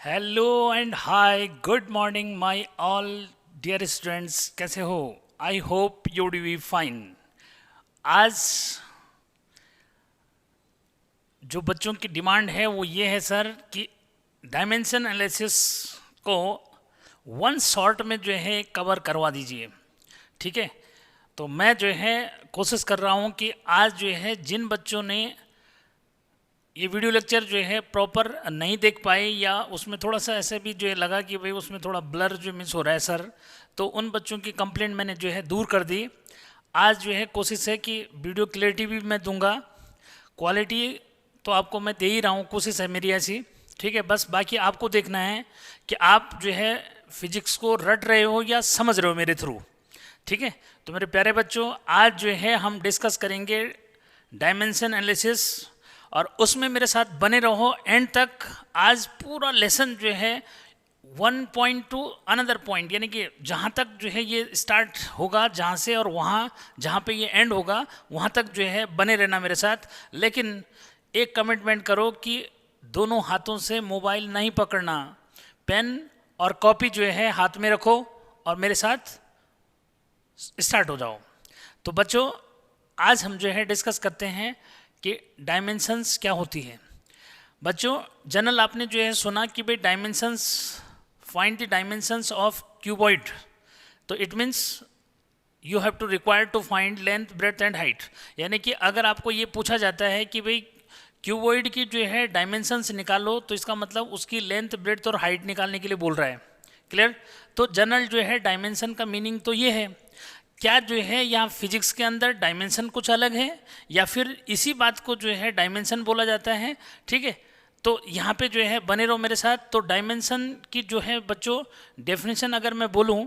Hello and hi good morning my all dear students, कैसे हो? I hope you do be fine. आज जो बच्चों की डिमांड है वो ये है सर कि डायमेंशन एनालिसिस को वन शॉट में जो है कवर करवा दीजिए। ठीक है, तो मैं जो है कोशिश कर रहा हूँ कि आज जो है जिन बच्चों ने ये वीडियो लेक्चर जो है प्रॉपर नहीं देख पाए या उसमें थोड़ा सा ऐसे भी जो है लगा कि भाई उसमें थोड़ा ब्लर जो मिस हो रहा है सर, तो उन बच्चों की कंप्लेंट मैंने जो है दूर कर दी। आज जो है कोशिश है कि वीडियो क्लियरिटी भी मैं दूंगा, क्वालिटी तो आपको मैं दे ही रहा हूँ, कोशिश है मेरी ऐसी। ठीक है, बस बाकी आपको देखना है कि आप जो है फिजिक्स को रट रहे हो या समझ रहे हो मेरे थ्रू। ठीक है, तो मेरे प्यारे बच्चों, आज जो है हम डिस्कस करेंगे डायमेंशन एनालिसिस, और उसमें मेरे साथ बने रहो एंड तक। आज पूरा लेसन जो है one point two another point, यानी कि जहाँ तक जो है ये स्टार्ट होगा जहाँ से, और वहाँ जहाँ पे ये एंड होगा वहाँ तक जो है बने रहना मेरे साथ। लेकिन एक कमिटमेंट करो कि दोनों हाथों से मोबाइल नहीं पकड़ना, पेन और कॉपी जो है हाथ में रखो और मेरे साथ स्टार्ट हो जाओ। तो बच्चों, आज हम जो है डिस्कस करते हैं कि डायमेंशंस क्या होती है। बच्चों, जनरल आपने जो है सुना कि भाई dimensions, find the dimensions of cuboid, तो it means you have to require to find length breadth and height. यानी कि अगर आपको ये पूछा जाता है कि भाई क्यूबॉइड की जो है डायमेंशंस निकालो, तो इसका मतलब उसकी लेंथ ब्रेथ और हाइट निकालने के लिए बोल रहा है। क्लियर? तो जनरल जो है डायमेंशन का मीनिंग तो ये है। क्या जो है यहाँ फिजिक्स के अंदर डायमेंशन कुछ अलग है या फिर इसी बात को जो है डायमेंशन बोला जाता है? ठीक है, तो यहाँ पे जो है बने रहो मेरे साथ। तो डायमेंशन की जो है बच्चों डेफिनेशन अगर मैं बोलूँ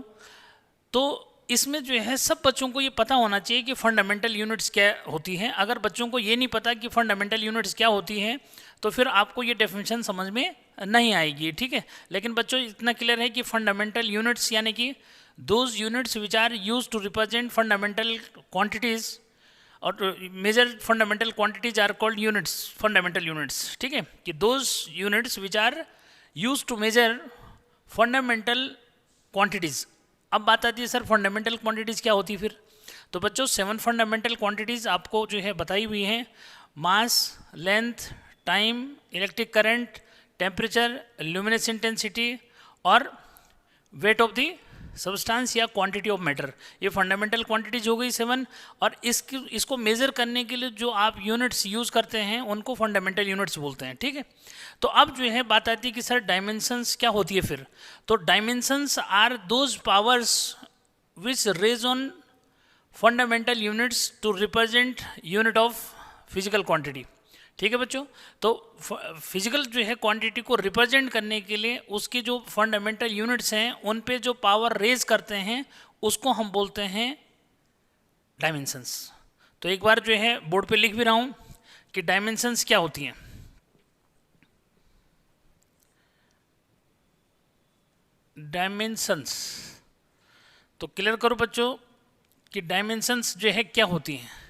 तो इसमें जो है सब बच्चों को ये पता होना चाहिए कि फंडामेंटल यूनिट्स क्या होती हैं। अगर बच्चों को ये नहीं पता कि फंडामेंटल यूनिट्स क्या होती हैं तो फिर आपको ये डेफिनेशन समझ में नहीं आएगी। ठीक है, लेकिन बच्चों इतना क्लियर है कि फंडामेंटल यूनिट्स यानी कि those units which are used to represent fundamental quantities or to measure fundamental quantities are called units, fundamental units। ठीक है, कि those units which are used to measure fundamental quantities। अब बात आती है सर फंडामेंटल क्वांटिटीज़ क्या होती है फिर? तो बच्चों 7 फंडामेंटल क्वांटिटीज़ आपको जो है बताई हुई हैं: mass, length, time, electric current, temperature, luminous intensity और वेट ऑफ द सब्सटेंस या क्वांटिटी ऑफ मैटर। ये फंडामेंटल क्वांटिटीज हो गई 7। और इसको मेज़र करने के लिए जो आप यूनिट्स यूज़ करते हैं उनको फंडामेंटल यूनिट्स बोलते हैं। ठीक है, तो अब जो है बात आती है कि सर डायमेंशंस क्या होती है फिर? तो dimensions are those powers which raise on fundamental units to represent unit of physical quantity. ठीक है बच्चों, तो फिजिकल जो है क्वांटिटी को रिप्रेजेंट करने के लिए उसके जो फंडामेंटल यूनिट्स हैं उन पे जो पावर रेज करते हैं उसको हम बोलते हैं डायमेंशंस। तो एक बार जो है बोर्ड पे लिख भी रहा हूँ कि डायमेंशंस क्या होती हैं। डायमेंशंस, तो क्लियर करो बच्चों कि डायमेंशंस जो है क्या होती हैं।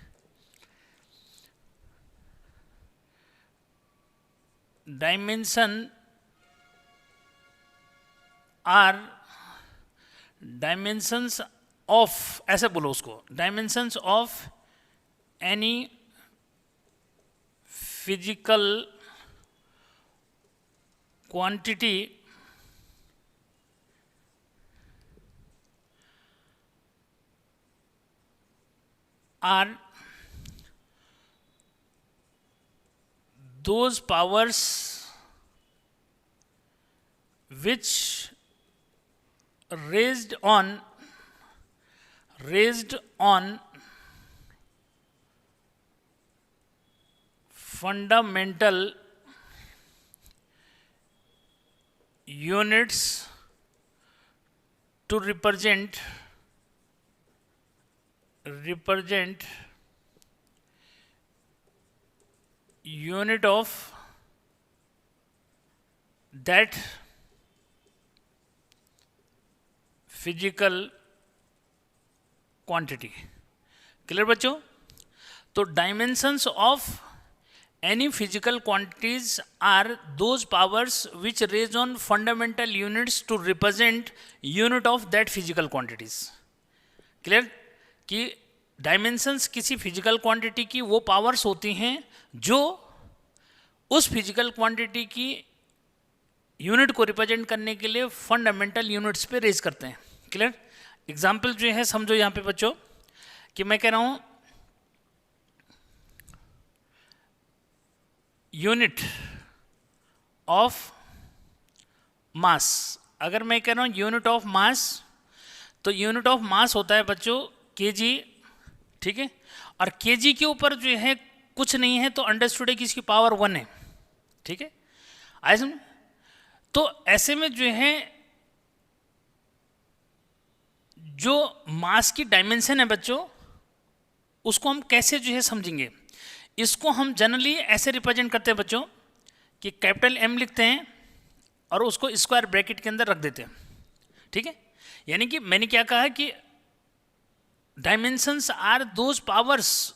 डायमेंशन आर डायमेंशंस ऑफ, ऐसे बोलो उसको, dimensions of any physical quantity are those powers which raised on fundamental units to represent unit of that physical quantity. Clear बच्चों? तो dimensions of any physical quantities are those powers which raise on fundamental units to represent unit of that physical quantities. Clear कि dimensions किसी physical quantity की वो powers होती हैं जो उस फिजिकल क्वांटिटी की यूनिट को रिप्रेजेंट करने के लिए फंडामेंटल यूनिट्स पे रेज करते हैं. क्लियर. एग्जाम्पल जो है समझो यहाँ पे बच्चों कि मैं कह रहा हूँ यूनिट ऑफ मास. अगर मैं कह रहा हूँ यूनिट ऑफ मास, तो यूनिट ऑफ मास होता है बच्चों केजी. ठीक है. और केजी के ऊपर जो है कुछ नहीं है तो अंडरस्टूड है कि इसकी पावर 1 है. ठीक है. आए समझ. तो ऐसे में जो है जो मास की डायमेंशन है बच्चों उसको हम कैसे जो है समझेंगे. इसको हम जनरली ऐसे रिप्रेजेंट करते हैं बच्चों कि कैपिटल एम लिखते हैं और उसको स्क्वायर ब्रैकेट के अंदर रख देते हैं. ठीक है. यानी कि मैंने क्या कहा कि dimensions are those powers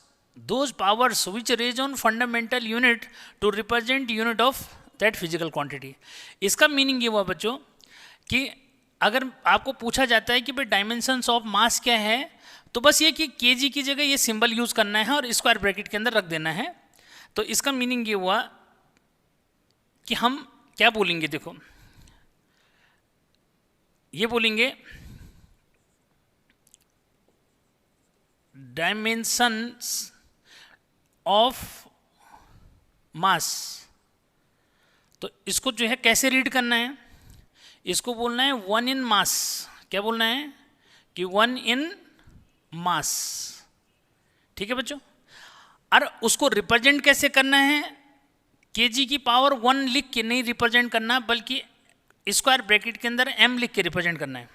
which raise on fundamental unit to represent unit of that physical quantity. इसका मीनिंग ये हुआ बच्चों कि अगर आपको पूछा जाता है कि भाई डायमेंशंस ऑफ मास क्या है, तो बस ये कि केजी की जगह ये सिंबल यूज करना है और स्क्वायर ब्रैकेट के अंदर रख देना है. तो इसका मीनिंग ये हुआ कि हम क्या बोलेंगे, देखो ये बोलेंगे डायमेंशंस ऑफ मास. तो इसको जो है कैसे रीड करना है, इसको बोलना है 1 इन मास. क्या बोलना है कि 1 इन मास. ठीक है बच्चों. और उसको रिप्रेजेंट कैसे करना है, केजी की पावर 1 लिख के नहीं रिप्रेजेंट करना, बल्कि स्क्वायर ब्रैकेट के अंदर m लिख के रिप्रेजेंट करना है.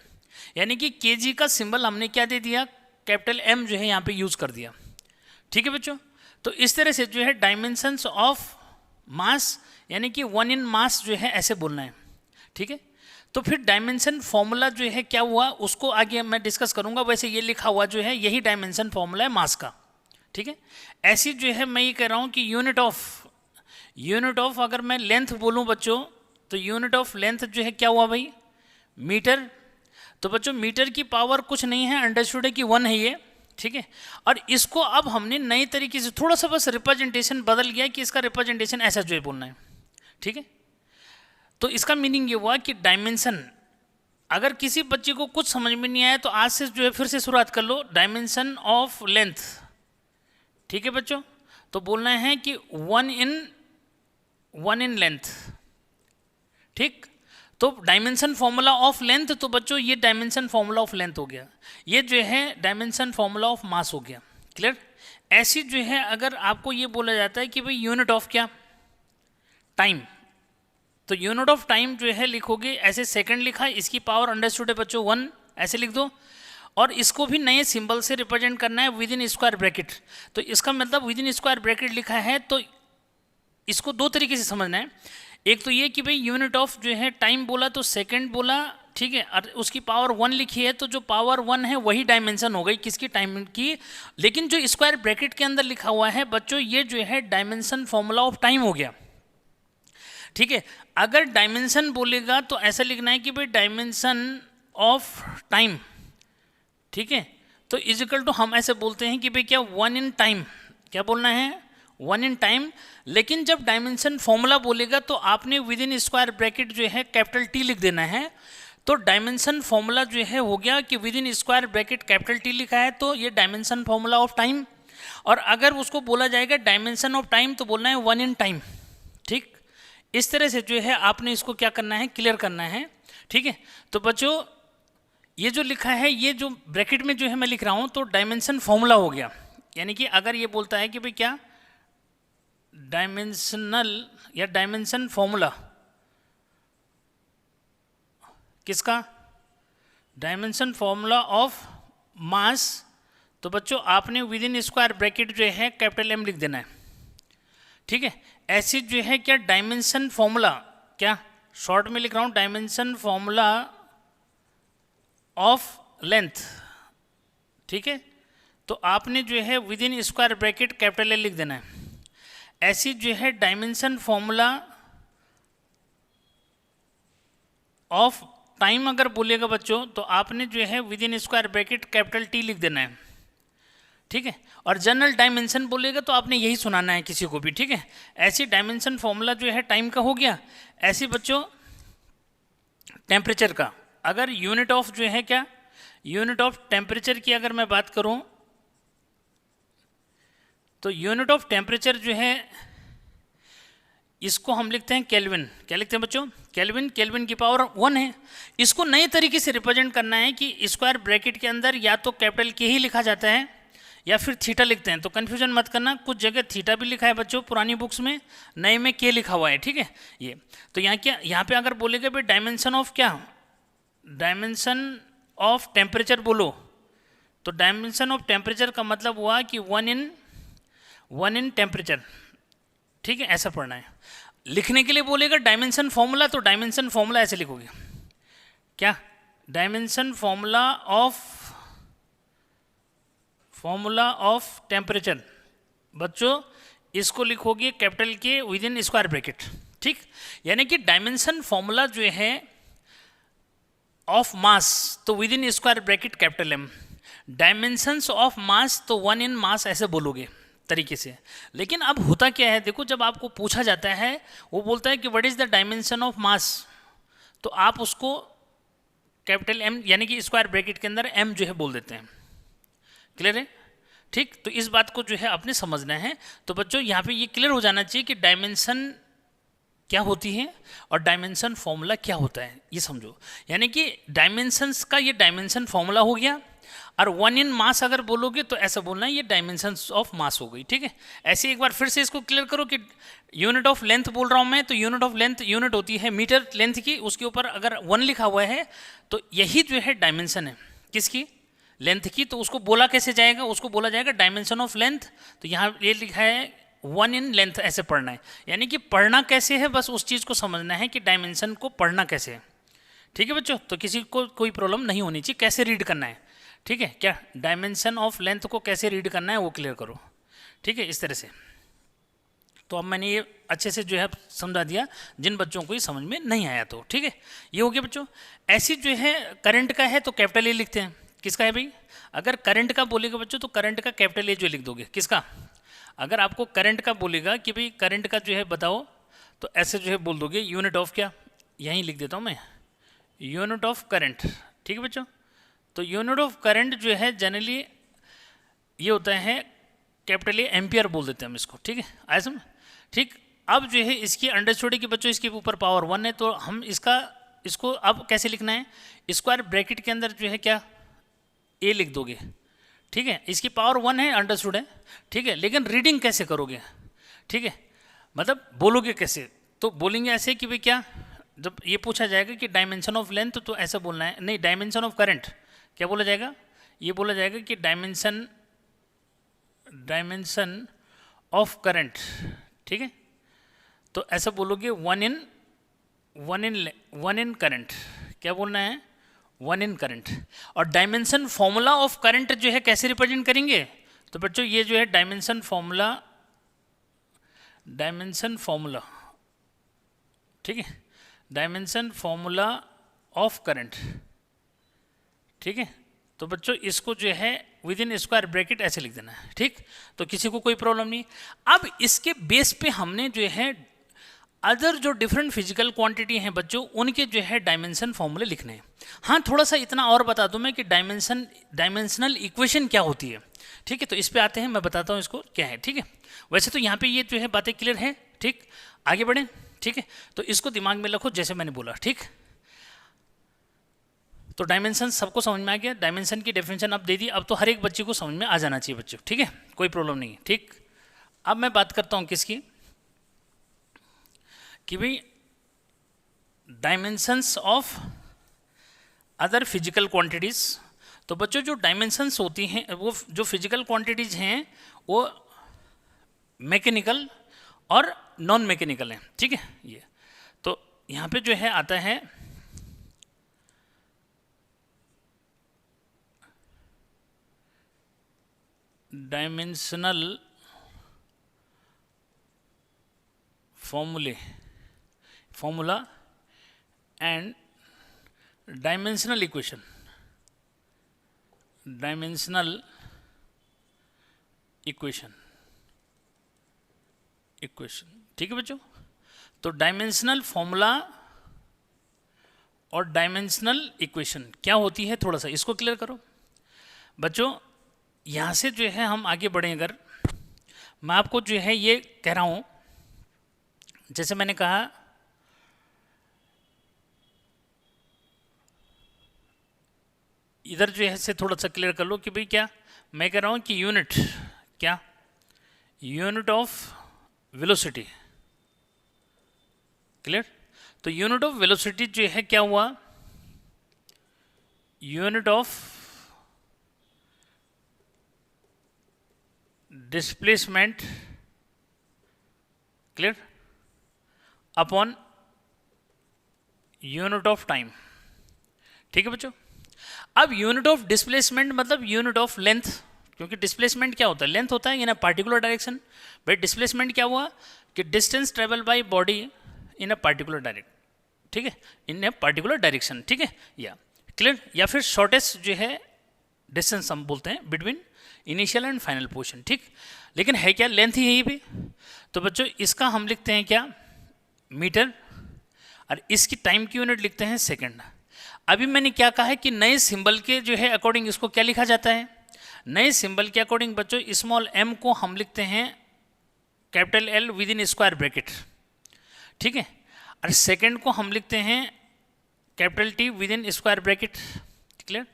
यानी कि केजी का सिंबल हमने क्या दे दिया, कैपिटल M जो है यहाँ पे यूज कर दिया. ठीक है बच्चों. तो इस तरह से जो है डायमेंशंस ऑफ मास यानी कि 1 इन मास जो है ऐसे बोलना है. ठीक है. तो फिर डायमेंशन फॉर्मूला जो है क्या हुआ उसको आगे मैं डिस्कस करूंगा. वैसे ये लिखा हुआ जो है यही डायमेंशन फॉर्मूला है मास का. ठीक है. ऐसी जो है मैं ये कह रहा हूँ कि यूनिट ऑफ अगर मैं लेंथ बोलूँ बच्चों, तो यूनिट ऑफ लेंथ जो है क्या हुआ भाई, मीटर. तो बच्चों मीटर की पावर कुछ नहीं है, अंडरस्टूड है कि 1 है ये. ठीक है. और इसको अब हमने नई तरीके से थोड़ा सा बस रिप्रेजेंटेशन बदल गया कि इसका रिप्रेजेंटेशन ऐसा जो है बोलना है. ठीक है. तो इसका मीनिंग ये हुआ कि डायमेंशन, अगर किसी बच्चे को कुछ समझ में नहीं आया तो आज से जो है फिर से शुरुआत कर लो. Dimension of length. ठीक है बच्चों. तो बोलना है कि 1 इन लेंथ. ठीक. तो डायमेंशन फॉर्मूला ऑफ लेंथ, तो बच्चों ये डायमेंशन फॉर्मूला ऑफ लेंथ हो गया. ये जो है डायमेंशन फॉर्मूला ऑफ मास हो गया. क्लियर. ऐसी जो है अगर आपको ये बोला जाता है कि भाई यूनिट ऑफ क्या, टाइम, तो यूनिट ऑफ टाइम जो है लिखोगे ऐसे, सेकंड लिखा, इसकी पावर अंडरस्टूड है बच्चों 1 ऐसे लिख दो. और इसको भी नए सिंबल से रिप्रेजेंट करना है विद इन स्क्वायर ब्रैकेट. तो इसका मतलब विद इन स्क्वायर ब्रैकेट लिखा है तो इसको दो तरीके से समझना है. एक तो ये कि भाई यूनिट ऑफ जो है टाइम बोला तो सेकंड बोला. ठीक है. और उसकी पावर 1 लिखी है तो जो पावर 1 है वही डायमेंशन हो गई किसकी, टाइम की. लेकिन जो स्क्वायर ब्रैकेट के अंदर लिखा हुआ है बच्चों ये जो है डायमेंशन फॉर्मूला ऑफ टाइम हो गया. ठीक है. अगर डायमेंशन बोलेगा तो ऐसा लिखना है कि भाई डायमेंशन ऑफ टाइम. ठीक है. तो इजिकल टू हम ऐसे बोलते हैं कि भाई क्या 1 इन टाइम. क्या बोलना है, 1 इन टाइम. लेकिन जब डायमेंशन फॉर्मूला बोलेगा तो आपने विद इन स्क्वायर ब्रैकेट जो है कैपिटल टी लिख देना है. तो डायमेंशन फॉर्मूला जो है हो गया कि with in square bracket capital T लिखा है तो ये डायमेंशन फॉर्मूला ऑफ टाइम. और अगर उसको बोला जाएगा डायमेंशन ऑफ टाइम तो बोलना है 1 इन टाइम. ठीक. इस तरह से जो है आपने इसको क्या करना है, क्लियर करना है. ठीक है. तो बच्चों ये जो लिखा है ये जो ब्रैकेट में जो है मैं लिख रहा हूं तो डायमेंशन फॉर्मूला हो गया. यानी कि अगर ये बोलता है कि भाई क्या डायमेंशनल या डायमेंशन फॉर्मूला किसका, डायमेंशन फॉर्मूला ऑफ मास, तो बच्चों आपने विद इन स्क्वायर ब्रैकेट जो है कैपिटल एम लिख देना है. ठीक है. ऐसी जो है क्या डायमेंशन फॉर्मूला, क्या शॉर्ट में लिख रहा हूं डायमेंशन फॉर्मूला ऑफ लेंथ. ठीक है. तो आपने जो है with in square bracket capital L लिख देना है. ऐसी जो है डायमेंशन फॉर्मूला ऑफ टाइम अगर बोलेगा बच्चों तो आपने जो है with in square bracket capital T लिख देना है, ठीक है। और जनरल डायमेंशन बोलेगा तो आपने यही सुनाना है किसी को भी, ठीक है। ऐसी डायमेंशन फॉर्मूला जो है टाइम का हो गया। ऐसी बच्चों टेम्परेचर का, अगर यूनिट ऑफ जो है क्या, यूनिट ऑफ टेम्परेचर की अगर मैं बात करूं तो यूनिट ऑफ टेम्परेचर जो है इसको हम लिखते हैं केल्विन। क्या लिखते हैं बच्चों? केल्विन। केल्विन की पावर 1 है। इसको नए तरीके से रिप्रेजेंट करना है कि स्क्वायर ब्रैकेट के अंदर या तो कैपिटल के ही लिखा जाता है या फिर थीटा लिखते हैं। तो कन्फ्यूजन मत करना, कुछ जगह थीटा भी लिखा है बच्चों पुरानी बुक्स में, नए में के लिखा हुआ है, ठीक है। ये तो यहाँ क्या, यहाँ पे अगर बोलेगा भाई डायमेंशन ऑफ क्या, डायमेंशन ऑफ टेम्परेचर बोलो, तो डायमेंशन ऑफ टेम्परेचर का मतलब हुआ कि वन इन टेम्परेचर, ठीक है, ऐसा पढ़ना है। लिखने के लिए बोलेगा डायमेंशन फॉर्मूला, तो डायमेंशन फॉर्मूला ऐसे लिखोगे क्या, डायमेंशन फॉर्मूला ऑफ टेम्परेचर बच्चों इसको लिखोगे कैपिटल के विद इन स्क्वायर ब्रैकेट, ठीक। यानी कि डायमेंशन फॉर्मूला जो है ऑफ मास तो with in square bracket capital M, dimensions of mass तो 1 इन मास ऐसे बोलोगे तरीके से। लेकिन अब होता क्या है, देखो जब आपको पूछा जाता है वो बोलता है कि what is the dimension of mass, तो आप उसको कैपिटल एम यानी कि स्क्वायर ब्रैकेट के अंदर एम जो है बोल देते हैं। क्लियर है, ठीक। तो इस बात को जो है आपने समझना है। तो बच्चों यहाँ पे ये क्लियर हो जाना चाहिए कि डायमेंशन क्या होती है और डायमेंशन फॉर्मूला क्या होता है, ये समझो। यानी कि डायमेंशंस का ये डायमेंशन फॉर्मूला हो गया, और 1 इन मास अगर बोलोगे तो ऐसा बोलना है ये डायमेंशंस ऑफ मास हो गई, ठीक है। ऐसे एक बार फिर से इसको क्लियर करो कि यूनिट ऑफ लेंथ बोल रहा हूँ मैं, तो यूनिट ऑफ लेंथ यूनिट होती है मीटर लेंथ की, उसके ऊपर अगर 1 लिखा हुआ है तो यही जो है डायमेंशन है किसकी, लेंथ की। तो उसको बोला कैसे जाएगा, उसको बोला जाएगा डायमेंशन ऑफ लेंथ। तो यहाँ ये लिखा है 1 इन लेंथ, ऐसे पढ़ना है। यानी कि पढ़ना कैसे है, बस उस चीज़ को समझना है कि डायमेंशन को पढ़ना कैसे है, ठीक है बच्चों। तो किसी को कोई प्रॉब्लम नहीं होनी चाहिए, कैसे रीड करना है, ठीक है। क्या डायमेंशन ऑफ लेंथ को कैसे रीड करना है वो क्लियर करो, ठीक है, इस तरह से। तो अब मैंने ये अच्छे से जो है समझा दिया जिन बच्चों को ये समझ में नहीं आया तो, ठीक है। ये हो गया बच्चों। ऐसी जो है करंट का है तो कैपिटल ए लिखते हैं। किसका है भाई, अगर करंट का बोलेगा बच्चों तो करंट का कैपिटल ए जो लिख दोगे। किसका, अगर आपको करंट का बोलेगा कि भाई करंट का जो है बताओ, तो ऐसे जो है बोल दोगे यूनिट ऑफ क्या, यहीं लिख देता हूँ मैं, यूनिट ऑफ करंट, ठीक है बच्चों। तो यूनिट ऑफ करंट जो है जनरली ये होता है कैपिटल ए, एम्पियर बोल देते हैं हम इसको, ठीक है, आया समझ, ठीक। अब जो है इसकी अंडरस्टूड है कि बच्चों इसके ऊपर पावर 1 है, तो हम इसको अब कैसे लिखना है, स्क्वायर ब्रैकेट के अंदर जो है क्या ए लिख दोगे, ठीक है। इसकी पावर 1 है, अंडरस्टूड है, ठीक है। लेकिन रीडिंग कैसे करोगे, ठीक है, मतलब बोलोगे कैसे, तो बोलेंगे ऐसे कि भाई क्या, जब ये पूछा जाएगा कि डायमेंशन ऑफ लेंथ तो ऐसा बोलना है, नहीं डायमेंशन ऑफ करंट क्या बोला जाएगा, ये बोला जाएगा कि डायमेंशन ऑफ करंट, ठीक है। तो ऐसा बोलोगे 1 इन करंट, क्या बोलना है, 1 इन करंट। और डायमेंशन फॉर्मूला ऑफ करंट जो है कैसे रिप्रेजेंट करेंगे, तो बच्चों ये जो है डायमेंशन फॉर्मूला, ठीक है, डायमेंशन फॉर्मूला ऑफ करंट, ठीक है। तो बच्चों इसको जो है विद इन स्क्वायर ब्रैकेट ऐसे लिख देना है, ठीक। तो किसी को कोई प्रॉब्लम नहीं। अब इसके बेस पे हमने जो है अदर जो डिफरेंट फिजिकल क्वांटिटी हैं बच्चों उनके जो है डायमेंशन फॉर्मूले लिखने हैं। हाँ थोड़ा सा इतना और बता दूं मैं कि डायमेंशनल इक्वेशन क्या होती है, ठीक है। तो इस पे आते हैं, मैं बताता हूँ इसको क्या है, ठीक है। वैसे तो यहाँ पे ये जो है बातें क्लियर है, ठीक। आगे बढ़ें, ठीक है। तो इसको दिमाग में रखो जैसे मैंने बोला, ठीक। तो डायमेंशन सबको समझ में आ गया, डायमेंशन की डेफिनेशन अब दे दी, अब तो हर एक बच्चे को समझ में आ जाना चाहिए बच्चों, ठीक है, कोई प्रॉब्लम नहीं है, ठीक। अब मैं बात करता हूँ किसकी, कि भाई dimensions of other physical quantities. तो बच्चों जो डायमेंशंस होती हैं वो जो फिजिकल क्वांटिटीज हैं वो मैकेनिकल और नॉन मैकेनिकल हैं, ठीक है। ये तो यहाँ पे जो है आता है dimensional formula and dimensional equation, ठीक है बच्चों। तो डायमेंशनल फॉर्मूला और डायमेंशनल इक्वेशन क्या होती है, थोड़ा सा इसको क्लियर करो बच्चों। यहाँ से जो है हम आगे बढ़ें, अगर मैं आपको जो है ये कह रहा हूँ, जैसे मैंने कहा इधर जो है से थोड़ा सा क्लियर कर लो कि भाई क्या मैं कह रहा हूँ कि यूनिट ऑफ वेलोसिटी, क्लियर। तो यूनिट ऑफ वेलोसिटी जो है क्या हुआ, unit of displacement, clear, upon unit of time, ठीक है बच्चों। अब यूनिट ऑफ डिस्प्लेसमेंट मतलब यूनिट ऑफ लेंथ, क्योंकि डिस्प्लेसमेंट क्या होता है, लेंथ होता है in a particular direction. But displacement क्या हुआ कि distance travel by body in a particular direct, ठीक है, इन ए पार्टिकुलर डायरेक्शन, ठीक है, या क्लियर। या फिर शॉर्टेस्ट जो है डिस्टेंस हम बोलते हैं between initial and final position, ठीक। लेकिन है क्या, लेंथ ही है ये भी। तो बच्चों इसका हम लिखते हैं क्या, मीटर, और इसकी टाइम की यूनिट लिखते हैं सेकंड। अभी मैंने क्या कहा है कि नए सिंबल के जो है अकॉर्डिंग इसको क्या लिखा जाता है, नए सिंबल के अकॉर्डिंग बच्चों स्मॉल m को हम लिखते हैं capital L with in square bracket, ठीक है, और सेकंड को हम लिखते हैं capital T with in square bracket, clear.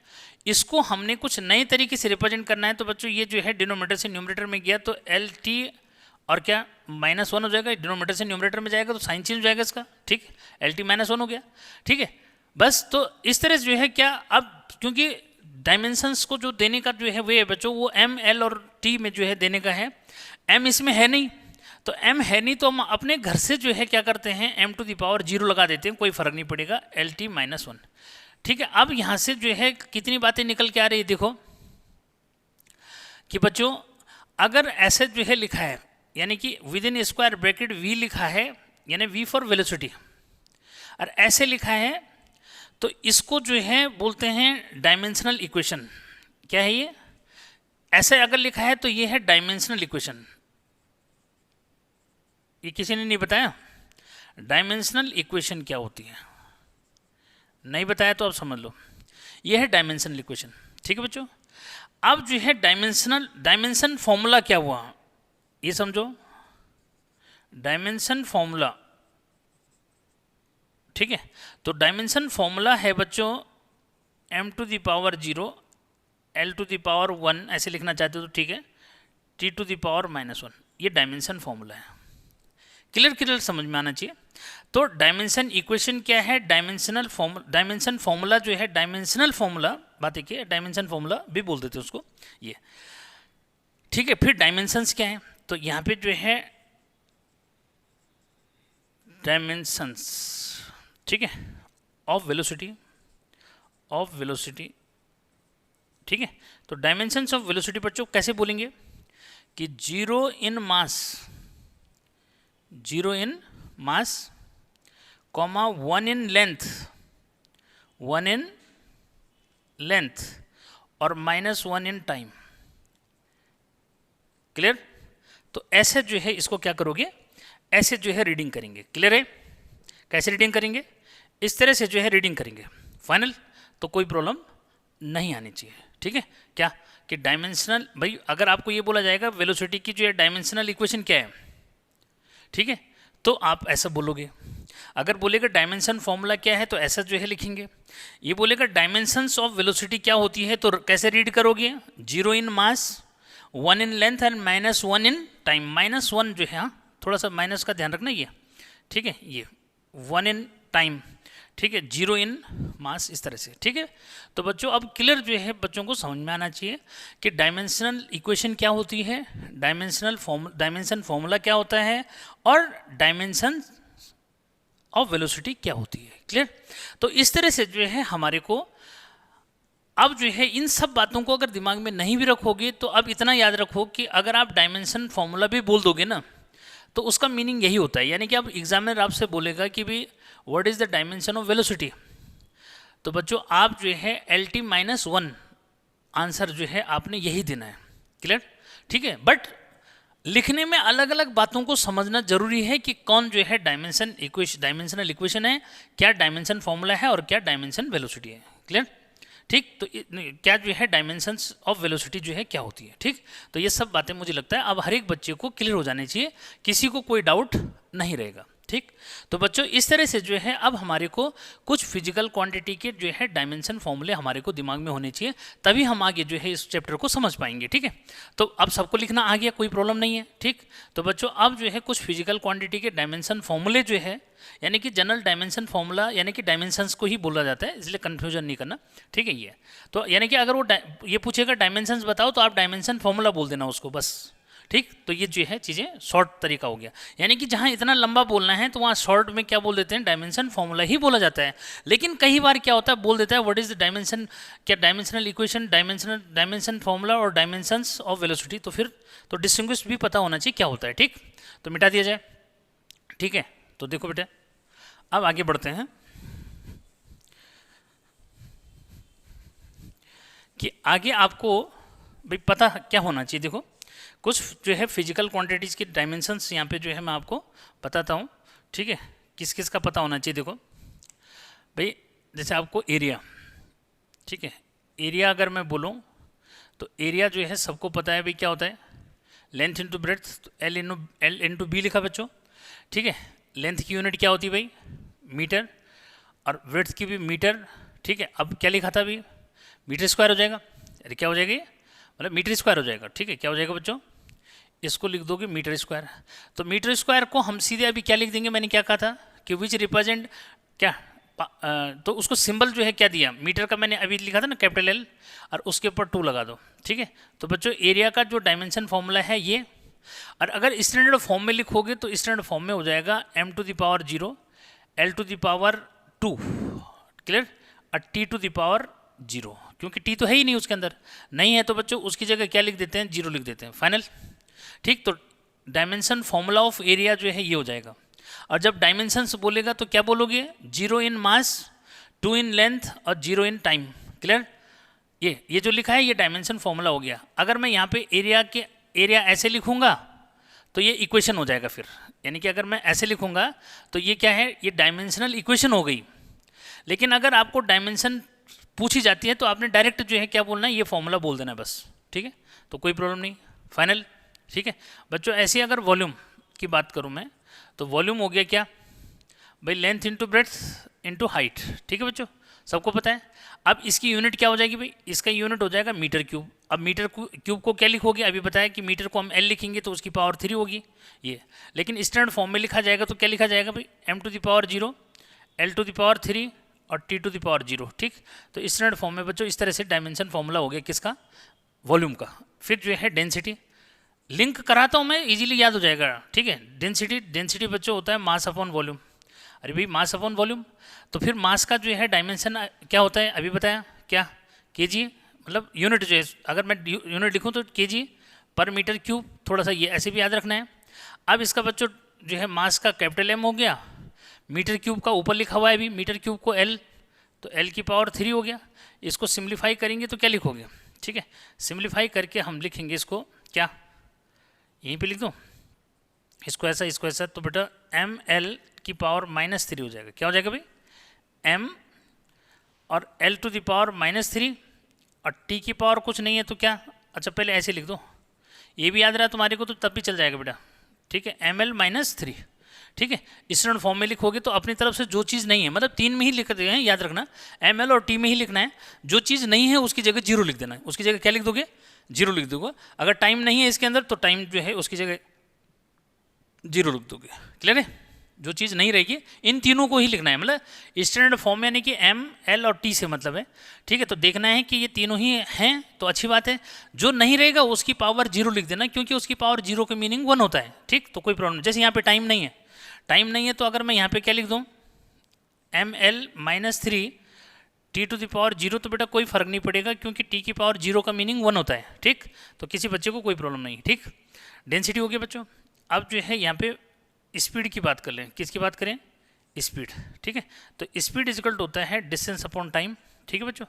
इसको हमने कुछ नए तरीके से रिप्रेजेंट करना है। तो बच्चों ये जो है डिनोमिनेटर से न्यूमरेटर में गया तो LT और क्या -1 हो जाएगा, डिनोमिनेटर से न्यूमरेटर में जाएगा तो साइन चेंज हो जाएगा इसका, ठीक, LT -1 हो गया, ठीक है। बस तो इस तरह जो है क्या, अब क्योंकि डायमेंशंस को जो देने का जो है वे बच्चों वो M, L और T में जो है देने का है, M इसमें है नहीं, तो M है नहीं तो हम अपने घर से जो है क्या करते हैं m⁻0 लगा देते हैं, कोई फर्क नहीं पड़ेगा, LT -1, ठीक है। अब यहाँ से जो है कितनी बातें निकल के आ रही है, देखो कि बच्चों अगर ऐसे जो है लिखा है, यानी कि with in square bracket V लिखा है, यानी V फॉर वेलोसिटी, और ऐसे लिखा है तो इसको जो है बोलते हैं डायमेंशनल इक्वेशन। क्या है ये, ऐसे अगर लिखा है तो ये है डायमेंशनल इक्वेशन। ये किसी ने नहीं बताया डायमेंशनल इक्वेशन क्या होती है, नहीं बताया तो अब समझ लो, ये है डायमेंशनल इक्वेशन, ठीक है बच्चों। अब जो है डायमेंशन फॉर्मूला क्या हुआ, ये समझो, डायमेंशन फॉर्मूला, ठीक है। तो डायमेंशन फॉर्मूला है बच्चों m⁻0 L⁻1, ऐसे लिखना चाहते हो तो ठीक है, T⁻−1, ये डायमेंशन फॉर्मूला है। क्लियर समझ में आना चाहिए। तो डायमेंशन इक्वेशन क्या है, डायमेंशन फॉर्मूला जो है, डायमेंशनल फॉर्मूला, बात एक है, डायमेंशन फॉर्मूला भी बोल देते हैं उसको, ये ठीक है। फिर डायमेंशंस क्या है, तो यहाँ पे जो है डायमेंशंस, ठीक है, ऑफ वेलोसिटी, ठीक है। तो डायमेंशंस ऑफ वेलोसिटी बच्चों कैसे बोलेंगे कि 0 इन मास, कॉमा 1 इन लेंथ और -1 इन टाइम, क्लियर। तो ऐसे जो है इसको क्या करोगे, ऐसे जो है रीडिंग करेंगे, क्लियर है। कैसे रीडिंग करेंगे, इस तरह से जो है रीडिंग करेंगे, फाइनल, तो कोई प्रॉब्लम नहीं आनी चाहिए, ठीक है। क्या कि डायमेंशनल, भाई अगर आपको ये बोला जाएगा वेलोसिटी की जो है डायमेंशनल इक्वेशन क्या है, ठीक है, तो आप ऐसा बोलोगे। अगर बोलेगा डायमेंशन फॉर्मूला क्या है तो ऐसा जो है लिखेंगे। ये बोलेगा डायमेंशंस ऑफ वेलोसिटी क्या होती है तो कैसे रीड करोगे, 0 इन मास, 1 in length and -1 in time. -1 जो है, हाँ थोड़ा सा माइनस का ध्यान रखना, ये ठीक है, ये 1 इन टाइम, ठीक है, 0 इन मास, इस तरह से, ठीक है। तो बच्चों अब क्लियर जो है बच्चों को समझ में आना चाहिए कि डायमेंशनल इक्वेशन क्या होती है, डायमेंशन फॉर्मूला क्या होता है, और डायमेंशन ऑफ वेलोसिटी क्या होती है, क्लियर। तो इस तरह से जो है हमारे को अब जो है इन सब बातों को अगर दिमाग में नहीं भी रखोगे तो अब इतना याद रखो कि अगर आप डायमेंशन फॉर्मूला भी बोल दोगे ना तो उसका मीनिंग यही होता है, यानी कि अब एग्जामिनर आपसे बोलेगा कि भाई what is the dimension of velocity, तो बच्चों आप जो है LT-1 आंसर जो है आपने यही देना है। क्लियर? ठीक है, बट लिखने में अलग अलग बातों को समझना जरूरी है कि कौन जो है डायमेंशनल इक्वेशन है, क्या डायमेंशन फॉर्मूला है और क्या डायमेंशन वेलोसिटी है। क्लियर? ठीक, तो क्या जो है डायमेंशंस ऑफ वेलोसिटी जो है क्या होती है। ठीक, तो ये सब बातें मुझे लगता है अब हर एक बच्चे को क्लियर हो जानी चाहिए, किसी को कोई डाउट नहीं रहेगा। ठीक, तो बच्चों इस तरह से जो है अब हमारे को कुछ फिजिकल क्वांटिटी के जो है डायमेंशन फॉर्मूले हमारे को दिमाग में होने चाहिए, तभी हम आगे जो है इस चैप्टर को समझ पाएंगे। ठीक है, तो अब सबको लिखना आ गया, कोई प्रॉब्लम नहीं है। ठीक, तो बच्चों अब जो है कुछ फिजिकल क्वांटिटी के डायमेंशन फॉर्मूले जो है, यानी कि जनरल डायमेंशन फॉर्मूला यानी कि डायमेंशंस को ही बोला जाता है, इसलिए कंफ्यूजन नहीं करना। ठीक है, ये तो यानी कि अगर वो ये पूछेगा डायमेंशंस बताओ तो आप डायमेंशन फॉर्मूला बोल देना उसको बस। ठीक, तो ये जो है चीज़ें शॉर्ट तरीका हो गया, यानी कि जहाँ इतना लंबा बोलना है तो वहाँ शॉर्ट में क्या बोल देते हैं, डायमेंशन फॉर्मूला ही बोला जाता है। लेकिन कई बार क्या होता है, बोल देता है व्हाट इज द डायमेंशन, क्या डायमेंशनल इक्वेशन, डायमेंशन फॉर्मूला और डायमेंशंस ऑफ वेलोसिटी, तो फिर तो डिस्टिंग्विश भी पता होना चाहिए क्या होता है। ठीक, तो मिटा दिया जाए। ठीक है, तो देखो बेटा अब आगे बढ़ते हैं कि आगे आपको भाई पता क्या होना चाहिए। देखो कुछ जो है फिजिकल क्वांटिटीज़ की डायमेंशंस यहाँ पे जो है मैं आपको बताता हूँ। ठीक है, किस किस का पता होना चाहिए। देखो भाई जैसे आपको एरिया, ठीक है, एरिया अगर मैं बोलूँ तो एरिया जो है सबको पता है भाई क्या होता है, लेंथ इंटू ब्रेड्थ, तो L इंटू बी लिखा बच्चों। ठीक है, लेंथ की यूनिट क्या होती है भाई, मीटर, और ब्रेड्थ की भी मीटर। ठीक है, अब क्या लिखा था भाई, मीटर स्क्वायर हो जाएगा। अरे क्या हो जाएगा ये, मतलब मीटर स्क्वायर हो जाएगा। ठीक है, क्या हो जाएगा बच्चों, इसको लिख दोगे मीटर स्क्वायर। तो मीटर स्क्वायर को हम सीधे अभी क्या लिख देंगे, मैंने क्या कहा था कि विच रिप्रेजेंट क्या, तो उसको सिंबल जो है क्या दिया, मीटर का मैंने अभी लिखा था ना कैपिटल L, और उसके ऊपर 2 लगा दो। ठीक है, तो बच्चों एरिया का जो डायमेंशन फॉर्मूला है ये, और अगर स्टैंडर्ड फॉर्म में लिखोगे तो स्टैंडर्ड फॉर्म में हो जाएगा m⁻0 L⁻2। क्लियर, और T⁻0, क्योंकि T तो है ही नहीं उसके अंदर, नहीं है तो बच्चों उसकी जगह क्या लिख देते हैं, 0 लिख देते हैं। फाइनल। ठीक, तो डायमेंशन फॉर्मूला ऑफ एरिया जो है ये हो जाएगा। और जब डायमेंशंस बोलेगा तो क्या बोलोगे, 0 इन मास, 2 इन लेंथ और 0 इन टाइम। क्लियर, ये जो लिखा है ये डायमेंशन फॉर्मूला हो गया। अगर मैं यहाँ पे एरिया ऐसे लिखूंगा तो ये इक्वेशन हो जाएगा फिर, यानी कि अगर मैं ऐसे लिखूंगा तो ये क्या है, ये डायमेंशनल इक्वेशन हो गई। लेकिन अगर आपको डायमेंशन पूछी जाती है तो आपने डायरेक्ट जो है क्या बोलना है, ये फॉर्मूला बोल देना है बस। ठीक है, तो कोई प्रॉब्लम नहीं। फाइनल। ठीक है बच्चों, ऐसे अगर वॉल्यूम की बात करूं मैं तो वॉल्यूम हो गया क्या भाई, length into breadth into height. ठीक है बच्चों, सबको पता है। अब इसकी यूनिट क्या हो जाएगी भाई, इसका यूनिट हो जाएगा मीटर क्यूब। अब मीटर क्यूब को क्या लिखोगे, अभी बताया कि मीटर को हम L लिखेंगे तो उसकी पावर 3 होगी ये, लेकिन स्टैंडर्ड फॉर्म में लिखा जाएगा तो क्या लिखा जाएगा भाई, m⁻0 L⁻3 और T⁻0। ठीक, तो स्टैंडर्ड फॉर्म में बच्चों इस तरह से डायमेंशन फॉर्मूला हो गया किसका, वॉल्यूम का। फिर जो है डेंसिटी, लिंक कराता हूँ मैं, इजीली याद हो जाएगा। ठीक है, डेंसिटी बच्चों होता है मास अपॉन वॉल्यूम। अरे भाई मास अपॉन वॉल्यूम, तो फिर मास का जो है डायमेंशन क्या होता है, अभी बताया क्या, kg, मतलब यूनिट जो है, अगर मैं यूनिट लिखूँ तो kg पर मीटर क्यूब, थोड़ा सा ये ऐसे भी याद रखना है। अब इसका बच्चों जो है मास का कैपिटल M हो गया, मीटर क्यूब का ऊपर लिखा हुआ है अभी मीटर क्यूब को L, तो L की पावर 3 हो गया। इसको सिम्प्लीफाई करेंगे तो क्या लिखोगे, ठीक है, सिम्प्लीफाई करके हम लिखेंगे इसको क्या, यहीं पे लिख दो इसको ऐसा, तो बेटा ml की पावर -3 हो जाएगा। क्या हो जाएगा भाई, m और L⁻3 और t की पावर कुछ नहीं है तो क्या, अच्छा पहले ऐसे लिख दो, ये भी याद रहा तुम्हारे को तो तब भी चल जाएगा बेटा। ठीक है, ml-3। ठीक है, स्टैंडर्ड फॉर्म में लिखोगे तो अपनी तरफ से जो चीज़ नहीं है, मतलब 3 में ही लिख देंगे, याद रखना ml और t में ही लिखना है। जो चीज़ नहीं है उसकी जगह 0 लिख देना है, उसकी जगह क्या लिख दोगे, 0 लिख दोगे। अगर टाइम नहीं है इसके अंदर तो टाइम जो है उसकी जगह 0 लिख दोगे। क्लियर है, जो चीज़ नहीं रहेगी इन तीनों को ही लिखना है, मतलब स्टैंडर्ड फॉर्म यानी कि m, l और t से मतलब है। ठीक है, तो देखना है कि ये तीनों ही हैं तो अच्छी बात है, जो नहीं रहेगा उसकी पावर 0 लिख देना, क्योंकि उसकी पावर 0 का मीनिंग 1 होता है। ठीक, तो कोई प्रॉब्लम नहीं। जैसे यहाँ पे टाइम नहीं है तो अगर मैं यहाँ पे क्या लिख दूँ, ml-3 T⁻0, तो बेटा कोई फर्क नहीं पड़ेगा क्योंकि t की पावर 0 का मीनिंग 1 होता है। ठीक, तो किसी बच्चे को कोई प्रॉब्लम नहीं। ठीक, डेंसिटी हो गया बच्चों। अब जो है यहाँ पे स्पीड की बात कर लें, किसकी बात करें, स्पीड, ठीक है। तो स्पीड इक्वल टू होता है डिस्टेंस अपॉन टाइम, ठीक है बच्चों,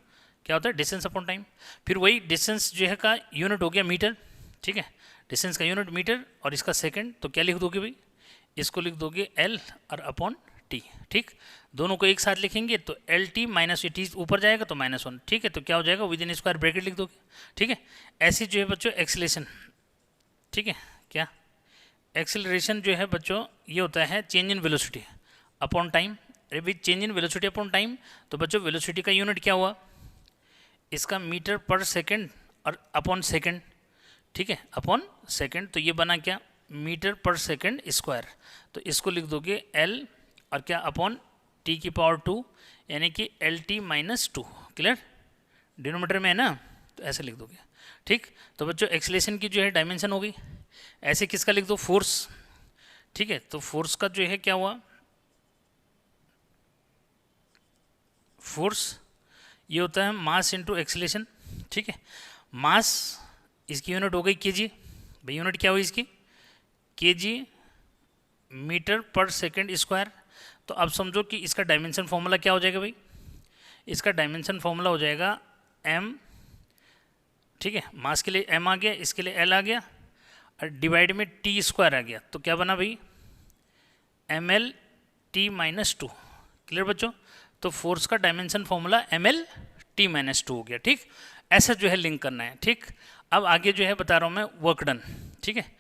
क्या होता है डिस्टेंस अपॉन टाइम। फिर वही डिस्टेंस जो है का यूनिट हो गया मीटर, ठीक है, डिस्टेंस का यूनिट मीटर और इसका सेकंड, तो क्या लिख दोगे भाई, इसको लिख दोगे एल और अपॉन टी, ठीक। दोनों को एक साथ लिखेंगे तो एल टी माइनस ये टी ऊपर जाएगा तो -1, ठीक है। तो क्या हो जाएगा, विद इन स्क्वायर ब्रैकेट लिख दोगे, ठीक है। ऐसी जो है बच्चों एक्सीलरेशन, ठीक है, क्या एक्सीलरेशन जो है बच्चों ये होता है change in velocity upon time. अरे भाई change in velocity upon time, तो बच्चों वेलोसिटी का यूनिट क्या हुआ, इसका मीटर पर सेकंड और अपॉन सेकंड, ठीक है, अपॉन सेकंड। तो ये बना क्या, मीटर पर सेकंड स्क्वायर। तो इसको लिख दोगे एल और क्या अपॉन टी की पावर 2, यानी कि L T minus 2, clear, denominator में है ना, तो ऐसे लिख दोगे, ठीक। तो बच्चों एक्सीलरेशन की जो है डायमेंशन हो गई। ऐसे किसका लिख दो, फोर्स, ठीक है। तो फोर्स का जो है क्या हुआ, फोर्स ये होता है मास इंटू एक्सीलरेशन, ठीक है। मास इसकी यूनिट हो गई केजी, भाई यूनिट क्या हुई इसकी, केजी मीटर पर सेकंड स्क्वायर। तो अब समझो कि इसका डायमेंशन फॉर्मूला क्या हो जाएगा भाई, इसका डायमेंशन फॉर्मूला हो जाएगा m, ठीक है, मास के लिए m आ गया, इसके लिए l आ गया और डिवाइड में t स्क्वायर आ गया। तो क्या बना भाई, ml t माइनस 2, क्लियर बच्चों। तो फोर्स का dimension formula ml t minus 2 हो गया, ठीक। ऐसा जो है लिंक करना है, ठीक। अब आगे जो है बता रहा हूँ मैं वर्क डन, ठीक है,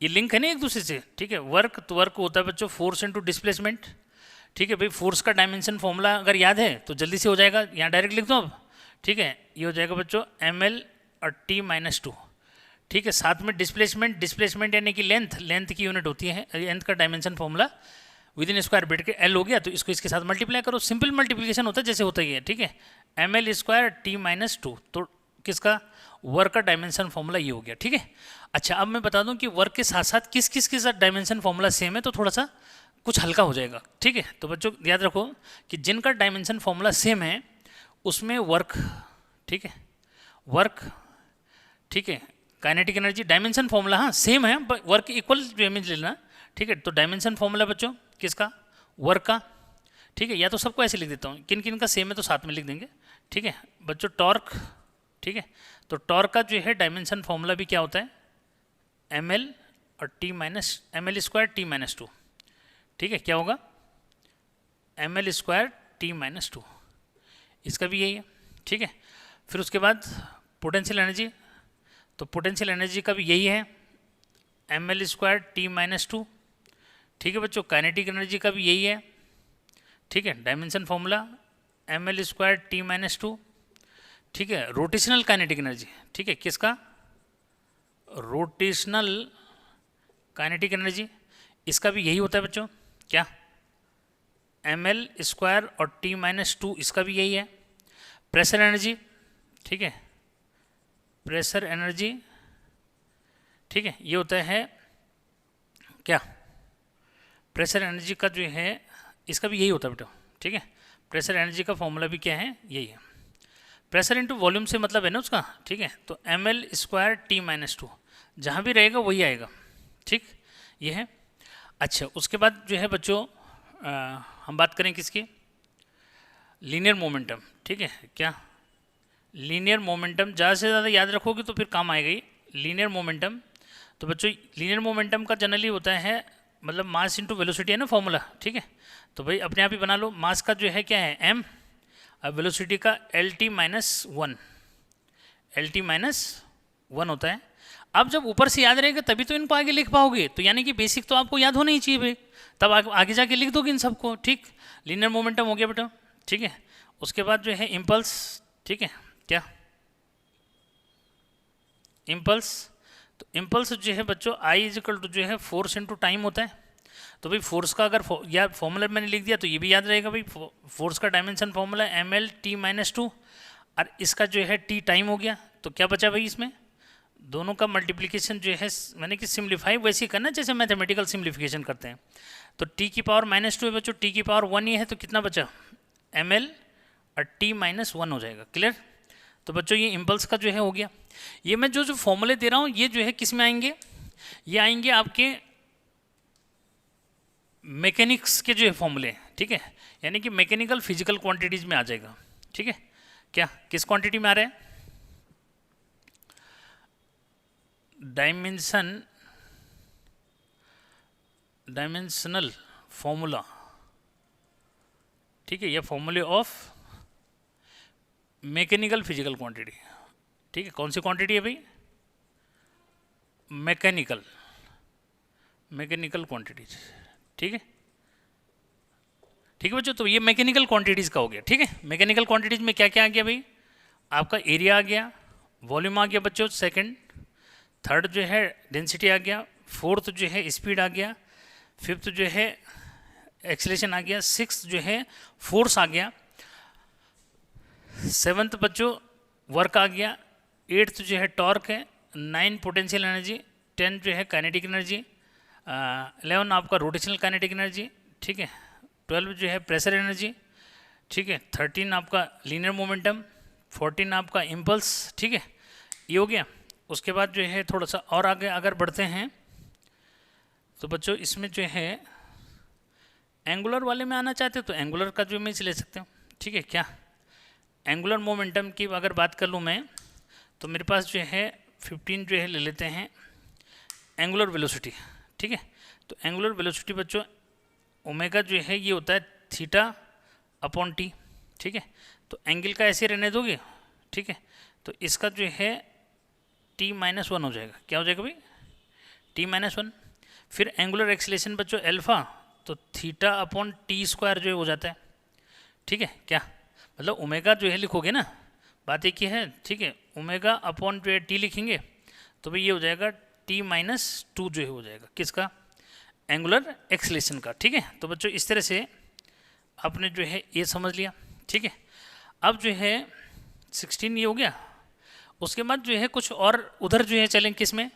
ये लिंक है ना एक दूसरे से, ठीक है। वर्क तो वर्क होता है बच्चों फोर्स इंटू डिस्प्लेसमेंट, ठीक है भाई। फोर्स का डायमेंशन फॉर्मूला अगर याद है तो जल्दी से हो जाएगा, यहाँ डायरेक्ट लिख दो अब, ठीक है। ये हो जाएगा बच्चों ml और t माइनस 2, ठीक है। साथ में डिस्प्लेसमेंट, डिस्प्लेसमेंट यानी कि लेंथ, लेंथ की यूनिट होती है, लेंथ का dimension formula with in square bracket L हो गया। तो इसको इसके साथ मल्टीप्लाई करो, सिंपल मल्टीप्लिकेशन होता है जैसे होता ही है, ठीक है। ml स्क्वायर t माइनस 2, तो किसका, वर्क का डायमेंशन फॉर्मूला ये हो गया, ठीक है। अच्छा अब मैं बता दूं कि वर्क के साथ साथ किस किस के साथ डायमेंशन फॉर्मूला सेम है, तो थोड़ा सा कुछ हल्का हो जाएगा, ठीक है। तो बच्चों याद रखो कि जिनका डायमेंशन फॉर्मूला सेम है उसमें वर्क, ठीक है, वर्क, ठीक है, काइनेटिक एनर्जी डायमेंशन फॉर्मूला हाँ सेम है, वर्क इक्वल जो इमेज लेना, ठीक है। तो डायमेंशन फॉर्मूला बच्चों किसका, वर्क का, ठीक है। या तो सबको ऐसे लिख देता हूँ, किन किन का सेम है तो साथ में लिख देंगे, ठीक है बच्चों। टॉर्क, ठीक है, तो टॉर्क का जो है डायमेंशन फॉर्मूला भी क्या होता है, ml और t minus ml square t minus 2, ठीक है। क्या होगा, ml स्क्वायर t माइनस 2, इसका भी यही है, ठीक है। फिर उसके बाद पोटेंशियल एनर्जी, तो पोटेंशियल एनर्जी का भी यही है ml स्क्वायर t माइनस 2, ठीक है बच्चों। काइनेटिक एनर्जी का भी यही है, ठीक है, dimension formula ml square t minus 2, ठीक है। रोटेशनल काइनेटिक एनर्जी, ठीक है, किसका, रोटेशनल काइनेटिक एनर्जी, इसका भी यही होता है बच्चों, क्या, ml स्क्वायर और t माइनस 2, इसका भी यही है। प्रेशर एनर्जी, ठीक है, प्रेशर एनर्जी, ठीक है, ये होता है क्या, प्रेशर एनर्जी का जो है इसका भी यही होता है बेटा, ठीक है। प्रेशर एनर्जी का फॉर्मूला भी क्या है, यही है, प्रेशर इंटू वॉल्यूम से मतलब है ना उसका, ठीक है। तो ml स्क्वायर t माइनस 2 जहाँ भी रहेगा वही आएगा, ठीक, ये है। अच्छा उसके बाद जो है बच्चों हम बात करें किसकी, लीनियर मोमेंटम, ठीक है, क्या, लीनियर मोमेंटम। ज़्यादा से ज़्यादा याद रखोगे तो फिर काम आएगा ही, लीनियर मोमेंटम। तो बच्चों लीनियर मोमेंटम का जनरली होता है मतलब मास इंटू वेलोसिटी है ना फॉर्मूला, ठीक है। तो भाई अपने आप ही बना लो, मास का जो है क्या है m, अब वेलोसिटी का L T minus 1, L T minus 1 होता है। अब जब ऊपर से याद रहेगा तभी तो इनको आगे लिख पाओगे, तो यानी कि बेसिक तो आपको याद होना ही चाहिए भाई, तब आगे जाके लिख दोगे इन सबको, ठीक। लीनियर मोमेंटम हो गया बेटा, ठीक है। उसके बाद जो है इम्पल्स, ठीक है, क्या, इम्पल्स। तो इम्पल्स जो है बच्चों आई इजिकल टू जो है फोर्स इंटू टाइम होता है। तो भाई फोर्स का अगर याद फॉर्मूला मैंने लिख दिया तो ये भी याद रहेगा भाई, फोर्स का dimension formula ml t minus 2 और इसका जो है t टाइम हो गया। तो क्या बचा भाई, इसमें दोनों का मल्टीप्लिकेशन जो है मैंने कि सिम्प्लीफाई वैसे ही करना जैसे मैथमेटिकल सिम्प्लीफिकेशन करते हैं। तो t की पावर -2 है बच्चों, t की पावर 1 ही है, तो कितना बचा ml और t माइनस 1 हो जाएगा, क्लियर। तो बच्चों ये इम्पल्स का जो है हो गया। ये मैं जो फॉर्मूले दे रहा हूँ ये जो है किस में आएंगे, ये आएंगे आपके मैकेनिक्स के जो है फॉर्मूले, ठीक है, यानी कि मैकेनिकल फिजिकल क्वांटिटीज में आ जाएगा, ठीक है। क्या किस क्वांटिटी में आ रहा है? डायमेंशनल फॉर्मूला, ठीक है, या फॉर्मूले ऑफ मैकेनिकल फिजिकल क्वांटिटी, ठीक है। कौन सी क्वांटिटी है भाई? मैकेनिकल क्वांटिटीज, ठीक है, ठीक है बच्चों। तो ये मैकेनिकल क्वांटिटीज का हो गया, ठीक है। मैकेनिकल क्वांटिटीज में क्या क्या आ गया भाई? आपका एरिया आ गया, वॉल्यूम आ गया बच्चों, सेकंड, थर्ड जो है डेंसिटी आ गया, फोर्थ जो है स्पीड आ गया, फिफ्थ जो है एक्सेलरेशन आ गया, सिक्स जो है फोर्स आ गया, सेवन्थ बच्चों वर्क आ गया, एट्थ जो है टॉर्क है, 9 पोटेंशियल एनर्जी, 10 जो है काइनेटिक एनर्जी, 11 आपका रोटेशनल काइनेटिक एनर्जी, ठीक है, 12 जो है प्रेशर एनर्जी, ठीक है, 13 आपका लीनियर मोमेंटम, 14 आपका इम्पल्स, ठीक है, ये हो गया। उसके बाद जो है थोड़ा सा और आगे अगर बढ़ते हैं तो बच्चों इसमें जो है एंगुलर वाले में आना चाहते हो तो एंगुलर का जो इमेज ले सकते हो, ठीक है। क्या एंगुलर मोमेंटम की अगर बात कर लूँ मैं तो मेरे पास जो है 15 जो है ले लेते हैं एंगुलर वेलोसिटी, ठीक है। तो एंगुलर वेलोसिटी बच्चों ओमेगा जो है ये होता है थीटा अपॉन टी, ठीक है। तो एंगल का ऐसे रहने दोगे, ठीक है, तो इसका जो है t-1 हो जाएगा। क्या हो जाएगा भाई? t-1। फिर एंगुलर एक्सीलरेशन बच्चों अल्फा, तो थीटा अपॉन टी स्क्वायर जो है हो जाता है, ठीक है। क्या मतलब ओमेगा जो है लिखोगे ना, बात एक ही है, ठीक है, ओमेगा अपॉन जो है टी लिखेंगे तो भाई ये हो जाएगा t-2 जो है हो जाएगा किसका? एंगुलर एक्सीलरेशन का, ठीक है। तो बच्चों इस तरह से आपने जो है ये समझ लिया, ठीक है। अब जो है 16 ये हो गया। उसके बाद जो है कुछ और उधर जो है चलें किस में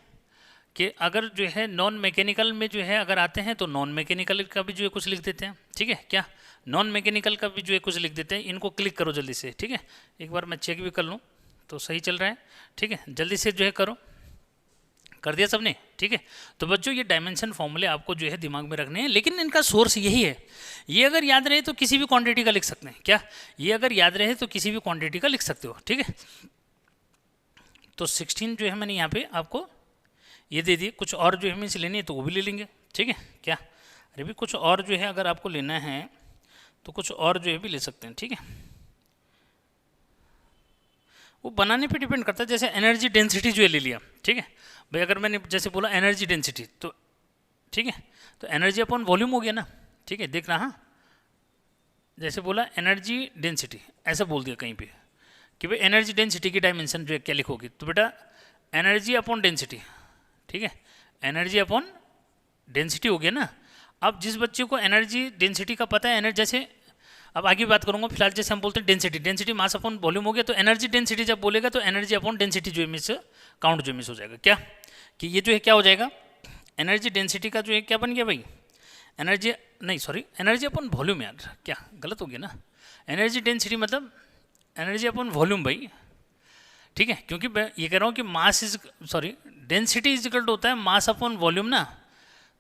कि अगर जो है नॉन मैकेनिकल में जो है अगर आते हैं तो नॉन मैकेनिकल का भी जो है कुछ लिख देते हैं, ठीक है। क्या नॉन मैकेनिकल का भी जो है कुछ लिख देते हैं। इनको क्लिक करो जल्दी से, ठीक है, एक बार मैं चेक भी कर लूँ तो सही चल रहा है, ठीक है, जल्दी से जो है करो। कर दिया सबने, ठीक है। तो बच्चों ये डायमेंशन फॉर्मूले आपको जो है दिमाग में रखने हैं, लेकिन इनका सोर्स यही है। ये अगर याद रहे तो किसी भी क्वांटिटी का लिख सकते हैं। क्या ये अगर याद रहे तो किसी भी क्वांटिटी का लिख सकते हो, ठीक है। तो 16 जो है मैंने यहाँ पे आपको ये दे दिए। कुछ और जो हमें से लेनी है तो वो भी ले लेंगे, ठीक है। क्या अरे भी कुछ और जो है अगर आपको लेना है तो कुछ और जो है भी ले सकते हैं, ठीक है। वो बनाने पे डिपेंड करता है। जैसे एनर्जी डेंसिटी जो है ले लिया, ठीक है भाई। अगर मैंने जैसे बोला एनर्जी डेंसिटी तो ठीक है, तो एनर्जी अपॉन वॉल्यूम हो गया ना, ठीक है। देखना, हाँ, जैसे बोला एनर्जी डेंसिटी ऐसा बोल दिया कहीं पे कि भाई एनर्जी डेंसिटी की डायमेंशन जो है क्या लिखोगी, तो बेटा एनर्जी अपॉन डेंसिटी, ठीक है, एनर्जी अपॉन डेंसिटी हो गया ना। अब जिस बच्चे को एनर्जी डेंसिटी का पता है, एनर्जी जैसे अब आगे बात करूंगा, फिलहाल जैसे हम बोलते हैं density, density mass upon volume हो गया, तो एनर्जी डेंसिटी जब बोलेगा तो एनर्जी अपॉन डेंसिटी जो मिस काउंट जो मिस हो जाएगा। क्या कि ये जो है क्या हो जाएगा, एनर्जी डेंसिटी का जो है क्या बन गया भाई, एनर्जी नहीं सॉरी एनर्जी अपॉन वॉल्यूम, यार क्या गलत हो गया ना, एनर्जी डेंसिटी मतलब एनर्जी अपॉन वॉल्यूम भाई, ठीक है। क्योंकि मैं ये कह रहा हूँ कि mass is sorry density is equal to होता है मास अपॉन वॉल्यूम ना,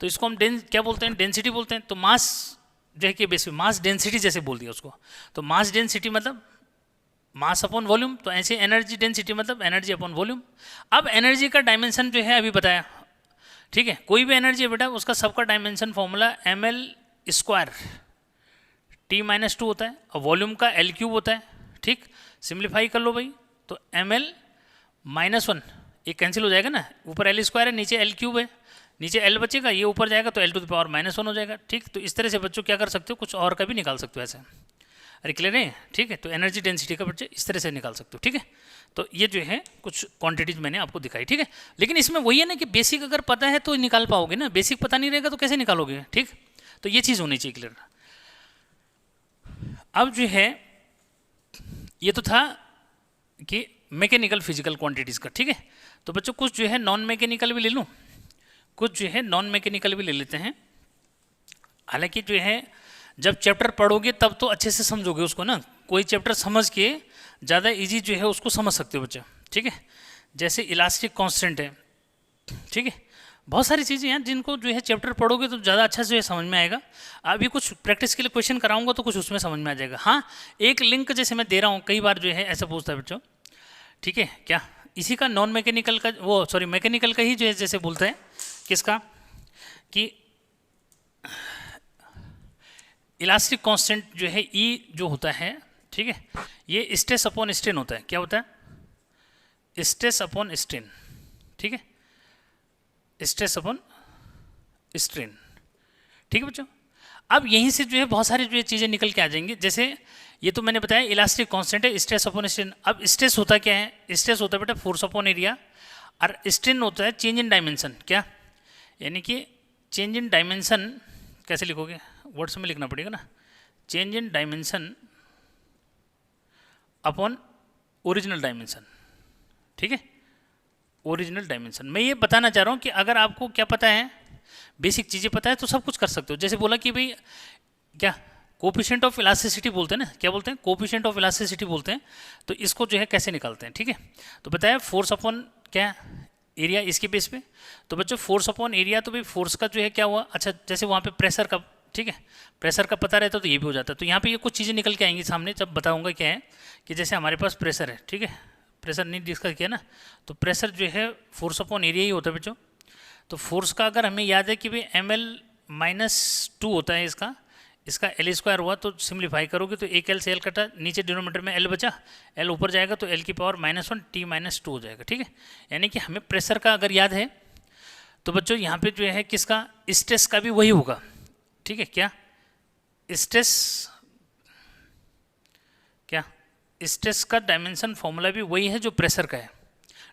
तो इसको हम क्या बोलते हैं, डेंसिटी बोलते हैं। तो मास जो है कि बेस मास डेंसिटी जैसे बोल दिया उसको, तो मास डेंसिटी मतलब मास अपॉन वॉल्यूम, तो ऐसे एनर्जी डेंसिटी मतलब एनर्जी अपॉन वॉल्यूम। अब एनर्जी का डायमेंशन जो है अभी बताया, ठीक है, कोई भी एनर्जी है बेटा उसका सबका डायमेंशन फॉर्मूला ml² T-2 होता है और वॉल्यूम का L³ होता है, ठीक। सिंप्लीफाई कर लो भाई, तो ml-1 ये कैंसिल हो जाएगा ना, ऊपर L² है नीचे L³ है, नीचे L बचेगा, ये ऊपर जाएगा तो L⁻⁻1 हो जाएगा, ठीक। तो इस तरह से बच्चों क्या कर सकते हो, कुछ और का भी निकाल सकते हो ऐसे। अरे क्लियर है, ठीक है। तो एनर्जी डेंसिटी का बच्चे इस तरह से निकाल सकते हो, ठीक है। तो ये जो है कुछ क्वांटिटीज मैंने आपको दिखाई, ठीक है। लेकिन इसमें वही है ना कि बेसिक अगर पता है तो निकाल पाओगे ना, बेसिक पता नहीं रहेगा तो कैसे निकालोगे, ठीक। तो ये चीज़ होनी चाहिए क्लियर। अब जो है ये तो था कि मैकेनिकल फिजिकल क्वांटिटीज़ का, ठीक है। तो बच्चों कुछ जो है नॉन मैकेनिकल भी ले लूँ, कुछ जो है नॉन मैकेनिकल भी ले लेते हैं। हालांकि जो है जब चैप्टर पढ़ोगे तब तो अच्छे से समझोगे उसको ना, कोई चैप्टर समझ के ज़्यादा इजी जो है उसको समझ सकते हो बच्चा, ठीक है। जैसे इलास्टिक कांस्टेंट है, ठीक है, बहुत सारी चीज़ें हैं जिनको जो है चैप्टर पढ़ोगे तो ज़्यादा अच्छा से समझ में आएगा। अभी कुछ प्रैक्टिस के लिए क्वेश्चन कराऊंगा तो कुछ उसमें समझ में आ जाएगा। हाँ, एक लिंक जैसे मैं दे रहा हूँ, कई बार जो है ऐसा पूछता है बच्चों, ठीक है क्या, इसी का नॉन मैकेनिकल का वो सॉरी मैकेनिकल का ही जो है जैसे बोलते हैं किसका, कि इलास्टिक कांस्टेंट जो है ई जो होता है, ठीक है, ये स्ट्रेस अपॉन स्ट्रेन होता है। क्या होता है? स्ट्रेस अपॉन स्ट्रेन, ठीक है, स्ट्रेस अपॉन स्ट्रेन, ठीक है बच्चों। अब यहीं से जो है बहुत सारी जो है चीज़ें निकल के आ जाएंगी। जैसे ये तो मैंने बताया इलास्टिक कांस्टेंट है, स्ट्रेस अपॉन स्ट्रेन। अब स्ट्रेस होता क्या है? स्ट्रेस होता है बेटा फोर्स अपॉन एरिया, और स्ट्रेन होता है चेंज इन डायमेंशन। क्या? यानी कि चेंज इन डायमेंशन कैसे लिखोगे? वर्ड्स में लिखना पड़ेगा ना, change in dimension upon original dimension, ठीक है, ओरिजिनल डायमेंशन। मैं ये बताना चाह रहा हूँ कि अगर आपको क्या पता है, बेसिक चीज़ें पता है तो सब कुछ कर सकते हो। जैसे बोला कि भाई क्या कोफिशिएंट ऑफ इलास्टिसिटी बोलते हैं ना, क्या बोलते हैं? कोफिशिएंट ऑफ इलास्टिसिटी बोलते हैं। तो इसको जो है कैसे निकालते हैं, ठीक है। तो बताया फोर्स अपॉन क्या एरिया, इसके बेस पे। तो बच्चों फोर्स अपॉन एरिया, तो भाई फोर्स का जो है क्या हुआ, अच्छा जैसे वहाँ पे प्रेशर का, ठीक है, प्रेशर का पता रहता तो ये भी हो जाता। तो यहाँ पे ये कुछ चीज़ें निकल के आएंगी सामने जब बताऊँगा क्या है, कि जैसे हमारे पास प्रेशर है, ठीक है, प्रेशर नहीं डिस्कस किया ना, तो प्रेशर जो है फोर्स अपॉन एरिया ही होता है बच्चों। तो फोर्स का अगर हमें याद है कि भाई ml-2 होता है इसका एल स्क्वायर हुआ, तो सिंप्लीफाई करोगे तो एक एल से एल कटा, नीचे डिनोमीटर में एल बचा, एल ऊपर जाएगा तो एल की पावर -1 t-2 हो जाएगा, ठीक है। यानी कि हमें प्रेशर का अगर याद है तो बच्चों यहाँ पे जो है किसका, स्ट्रेस का भी वही होगा, ठीक है। क्या स्ट्रेस, क्या स्ट्रेस का डायमेंशन फॉर्मूला भी वही है जो प्रेशर का है।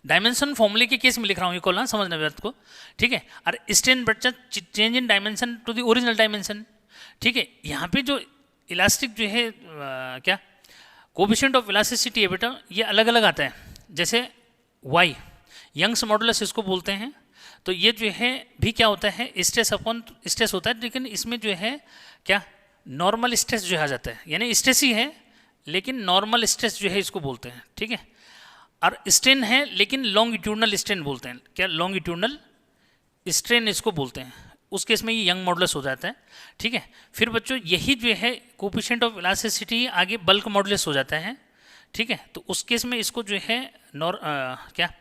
डायमेंशन फॉर्मूले के केस में लिख रहा हूँ ये कॉल, समझना बात को, ठीक है। और स्ट्रेन बच्चा change in dimension to the original dimension, ठीक है। यहाँ पे जो इलास्टिक जो है क्या कोफिशिएंट ऑफ इलास्टिसिटी है बेटा, ये अलग अलग आता है। जैसे वाई यंग्स मॉडुलस इसको बोलते हैं। तो ये जो है भी क्या होता है, स्ट्रेस अपॉन स्ट्रेस होता है, लेकिन इसमें जो है क्या नॉर्मल स्ट्रेस जो आ जाता है, यानी स्ट्रेस ही है लेकिन नॉर्मल स्ट्रेस जो है इसको बोलते हैं, ठीक है। और स्ट्रेन है लेकिन लॉन्गिट्यूडनल स्ट्रेन बोलते हैं। क्या? लॉन्गिट्यूडनल स्ट्रेन इसको बोलते हैं। उस केस में ये यंग मॉडुलस हो जाता है, ठीक है। फिर बच्चों यही जो है कोफिशिएंट ऑफ इलास्टिसिटी आगे बल्क मॉडुलस हो जाता है, ठीक है। तो उस केस में इसको जो है क्या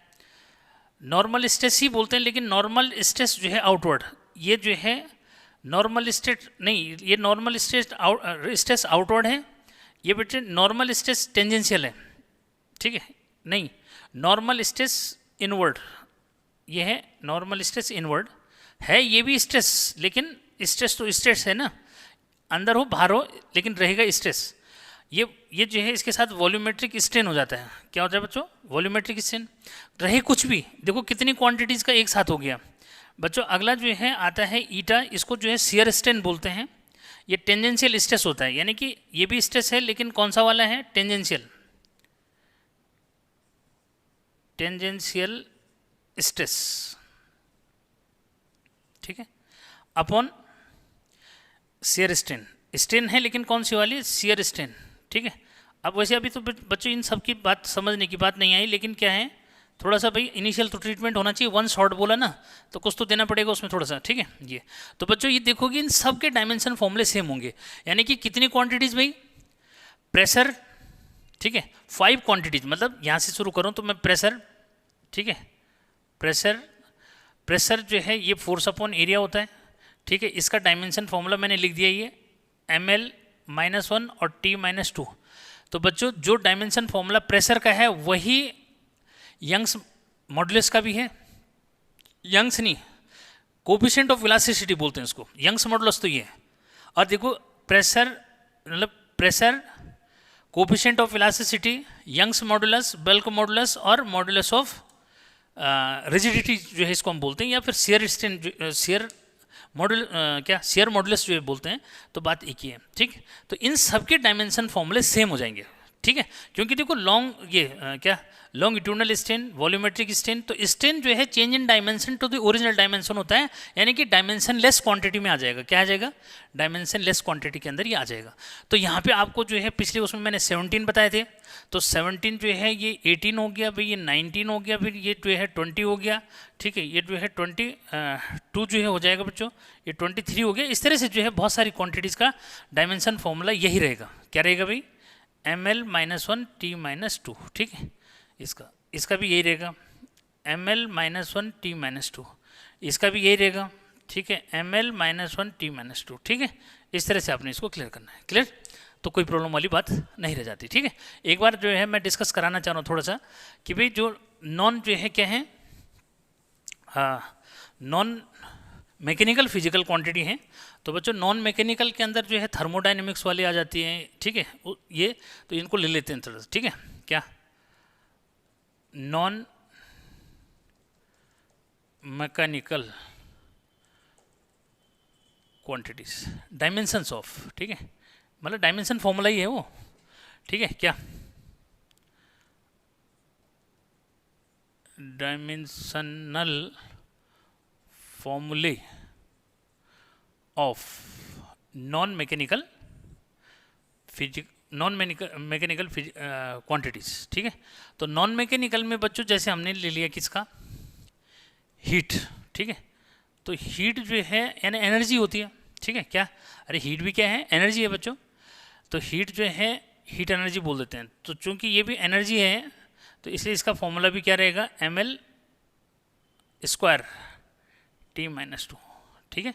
नॉर्मल स्ट्रेस ही बोलते हैं, लेकिन नॉर्मल स्ट्रेस जो है आउटवर्ड, ये जो है नॉर्मल स्ट्रेस नहीं, ये नॉर्मल स्ट्रेस आउटवर्ड है, ये बेटे नॉर्मल स्ट्रेस टेंजेंशियल है, ठीक है। नहीं, नॉर्मल स्ट्रेस इनवर्ड, ये है नॉर्मल स्ट्रेस इनवर्ड है, ये भी स्ट्रेस, लेकिन स्ट्रेस तो स्ट्रेस है ना, अंदर हो बाहर हो लेकिन रहेगा स्ट्रेस। ये जो है इसके साथ वॉल्यूमेट्रिक स्ट्रेन हो जाता है। क्या होता है बच्चों? Volumetric strain. रहे कुछ भी, देखो कितनी क्वांटिटीज़ का एक साथ हो गया बच्चों। अगला जो है आता है ईटा, इसको जो है शियर स्ट्रेन बोलते हैं। ये टेंजेंशियल स्ट्रेस होता है, यानी कि ये भी स्ट्रेस है लेकिन कौन सा वाला है? टेंजेंशियल, टेंजेंशियल स्ट्रेस, ठीक है, अपॉन शियर स्ट्रेन। स्ट्रेन है लेकिन कौन सी वाली? शियर स्ट्रेन, ठीक है। अब वैसे अभी तो बच्चों इन सब की बात समझने की बात नहीं आई, लेकिन क्या है थोड़ा सा भाई इनिशियल तो ट्रीटमेंट होना चाहिए। वन शॉट बोला ना तो कुछ तो देना पड़ेगा उसमें थोड़ा सा, ठीक है। ये तो बच्चों ये देखोगे इन सब के डायमेंशन फॉर्मूले सेम होंगे, यानी कि कितनी क्वांटिटीज़ भाई? प्रेशर, ठीक है, 5 क्वांटिटीज, मतलब यहाँ से शुरू करूँ तो मैं प्रेशर, ठीक है, प्रेशर जो है ये फोर्स अपॉन एरिया होता है, ठीक है। इसका डायमेंशन फॉर्मूला मैंने लिख दिया, ये ml-1 और t-2। तो बच्चों जो डायमेंशन फॉर्मूला प्रेशर का है वही यंग्स मॉडुलस का भी है। यंग्स नहीं, कोफिशिएंट ऑफ इलास्टिसिटी बोलते हैं इसको, यंग्स मॉडुलस तो ये है। और देखो प्रेशर मतलब pressure, coefficient of elasticity, young's modulus, bulk modulus और मॉडुलस ऑफ रिजिडिटी जो है इसको हम बोलते हैं, या फिर शियर स्ट्रेन, शियर मॉडुल क्या शियर मॉडुलस जो है बोलते हैं। तो बात एक ही है, ठीक। तो इन सब के डायमेंशन फॉर्मूले सेम हो जाएंगे, ठीक है, क्योंकि देखो लॉन्ग ये क्या लॉन्गिट्यूडनल स्ट्रेन, वॉल्यूमेट्रिक स्ट्रेन, तो स्ट्रेन जो है change in dimension to the original dimension होता है, यानी कि डायमेंशन लेस क्वांटिटी में आ जाएगा। क्या आ जाएगा? डायमेंशन लेस क्वांटिटी के अंदर ये आ जाएगा। तो यहाँ पे आपको जो है पिछले उसमें मैंने 17 बताए थे, तो 17 जो है ये 18 हो गया, भाई ये 19 हो गया, फिर ये जो है 20 हो गया, ठीक है, ये जो है 22 जो है हो जाएगा बच्चों, ये 23 हो गया। इस तरह से जो है बहुत सारी क्वांटिटीज़ का डायमेंशन फॉर्मूला यही रहेगा। क्या रहेगा भाई? ml-1 t-2, ठीक है, इसका भी यही रहेगा, ml-1 t-2, इसका भी यही रहेगा, ठीक है, ml-1 t-2, ठीक है। इस तरह से आपने इसको क्लियर करना है। क्लियर? तो कोई प्रॉब्लम वाली बात नहीं रह जाती, ठीक है। एक बार जो है मैं डिस्कस कराना चाह रहा हूँ थोड़ा सा कि भाई जो नॉन जो है क्या है, नॉन मैकेनिकल फिजिकल क्वांटिटी है। तो बच्चों नॉन मैकेनिकल के अंदर जो है थर्मोडाइनमिक्स वाली आ जाती हैं, ठीक है, ये तो इनको ले लेते हैं थोड़ा सा, ठीक है। क्या? Non mechanical quantities, dimensions of, ठीक है, मतलब डायमेंशन फॉर्मूला ही है वो, ठीक है। क्या? डायमेंशनल फॉर्मूले ऑफ नॉन मैकेनिकल क्वांटिटीज, ठीक है। तो नॉन मैकेनिकल में बच्चों जैसे हमने ले लिया किसका? हीट, ठीक है। तो हीट जो है यानी एनर्जी होती है, ठीक है। क्या? अरे हीट भी क्या है? एनर्जी है बच्चों। तो हीट जो है हीट एनर्जी बोल देते हैं। तो चूंकि ये भी एनर्जी है तो इसलिए इसका फॉर्मूला भी क्या रहेगा? ml स्क्वायर t-2, ठीक है।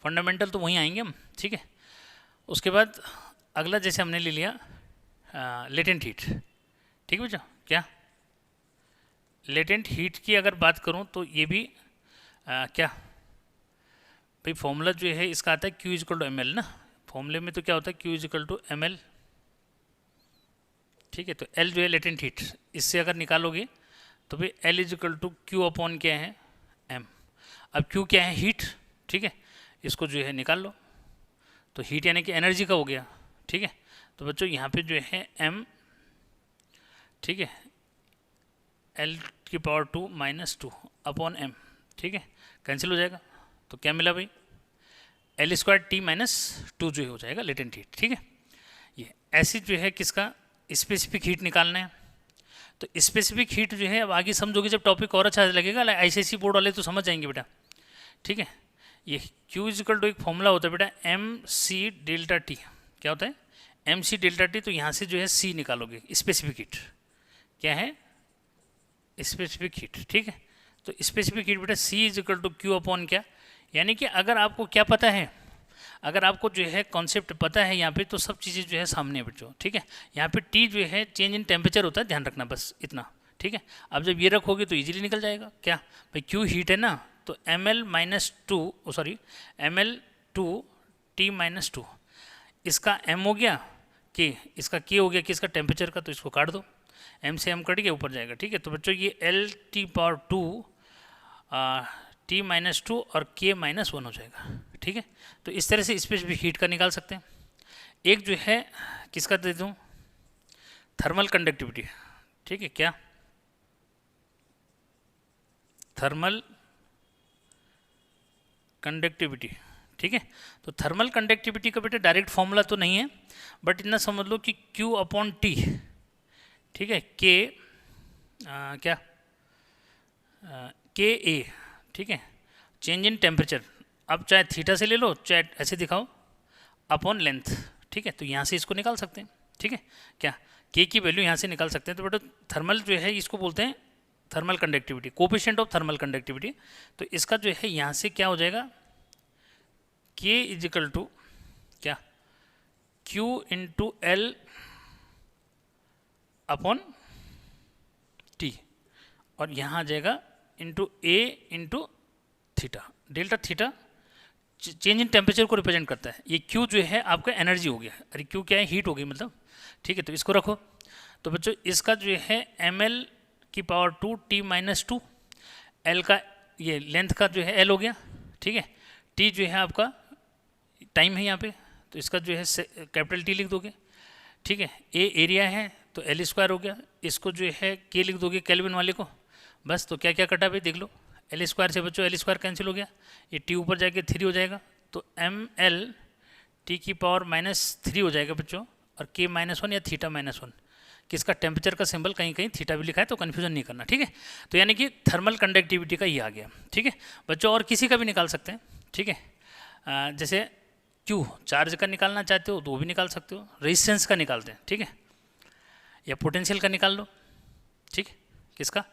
फंडामेंटल तो वहीं आएंगे हम, ठीक है। उसके बाद अगला जैसे हमने ले लिया लेटेंट हीट, ठीक है बच्चों। क्या? लेटेंट हीट की अगर बात करूं तो ये भी क्या भाई फॉर्मूला जो है इसका आता है Q=ml ना। फॉर्मूले में तो क्या होता है? Q=ml, ठीक है। तो L जो है लेटेंट हीट, इससे अगर निकालोगे तो भाई L=Q क्या है? M। अब Q क्या है? हीट, ठीक है। इसको जो है निकाल लो, तो हीट यानी कि एनर्जी का हो गया, ठीक है। तो बच्चों यहाँ पे जो है M, ठीक है, L⁻² - 2 अपॉन M, ठीक है, कैंसिल हो जाएगा। तो क्या मिला भाई? L² t-2 जो हो जाएगा लेटेंट हीट, ठीक है। ये ऐसी जो है किसका स्पेसिफिक हीट निकालना है। तो स्पेसिफिक हीट जो है अब आगे समझोगे जब टॉपिक और अच्छा लगेगा, ICSE बोर्ड वाले तो समझ जाएंगे बेटा, ठीक है। ये Q= एक फॉर्मूला होता है बेटा mc∆T। क्या होता है? mc∆T। तो यहाँ से जो है C निकालोगे, स्पेसिफिक हीट। क्या है? स्पेसिफिक हीट, ठीक है। तो स्पेसिफिक हीट बेटा C=Q अपॉन क्या, यानी कि अगर आपको क्या पता है, अगर आपको जो है कॉन्सेप्ट पता है यहाँ पे तो सब चीज़ें जो है सामने बच्चों, ठीक है। यहाँ पे T जो है चेंज इन टेम्परेचर होता है, ध्यान रखना बस इतना, ठीक है। अब जब ये रखोगे तो इजीली निकल जाएगा। क्या भाई? Q हीट है ना, तो ml-2 t-2, इसका M हो गया, K, इसका K हो गया कि इसका टेम्परेचर का, तो इसको काट दो, M से M कट के ऊपर जाएगा, ठीक है। तो बच्चों ये L⁻² t-2 और K-1 हो जाएगा, ठीक है। तो इस तरह से स्पेसिफिक हीट का निकाल सकते हैं। एक जो है किसका दे दूँ? थर्मल कंडक्टिविटी, ठीक है। क्या? थर्मल कंडक्टिविटी, ठीक है। तो थर्मल कंडक्टिविटी का बेटा डायरेक्ट फॉर्मूला तो नहीं है, बट इतना समझ लो कि Q/T, ठीक है, क्या Ka, ठीक है, चेंज इन टेम्परेचर। अब चाहे थीटा से ले लो चाहे ऐसे दिखाओ, अपॉन लेंथ, ठीक है। तो यहाँ से इसको निकाल सकते हैं, ठीक है। क्या? K की वैल्यू यहाँ से निकाल सकते हैं। तो बेटा थर्मल जो है इसको बोलते हैं thermal conductivity, coefficient of thermal conductivity. तो इसका जो है यहाँ से क्या हो जाएगा? K= क्या Q/L अपॉन T, और यहाँ आ जाएगा A/θ, delta theta change in temperature को रिप्रेजेंट करता है। ये Q जो है आपका एनर्जी हो गया, अरे Q क्या है? हीट हो गई मतलब, ठीक है। तो इसको रखो। तो बच्चों इसका जो है ml⁻² t-2, L का ये लेंथ का जो है L हो गया, ठीक है। T जो है आपका टाइम है यहाँ पे, तो इसका जो है कैपिटल T लिख दोगे, ठीक है। A एरिया है तो एल स्क्वायर हो गया, इसको जो है के लिख दोगे केल्विन वाले को, बस। तो क्या क्या कटा भाई देख लो, एल स्क्वायर से बच्चों एल स्क्वायर कैंसिल हो गया, ये टी ऊपर जाके 3 हो जाएगा, तो एम एल टी की पावर -3 हो जाएगा बच्चों, और के -1 या थीटा -1, किसका टेम्परेचर का सिंबल कहीं कहीं थीटा भी लिखा है, तो कन्फ्यूजन नहीं करना, ठीक है। तो यानी कि थर्मल कंडक्टिविटी का ये आ गया, ठीक है बच्चों। और किसी का भी निकाल सकते हैं, ठीक है, जैसे क्यू चार्ज का निकालना चाहते हो तो वो भी निकाल सकते हो, रेजिस्टेंस का निकालते हैं, ठीक है, या पोटेंशियल का निकाल लो, ठीक है, किसका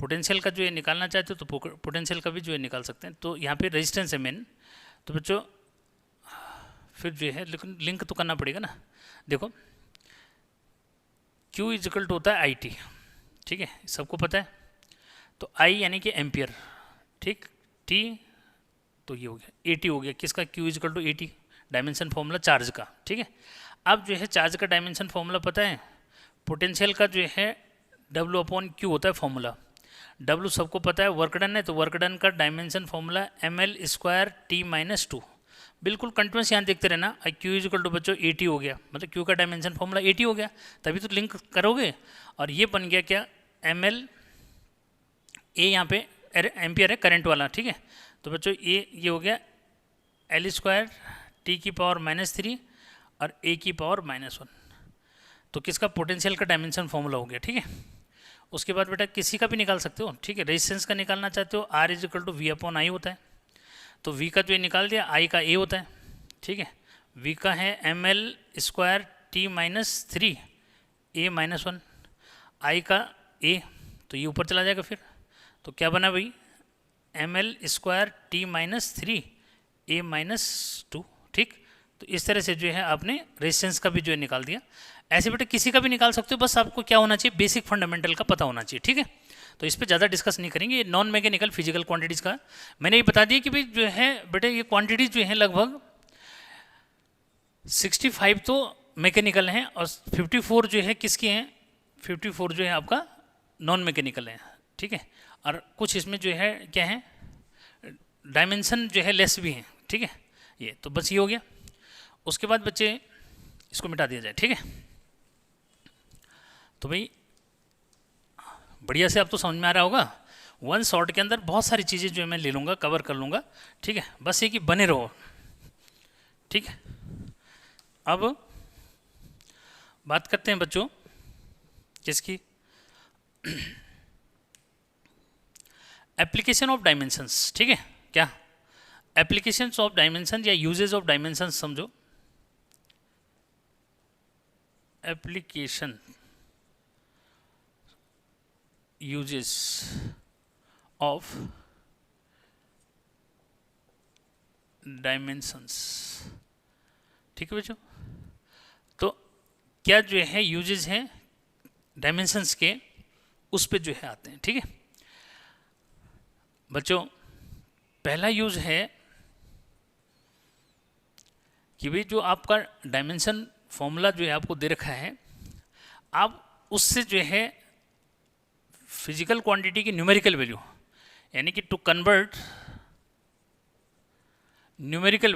पोटेंशियल का जो है निकालना चाहते हो तो पोटेंशियल का भी जो है निकाल सकते हैं। तो यहाँ पे रेजिस्टेंस है मेन, तो बच्चों फिर जो है लेकिन लिंक तो करना पड़ेगा ना। देखो Q इजिकल टू होता है आई टी, ठीक है, सबको पता है। तो I यानी कि एम्पियर, ठीक, T तो ये हो गया AT हो गया, किसका Q is equal to AT, dimension formula charge का, ठीक है। अब जो है चार्ज का डायमेंशन फॉर्मूला पता है, पोटेंशियल का जो है W/Q होता है फॉर्मूला, W सबको पता है, वर्क डन है, तो वर्क डन का डायमेंशन फॉर्मूला ml² T-2, बिल्कुल कंटिन्यूस यहाँ देखते रहना। Q इजिकल टू बच्चों 80 हो गया, मतलब Q का डायमेंशन फॉर्मूला 80 हो गया, तभी तो लिंक करोगे। और ये बन गया क्या, ml, A यहाँ पे एम्पियर है करंट वाला, ठीक है, तो बच्चों ये हो गया L² T की पावर -3 और A की पावर -1, तो किसका पोटेंशियल का डायमेंशन फॉर्मूला हो गया, ठीक है। उसके बाद बेटा किसी का भी निकाल सकते हो, ठीक है, रेजिस्टेंस का निकालना चाहते हो R इजिकल टू V/I होता है, तो V का जो निकाल दिया, I का A होता है, ठीक है, V का है ml² T-3 A-1, I का A, तो ये ऊपर चला जाएगा फिर, तो क्या बना भाई ml² T-3 A-2, ठीक। तो इस तरह से जो है आपने रेजिस्टेंस का भी जो है निकाल दिया। ऐसे बेटे किसी का भी निकाल सकते हो, बस आपको क्या होना चाहिए, बेसिक फंडामेंटल का पता होना चाहिए, ठीक है। तो इस पर ज़्यादा डिस्कस नहीं करेंगे, ये नॉन मैकेनिकल फिजिकल क्वांटिटीज़ का मैंने ये बता दिया कि भाई जो है बेटे ये क्वांटिटीज़ जो है लगभग 65 तो मैकेनिकल हैं और 54 जो है किसकी हैं, 54 जो है आपका नॉन मैकेनिकल है, ठीक है। और कुछ इसमें जो है क्या है, डायमेंशन जो है लेस भी हैं, ठीक है। ये तो बस ये हो गया। उसके बाद बच्चे इसको मिटा दिया जाए, ठीक है। तो भाई बढ़िया से अब तो समझ में आ रहा होगा, वन शॉट के अंदर बहुत सारी चीज़ें जो है मैं ले लूँगा, कवर कर लूँगा, ठीक है, बस ये कि बने रहो, ठीक है। अब बात करते हैं बच्चों किसकी, एप्लीकेशन ऑफ डायमेंशंस, ठीक है, क्या एप्लीकेशंस ऑफ डायमेंशन या यूजेज ऑफ डायमेंशन समझो। एप्लीकेशन यूजेस ऑफ डायमेंशंस, ठीक है बच्चों। तो क्या जो है यूजेस हैं डायमेंशंस के, उस पे जो है आते हैं, ठीक है बच्चों। पहला यूज है कि भाई जो आपका डायमेंशन फॉर्मूला जो है आपको दे रखा है, आप उससे जो है फिजिकल क्वांटिटी की न्यूमेरिकल वैल्यू, यानी कि to convert numerical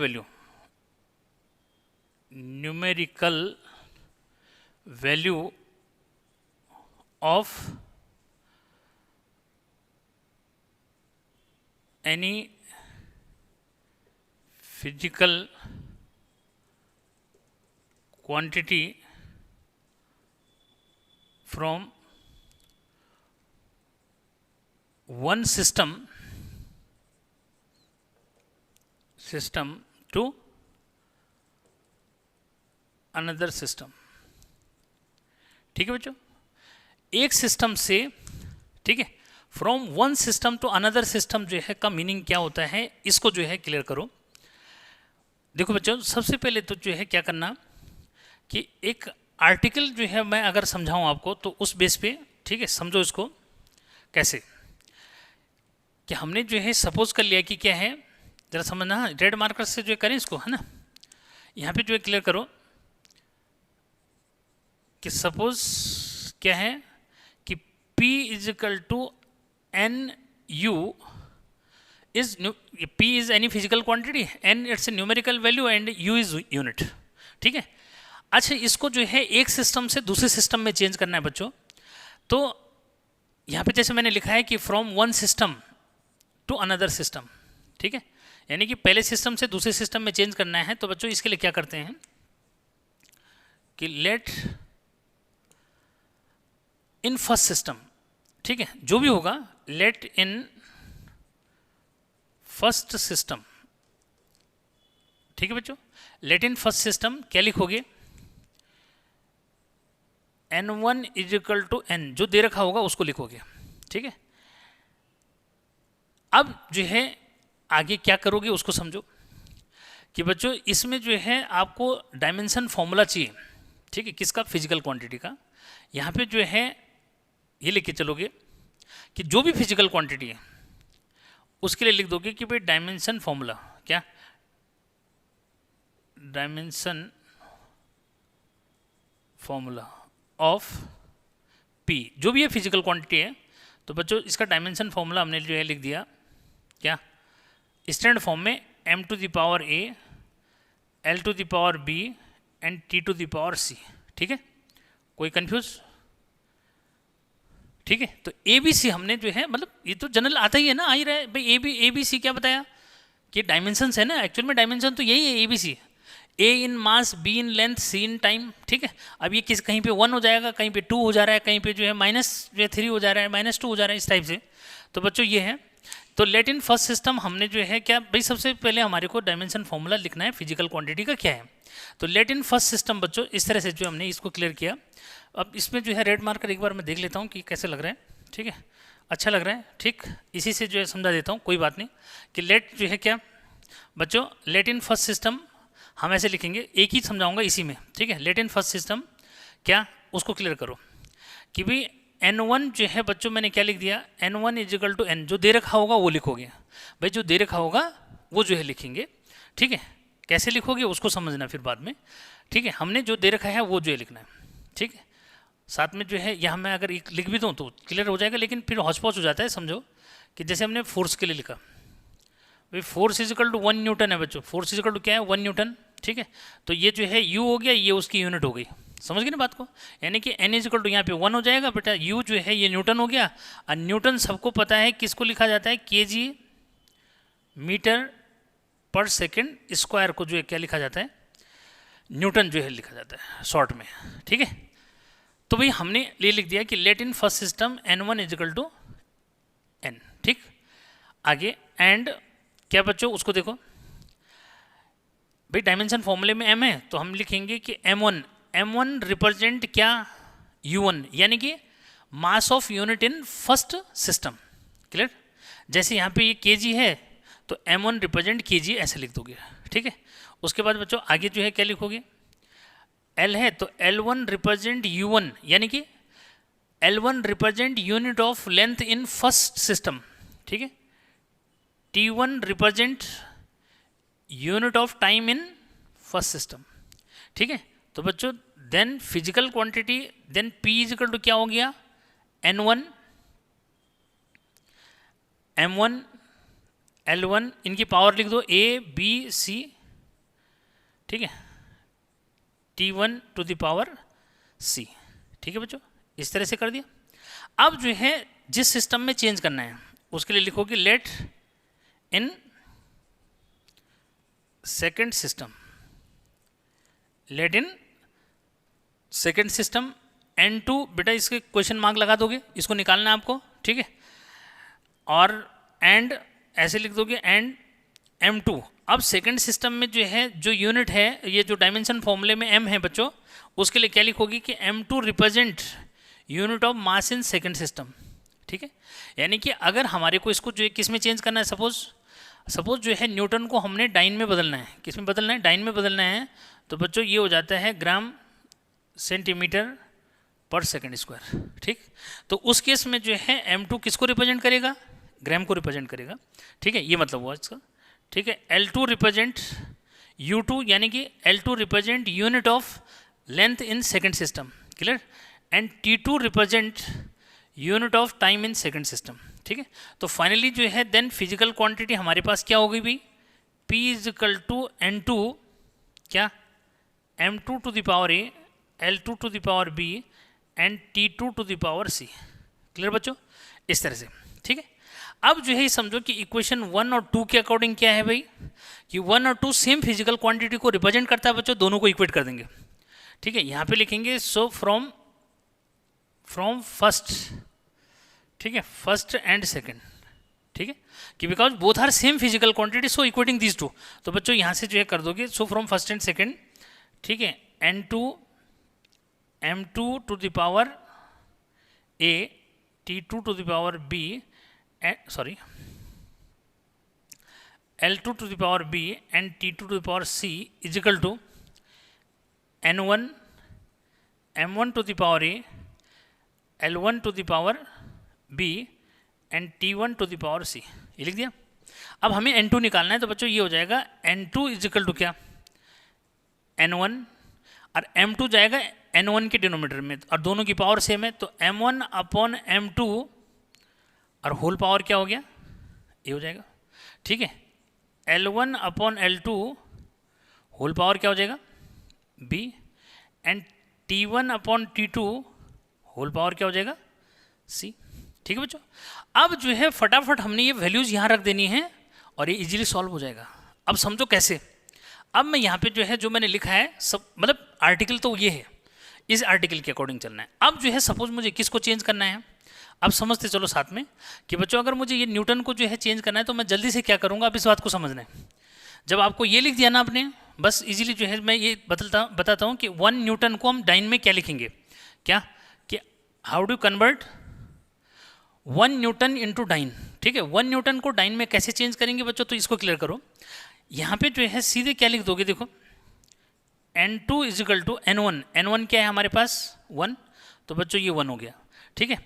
value of any physical quantity from one system to another system, ठीक है बच्चों। एक सिस्टम से, ठीक है, from one system to another system जो है का मीनिंग क्या होता है, इसको जो है क्लियर करो। देखो बच्चों सबसे पहले तो जो है क्या करना कि एक आर्टिकल जो है मैं अगर समझाऊं आपको तो उस बेस पे, ठीक है, समझो इसको कैसे, कि हमने जो है सपोज कर लिया कि क्या है, जरा समझना, रेड मार्कर से जो करें इसको, है ना, यहाँ पे जो है क्लियर करो कि सपोज क्या है कि P is equal to NU is, P is any physical quantity, N it's a numerical value and U is unit, ठीक है। अच्छा, इसको जो है एक सिस्टम से दूसरे सिस्टम में चेंज करना है बच्चों, तो यहाँ पे जैसे मैंने लिखा है कि from one system to another system, ठीक है, यानी कि पहले सिस्टम से दूसरे सिस्टम में चेंज करना है। तो बच्चों इसके लिए क्या करते हैं कि लेट इन फर्स्ट सिस्टम, ठीक है, जो भी होगा लेट इन फर्स्ट सिस्टम, ठीक है बच्चों, लेट इन फर्स्ट सिस्टम क्या लिखोगे, n1 is equal to n, जो दे रखा होगा उसको लिखोगे, ठीक है। अब जो है आगे क्या करोगे उसको समझो कि बच्चों इसमें जो है आपको डायमेंशन फॉर्मूला चाहिए, ठीक है, किसका, फिजिकल क्वांटिटी का। यहाँ पे जो है ये लेके चलोगे कि जो भी फिजिकल क्वांटिटी है उसके लिए लिख दोगे कि भाई डायमेंशन फॉर्मूला क्या, डायमेंशन फॉर्मूला ऑफ पी, जो भी ये फिजिकल क्वांटिटी है। तो बच्चों इसका डायमेंशन फॉर्मूला हमने जो है लिख दिया क्या, स्टैंडर्ड फॉर्म में m to the power a, l to the power b and t to the power c, ठीक है, कोई कंफ्यूज, ठीक है। तो ए बी सी हमने जो है, मतलब ये तो जनरल आता ही है ना, आ ही रहा है भाई, ए बी सी क्या बताया कि डायमेंशंस है ना, एक्चुअल में डायमेंशन तो यही है A B C, A in mass, B in length, C in time, ठीक है। अब ये किस, कहीं पे 1 हो जाएगा, कहीं पे 2 हो जा रहा है, कहीं पे जो है माइनस जो है 3 हो जा रहा है, -2 हो जा रहा है, इस टाइप से। तो बच्चों ये है, तो लेट इन फर्स्ट सिस्टम हमने जो है क्या भाई, सबसे पहले हमारे को डायमेंशन फॉर्मूला लिखना है फिजिकल क्वांटिटी का क्या है। तो लेट इन फर्स्ट सिस्टम बच्चों इस तरह से जो हमने इसको क्लियर किया। अब इसमें जो है रेड मार्कर एक बार मैं देख लेता हूँ कि कैसे लग रहा है, ठीक है, अच्छा लग रहा है, ठीक, इसी से जो है समझा देता हूँ, कोई बात नहीं। कि लेट जो है क्या बच्चों, लेट इन फर्स्ट सिस्टम हम ऐसे लिखेंगे, एक ही समझाऊंगा इसी में, ठीक है। लेट इन फर्स्ट सिस्टम क्या, उसको क्लियर करो कि भाई n1 जो है बच्चों मैंने क्या लिख दिया, n1 is equal to n, जो दे रखा होगा वो लिखोगे भाई, जो दे रखा होगा वो जो है लिखेंगे, ठीक है। कैसे लिखोगे उसको समझना फिर बाद में, ठीक है। हमने जो दे रखा है वो जो है लिखना है, ठीक है। साथ में जो है यहाँ मैं अगर लिख भी दूँ तो क्लियर हो जाएगा, लेकिन फिर हौच पौच हो जाता है। समझो कि जैसे हमने फोर्स के लिए लिखा, भाई force is equal to 1 newton है बच्चों, फोर्स इज इक्वल टू क्या है 1 न्यूटन, ठीक है। तो ये जो है u हो गया, ये उसकी यूनिट हो गई, समझ गए ना बात को, यानी कि n इज इक्वल टू यहाँ पे 1 हो जाएगा बेटा, u जो है ये न्यूटन हो गया। और न्यूटन सबको पता है किसको लिखा जाता है, kg मीटर पर सेकेंड स्क्वायर को जो है क्या लिखा जाता है, न्यूटन जो है लिखा जाता है शॉर्ट में, ठीक है। तो भाई हमने ये लिख दिया कि let in first system n1 is equal to n, ठीक। आगे एंड क्या बच्चों उसको देखो भाई, डायमेंशन फॉर्मूले में m है तो हम लिखेंगे कि m1 रिप्रेजेंट क्या, u1, यानी कि mass of unit in first system, clear. जैसे यहाँ पे ये kg है तो m1 रिप्रेजेंट kg ऐसे लिख दोगे, ठीक है। उसके बाद बच्चों आगे जो है क्या लिखोगे, L है तो L1 रिप्रेजेंट U1, यानी कि L1 represent unit of length in first system, ठीक है। T1 represent unit of time in first system, ठीक है। तो बच्चों then physical quantity, then P is equal to क्या हो गया, N1 M1 L1, इनकी पावर लिख दो A B C, ठीक है, T1 to the power C, ठीक है बच्चों, इस तरह से कर दिया। अब जो है जिस सिस्टम में चेंज करना है उसके लिए लिखोगे let in second system, let in second system N2, बेटा इसके क्वेश्चन मार्क लगा दोगे, इसको निकालना है आपको, ठीक है। और एंड ऐसे लिख दोगे एंड M2। अब सेकंड सिस्टम में जो है जो यूनिट है, ये जो डायमेंशन फॉर्मूले में m है बच्चों, उसके लिए क्या लिखोगे कि M2 represent unit of mass in second system, ठीक है। यानी कि अगर हमारे को इसको जो है किस में चेंज करना है, सपोज जो है न्यूटन को हमने डाइन में बदलना है, किस में बदलना है, डाइन में बदलना है। तो बच्चों ये हो जाता है ग्राम सेंटीमीटर पर सेकेंड स्क्वायर, ठीक। तो उस केस में जो है M2 किसको रिप्रेजेंट करेगा, ग्राम को रिप्रेजेंट करेगा, ठीक है, ये मतलब हुआ इसका, ठीक है। L2 रिप्रेजेंट U2, यानी कि L2 represent unit of length in second system, clear. And T2 represent unit of time in second system, ठीक है। तो फाइनली जो है देन फिजिकल क्वांटिटी हमारे पास क्या हो गई भाई, P is equal to N2 क्या m2 to the power a, l2 to the power b and t2 to the power c। Clear बच्चों? इस तरह से, ठीक है। अब जो है ये समझो कि इक्वेशन 1 और 2 के अकॉर्डिंग क्या है भाई, कि 1 और 2 सेम फिजिकल क्वांटिटी को रिप्रेजेंट करता है बच्चों, दोनों को इक्वेट कर देंगे, ठीक है। यहाँ पे लिखेंगे सो फ्रॉम फर्स्ट, ठीक है, फर्स्ट एंड सेकंड, ठीक है, कि because both are same physical quantity so equating these two. तो बच्चों यहाँ से जो है कर दोगे so from first and second, ठीक है, m2 to the power a, t2 to the power b, sorry l2 to the power b and t2 to the power c is equal to n1 m1 to the power a, l1 to the power b and t1 to the power c। ये लिख दिया। अब हमें n2 निकालना है, तो बच्चों ये हो जाएगा n2 इज इक्वल टू क्या, n1, और m2 जाएगा n1 के डिनोमीटर में, और दोनों की पावर सेम है, तो m1 अपॉन m2 और होल पावर क्या हो गया, ये हो जाएगा, ठीक है। l1 upon l2 whole power क्या हो जाएगा, b, and t1 upon t2 whole power क्या हो जाएगा, c, ठीक है बच्चों। अब जो है फटाफट हमने ये वैल्यूज यहाँ रख देनी है और ये इजीली सॉल्व हो जाएगा। अब समझो कैसे। अब मैं यहाँ पे जो है जो मैंने लिखा है सब, मतलब आर्टिकल तो ये है, इस आर्टिकल के अकॉर्डिंग चलना है। अब जो है सपोज मुझे किसको चेंज करना है, अब समझते चलो साथ में कि बच्चों अगर मुझे ये न्यूटन को जो है चेंज करना है तो मैं जल्दी से क्या करूँगा, अब इस बात को समझना है। जब आपको ये लिख दिया ना आपने, बस इजीली जो है मैं ये बताता हूँ कि 1 न्यूटन को हम डाइन में क्या लिखेंगे, क्या कि how do convert 1 newton into dyne, ठीक है। 1 न्यूटन को डाइन में कैसे चेंज करेंगे बच्चों, तो इसको क्लियर करो। यहाँ पे जो है सीधे क्या लिख दोगे, देखो n2 is equal to n1, n1 क्या है हमारे पास 1, तो बच्चों ये 1 हो गया, ठीक है।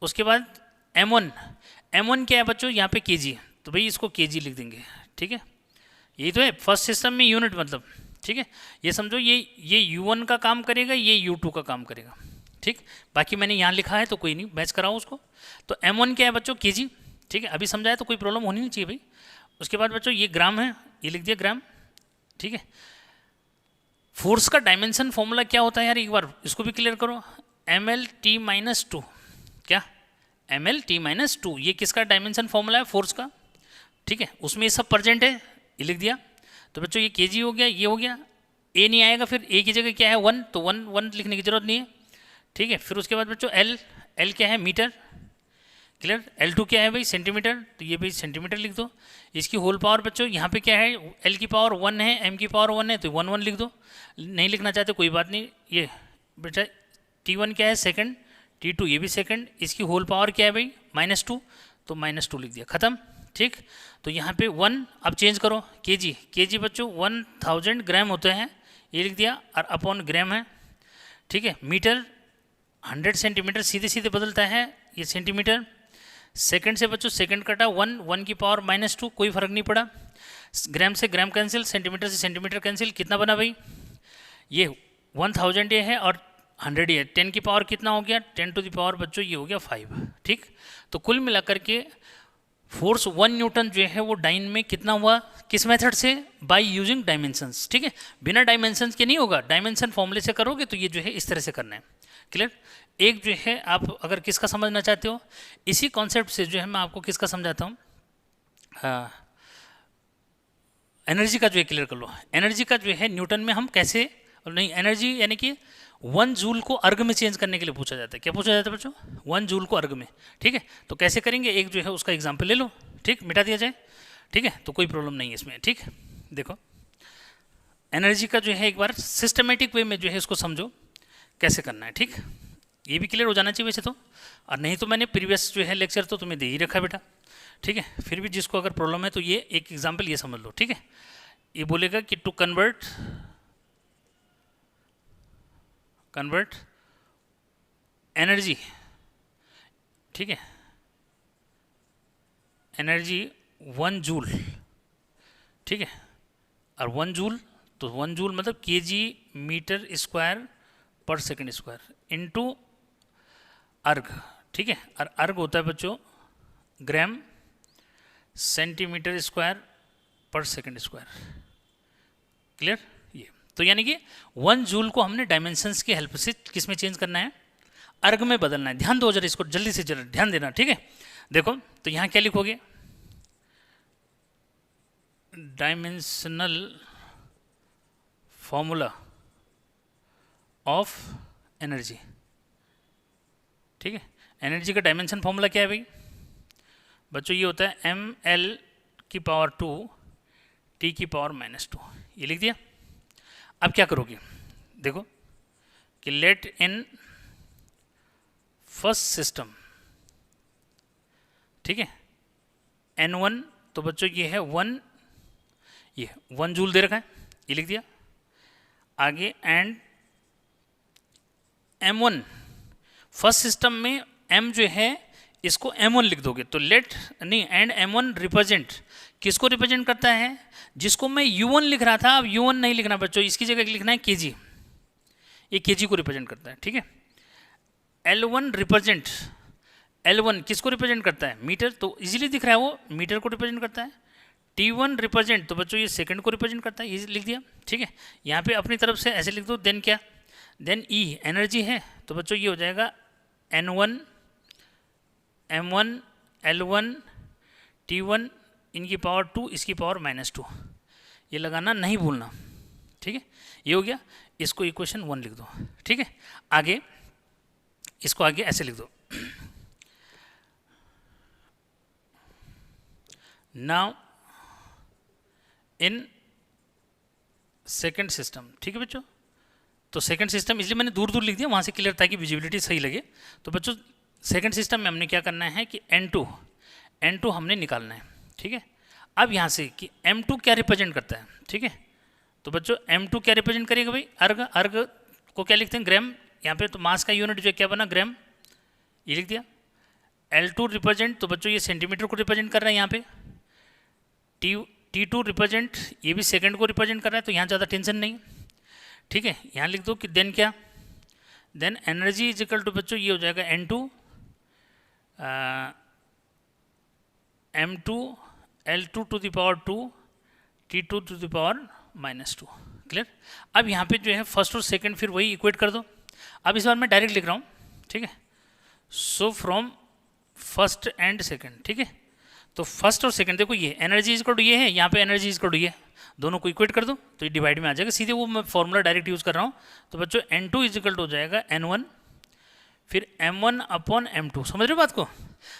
उसके बाद m1 क्या है बच्चों, यहाँ पे kg, तो भाई इसको kg लिख देंगे, ठीक है। यही तो है फर्स्ट सिस्टम में यूनिट मतलब, ठीक है। ये समझो ये u1 का काम करेगा, ये u2 का काम करेगा, ठीक। बाकी मैंने यहाँ लिखा है तो कोई नहीं, मैच कराओ उसको। तो m1 क्या है बच्चों, kg, ठीक है। अभी समझाया तो कोई प्रॉब्लम होनी नहीं चाहिए भाई। उसके बाद बच्चों ये ग्राम है, ये लिख दिया ग्राम, ठीक है। फोर्स का डायमेंशन फॉर्मूला क्या होता है यार, एक बार इसको भी क्लियर करो, mlt-2, क्या mlt-2, ये किसका डायमेंशन फॉर्मूला है, फोर्स का, ठीक है। उसमें ये सब प्रेजेंट है, ये लिख दिया। तो बच्चों ये kg हो गया, ये हो गया, a नहीं आएगा, फिर a की जगह क्या है 1, तो 1 लिखने की जरूरत नहीं है, ठीक है। फिर उसके बाद बच्चों l क्या है मीटर, क्लियर। l2 क्या है भाई सेंटीमीटर, तो ये भाई सेंटीमीटर लिख दो। इसकी होल पावर बच्चों यहाँ पे क्या है, l की पावर 1 है, m की पावर 1 है, तो 1 1 लिख दो। नहीं लिखना चाहते कोई बात नहीं, ये बेटा t1 क्या है सेकंड, t2 ये भी सेकंड, इसकी होल पावर क्या है भाई -2, तो -2 लिख दिया, खत्म, ठीक। तो यहाँ पे 1 अब चेंज करो, kg बच्चों 1000 ग्राम होते हैं, ये लिख दिया, और अपॉन ग्राम है, ठीक है। मीटर 100 सेंटीमीटर सीधे सीधे बदलता है, ये सेंटीमीटर। सेकंड से बच्चों सेकंड कटा 1 की पावर -2, कोई फर्क नहीं पड़ा। ग्राम से ग्राम कैंसिल, सेंटीमीटर से सेंटीमीटर कैंसिल, कितना बना भाई, ये 1000 ये है और 100 ये है, 10 की पावर कितना हो गया, 10 टू द पावर बच्चों ये हो गया 5, ठीक। तो कुल मिलाकर के फोर्स 1 न्यूटन जो है वो डाइन में कितना हुआ, किस मेथड से, बाय यूजिंग डायमेंशंस, ठीक है। बिना डायमेंशंस के नहीं होगा, डायमेंशन फॉर्मूले से करोगे तो ये जो है इस तरह से करना है, क्लियर। एक जो है आप अगर किसका समझना चाहते हो, इसी कॉन्सेप्ट से जो है मैं आपको किसका समझाता हूँ, एनर्जी का जो है क्लियर कर लो। एनर्जी का जो है न्यूटन में हम कैसे, नहीं एनर्जी यानी कि 1 जूल को अर्ग में चेंज करने के लिए पूछा जाता है, क्या पूछा जाता है बच्चों, 1 जूल को अर्ग में, ठीक है। तो कैसे करेंगे, एक जो है उसका एग्जाम्पल ले लो, ठीक, मिटा दिया जाए, ठीक है, तो कोई प्रॉब्लम नहीं है इसमें, ठीक। देखो एनर्जी का जो है एक बार सिस्टमेटिक वे में जो है इसको समझो कैसे करना है, ठीक। ये भी क्लियर हो जाना चाहिए वैसे तो, और नहीं तो मैंने प्रीवियस जो है लेक्चर तो तुम्हें दे ही रखा बेटा, ठीक है। फिर भी जिसको अगर प्रॉब्लम है तो ये एक एग्जाम्पल ये समझ लो, ठीक है। ये बोलेगा कि टू कन्वर्ट एनर्जी, ठीक है, एनर्जी 1 जूल, ठीक है। और 1 जूल, तो 1 जूल मतलब kg मीटर स्क्वायर पर सेकंड स्क्वायर इनटू अर्ग, ठीक है। और अर्ग होता है बच्चों ग्राम सेंटीमीटर स्क्वायर पर सेकंड स्क्वायर, क्लियर। ये तो यानी कि 1 जूल को हमने डायमेंशंस की हेल्प से किस में चेंज करना है, अर्ग में बदलना है। ध्यान दो जरा, इसको जल्दी से जरा ध्यान देना, ठीक है। देखो तो यहाँ क्या लिखोगे, डायमेंशनल फॉर्मूला ऑफ एनर्जी, ठीक है। एनर्जी का डायमेंशन फॉर्मूला क्या है भाई बच्चों, ये होता है ml⁻², T⁻², ये लिख दिया। अब क्या करोगे, देखो कि लेट इन फर्स्ट सिस्टम, ठीक है, N1, तो बच्चों ये है 1, ये 1 जूल दे रखा है, ये लिख दिया। आगे एंड M1, फर्स्ट सिस्टम में M जो है इसको M1 लिख दोगे, तो लेट नहीं एंड M1 रिप्रेजेंट, किसको रिप्रेजेंट करता है, जिसको मैं U1 लिख रहा था, अब U1 नहीं लिखना बच्चों, इसकी जगह लिखना है kg, ये kg को रिप्रेजेंट करता है, ठीक है। L1 रिप्रेजेंट, L1 किसको रिप्रेजेंट करता है, मीटर, तो इजीली दिख रहा है वो मीटर को रिप्रेजेंट करता है। T1 रिप्रेजेंट, तो बच्चों ये सेकंड को रिप्रेजेंट करता है, ये लिख दिया, ठीक है। यहाँ पे अपनी तरफ से ऐसे लिख दो, देन क्या, देन E एनर्जी है, तो बच्चों ये हो जाएगा N1 M1 L1 T1 इनकी पावर 2, इसकी पावर -2, ये लगाना नहीं भूलना, ठीक है। ये हो गया, इसको इक्वेशन 1 लिख दो, ठीक है। आगे इसको आगे ऐसे लिख दो, नाउ इन सेकेंड सिस्टम, ठीक है बच्चों। तो सेकंड सिस्टम इसलिए मैंने दूर दूर लिख दिया, वहाँ से क्लियर ताकि विजिबिलिटी सही लगे। तो बच्चों सेकंड सिस्टम में हमने क्या करना है कि N2 हमने निकालना है, ठीक है। अब यहाँ से कि M2 क्या रिप्रेजेंट करता है, ठीक है। तो बच्चों M2 क्या रिप्रेजेंट करेगा भाई, अर्ग को क्या लिखते हैं, ग्राम, यहाँ पे तो मास का यूनिट जो क्या बना, ग्राम, ये लिख दिया। L2 रिप्रेजेंट, तो बच्चों ये सेंटीमीटर को रिप्रेजेंट कर रहा है यहाँ पे। T2 रिप्रेजेंट, ये भी सेकंड को रिप्रेजेंट कर रहा है, तो यहाँ ज़्यादा टेंशन नहीं, ठीक है। यहाँ लिख दो कि देन क्या, then energy is equal to बच्चों ये हो जाएगा N2 M2 L2 to the power 2 T2 to the power -2, clear. अब यहाँ पे जो है फर्स्ट और सेकंड फिर वही इक्वेट कर दो। अब इस बार मैं डायरेक्ट लिख रहा हूँ, ठीक है। सो फ्रॉम फर्स्ट एंड सेकंड, ठीक है। तो फर्स्ट और सेकंड देखो, ये एनर्जी इज इक्वल टू ये है, यहाँ पे एनर्जी इज इक्वल टू ये, दोनों को इक्वेट कर दो तो ये डिवाइड में आ जाएगा सीधे, वो मैं फॉर्मूला डायरेक्ट यूज़ कर रहा हूँ। तो बच्चों N2 इज इक्वल टू हो जाएगा N1 फिर M1/M2, समझ रहे हो बात को,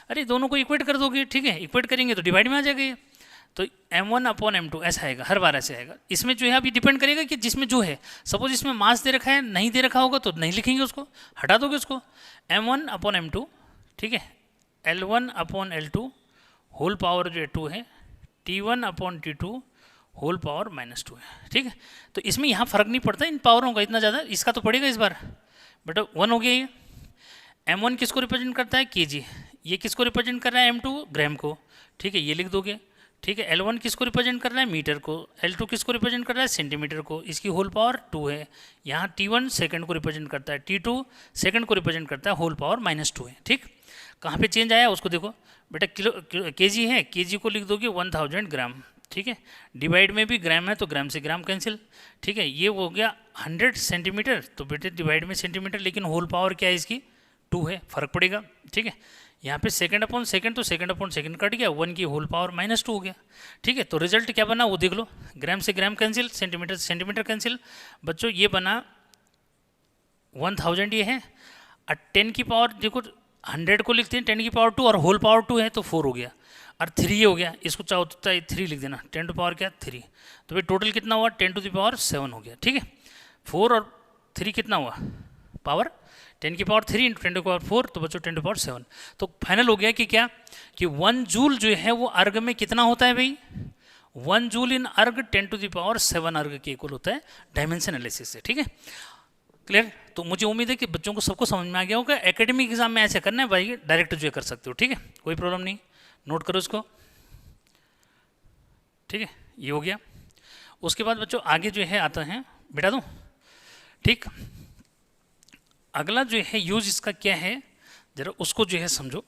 अरे दोनों को इक्वेट कर दोगे, ठीक है। इक्वेट करेंगे तो डिवाइड में आ जाएगा ये, तो M1/M2 ऐसा आएगा, हर बार ऐसे आएगा। इसमें जो है अभी डिपेंड करेगा कि जिसमें जो है, सपोज इसमें मास दे रखा है, नहीं दे रखा होगा तो नहीं लिखेंगे उसको, हटा दोगे उसको। M1/M2, ठीक है, L1/L2 होल पावर जो है 2 है, T1/T2 होल पावर -2 है, ठीक है। तो इसमें यहाँ फर्क नहीं पड़ता इन पावरों का इतना ज़्यादा, इसका तो पड़ेगा इस बार, बट 1 हो गया ये। M1 किसको रिप्रेजेंट करता है, kg, ये किसको रिप्रेजेंट कर रहा है, M2 ग्राम को, ठीक है, ये लिख दोगे, ठीक है। L1 किसको रिप्रेजेंट कर रहा है, मीटर को, L2 किसको रिप्रेजेंट कर रहा है, सेंटीमीटर को, इसकी होल पावर 2 है। यहाँ T1 सेकंड को रिप्रेजेंट करता है, T2 सेकंड को रिप्रेजेंट करता है, होल पावर -2 है, ठीक। कहाँ पे चेंज आया उसको देखो बेटा, किलो kg है, kg को लिख दोगे 1000 ग्राम, ठीक है। डिवाइड में भी ग्राम है तो ग्राम से ग्राम कैंसिल, ठीक है। ये हो गया 100 सेंटीमीटर, तो बेटे डिवाइड में सेंटीमीटर, लेकिन होल पावर क्या है इसकी 2 है, फर्क पड़ेगा, ठीक है। यहाँ पे सेकंड अपॉन सेकंड, तो सेकंड अपॉन सेकंड कट गया, 1 की होल पावर -2 हो गया, ठीक है। तो रिजल्ट क्या बना वो देख लो, ग्राम से ग्राम कैंसिल, सेंटीमीटर से सेंटीमीटर कैंसिल, बच्चों ये बना 1000, ये है। और 10 की पावर देखो 100 को लिखते हैं 10 की पावर 2 और होल पावर 2 है तो 4 हो गया, और 3 हो गया, इसको चाहो तो 3 लिख देना, 10 टू पावर क्या 3, तो भाई टोटल कितना हुआ 10 टू द पावर 7 हो गया, ठीक है। 4 और 3 कितना हुआ, पावर 10 की पावर 3 इंटू 10 टू पावर 4, तो बच्चों 10 टू पावर 7। तो फाइनल हो गया कि क्या, कि 1 जूल जो है वो अर्ग में कितना होता है भाई, 1 जूल इन अर्ग 10 टू द पावर 7 अर्ग के इक्वल होता है डायमेंशन एनालिसिस से, ठीक है, क्लियर। तो मुझे उम्मीद है कि बच्चों को सबको समझ में आ गया होगा। एकेडमिक एग्जाम में ऐसे करना है भाई, डायरेक्ट जो कर सकते हो, ठीक है, कोई प्रॉब्लम नहीं, नोट करो इसको, ठीक है। ये हो गया। उसके बाद बच्चों आगे जो है आता है, बिठा दूँ, ठीक। अगला जो है यूज इसका क्या है, जरा उसको जो है समझो।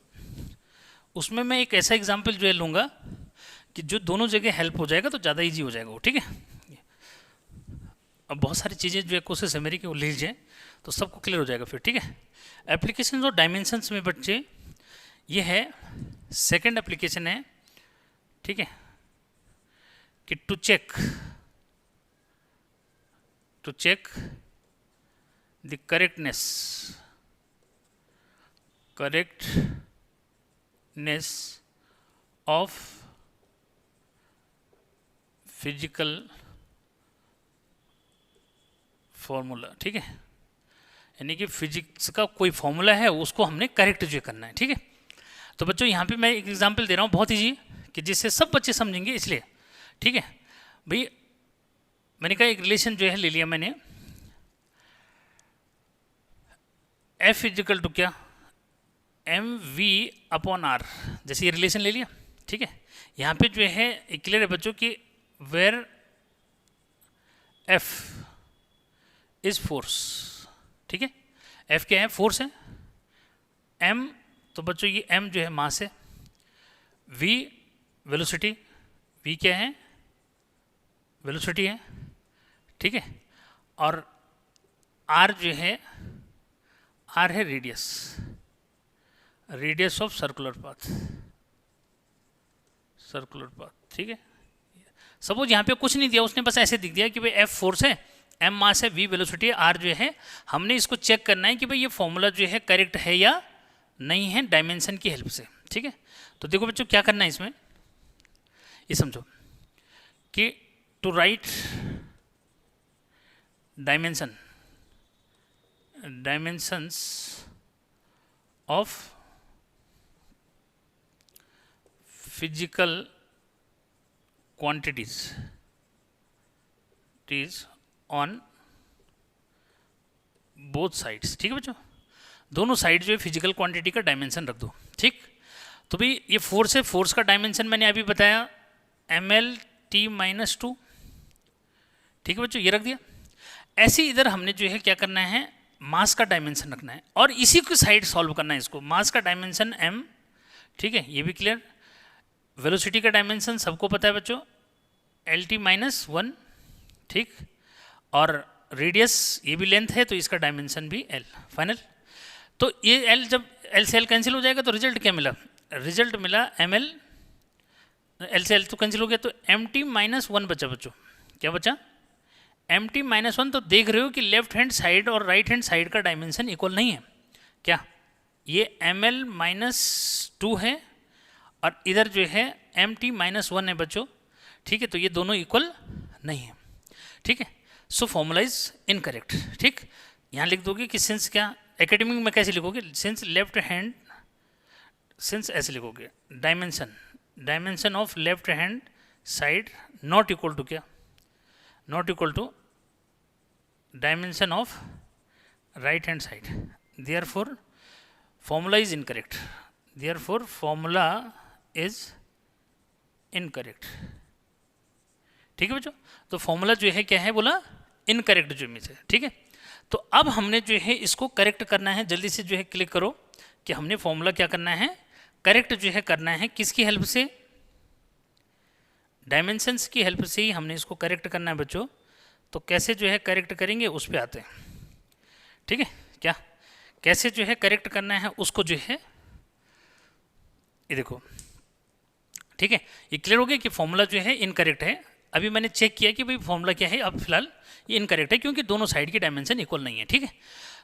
उसमें मैं एक ऐसा एग्जाम्पल जो है लूँगा कि जो दोनों जगह हेल्प हो जाएगा, तो ज़्यादा ईजी हो जाएगा वो, ठीक है। अब बहुत सारी चीज़ें जो है कोशिश है मेरी कि वो ले लीजिए तो सबको क्लियर हो जाएगा फिर, ठीक है। एप्लीकेशन और डायमेंशंस में बच्चे ये है सेकंड एप्लीकेशन है, ठीक है, कि to check the correctness of physical formula, ठीक है, यानी कि फिजिक्स का कोई फॉर्मूला है उसको हमने करेक्ट जो करना है, ठीक है। तो बच्चों यहाँ पे मैं एक एग्जांपल दे रहा हूँ बहुत ईजी कि जिससे सब बच्चे समझेंगे, इसलिए, ठीक है भाई। मैंने कहा एक रिलेशन जो है ले लिया मैंने, F इजिकल टू क्या, mv/r, जैसे ये रिलेशन ले लिया, ठीक है। यहाँ पे जो है क्लियर है बच्चों कि वेयर F इज फोर्स, ठीक है, F क्या है, फोर्स है, m तो बच्चों ये m जो है मास है, v वेलोसिटी, v क्या है, वेलोसिटी है, ठीक है, और r जो है, r है रेडियस ऑफ सर्कुलर पाथ, ठीक है। सपोज यहाँ पे कुछ नहीं दिया उसने, बस ऐसे दिख दिया कि भाई F फोर्स है, m मास है, v वेलोसिटी है, r जो है, हमने इसको चेक करना है कि भाई ये फॉर्मूला जो है करेक्ट है या नहीं है डायमेंशन की हेल्प से, ठीक है। तो देखो बच्चों क्या करना है इसमें, ये समझो कि to write dimensions of physical quantities on both sides, ठीक है बच्चों, दोनों साइड जो है फिजिकल क्वांटिटी का डायमेंशन रख दो, ठीक। तो भाई ये फोर्स है, फोर्स का डायमेंशन मैंने अभी बताया mL/t-2, ठीक है बच्चों, ये रख दिया। ऐसे इधर हमने जो है क्या करना है, मास का डायमेंशन रखना है और इसी की साइड सॉल्व करना है इसको, मास का डायमेंशन m, ठीक है, ये भी क्लियर। वेलोसिटी का डायमेंशन सबको पता है बच्चों, L/t-1, ठीक, और रेडियस ये भी लेंथ है तो इसका डायमेंशन भी L, फाइनल। तो ये L जब L से L कैंसिल हो जाएगा तो रिजल्ट क्या मिला, रिजल्ट मिला ml, L से L तो कैंसिल हो गया तो mt-1 बचा बच्चों, क्या बचा, mt-1। तो देख रहे हो कि लेफ्ट हैंड साइड और राइट हैंड साइड का डायमेंशन इक्वल नहीं है, क्या, ये ml-2 है और इधर जो है mt-1 है बच्चों, ठीक है, तो ये दोनों इक्वल नहीं है, ठीक है। सो फॉर्मूला इज इनकरेक्ट, ठीक। यहाँ लिख दोगे कि सिंस, क्या एकेडमिक में कैसे लिखोगे, सिंस लेफ्ट हैंड, सिंस ऐसे लिखोगे, dimension of left hand side not equal to क्या, not equal to dimension of right hand side, therefore formula is incorrect, therefore formula is incorrect, ठीक है बच्चों। तो फॉर्मूला जो है क्या है बोला, इनकरेक्ट जो इमेज है, ठीक है। तो अब हमने जो है इसको करेक्ट करना है, जल्दी से जो है क्लिक करो कि हमने फॉर्मूला क्या करना है, करेक्ट जो है करना है, किसकी हेल्प से, डायमेंशंस की हेल्प से ही हमने इसको करेक्ट करना है बच्चों। तो कैसे जो है करेक्ट करेंगे उस पर आते हैं, ठीक है, क्या कैसे जो है करेक्ट करना है उसको जो है, ये देखो, ठीक है, ये क्लियर हो गया कि फॉर्मूला जो है इनकरेक्ट है। अभी मैंने चेक किया कि भाई फॉर्मूला क्या है, अब फिलहाल ये इनकरेक्ट है क्योंकि दोनों साइड की डायमेंशन इक्वल नहीं है, ठीक है।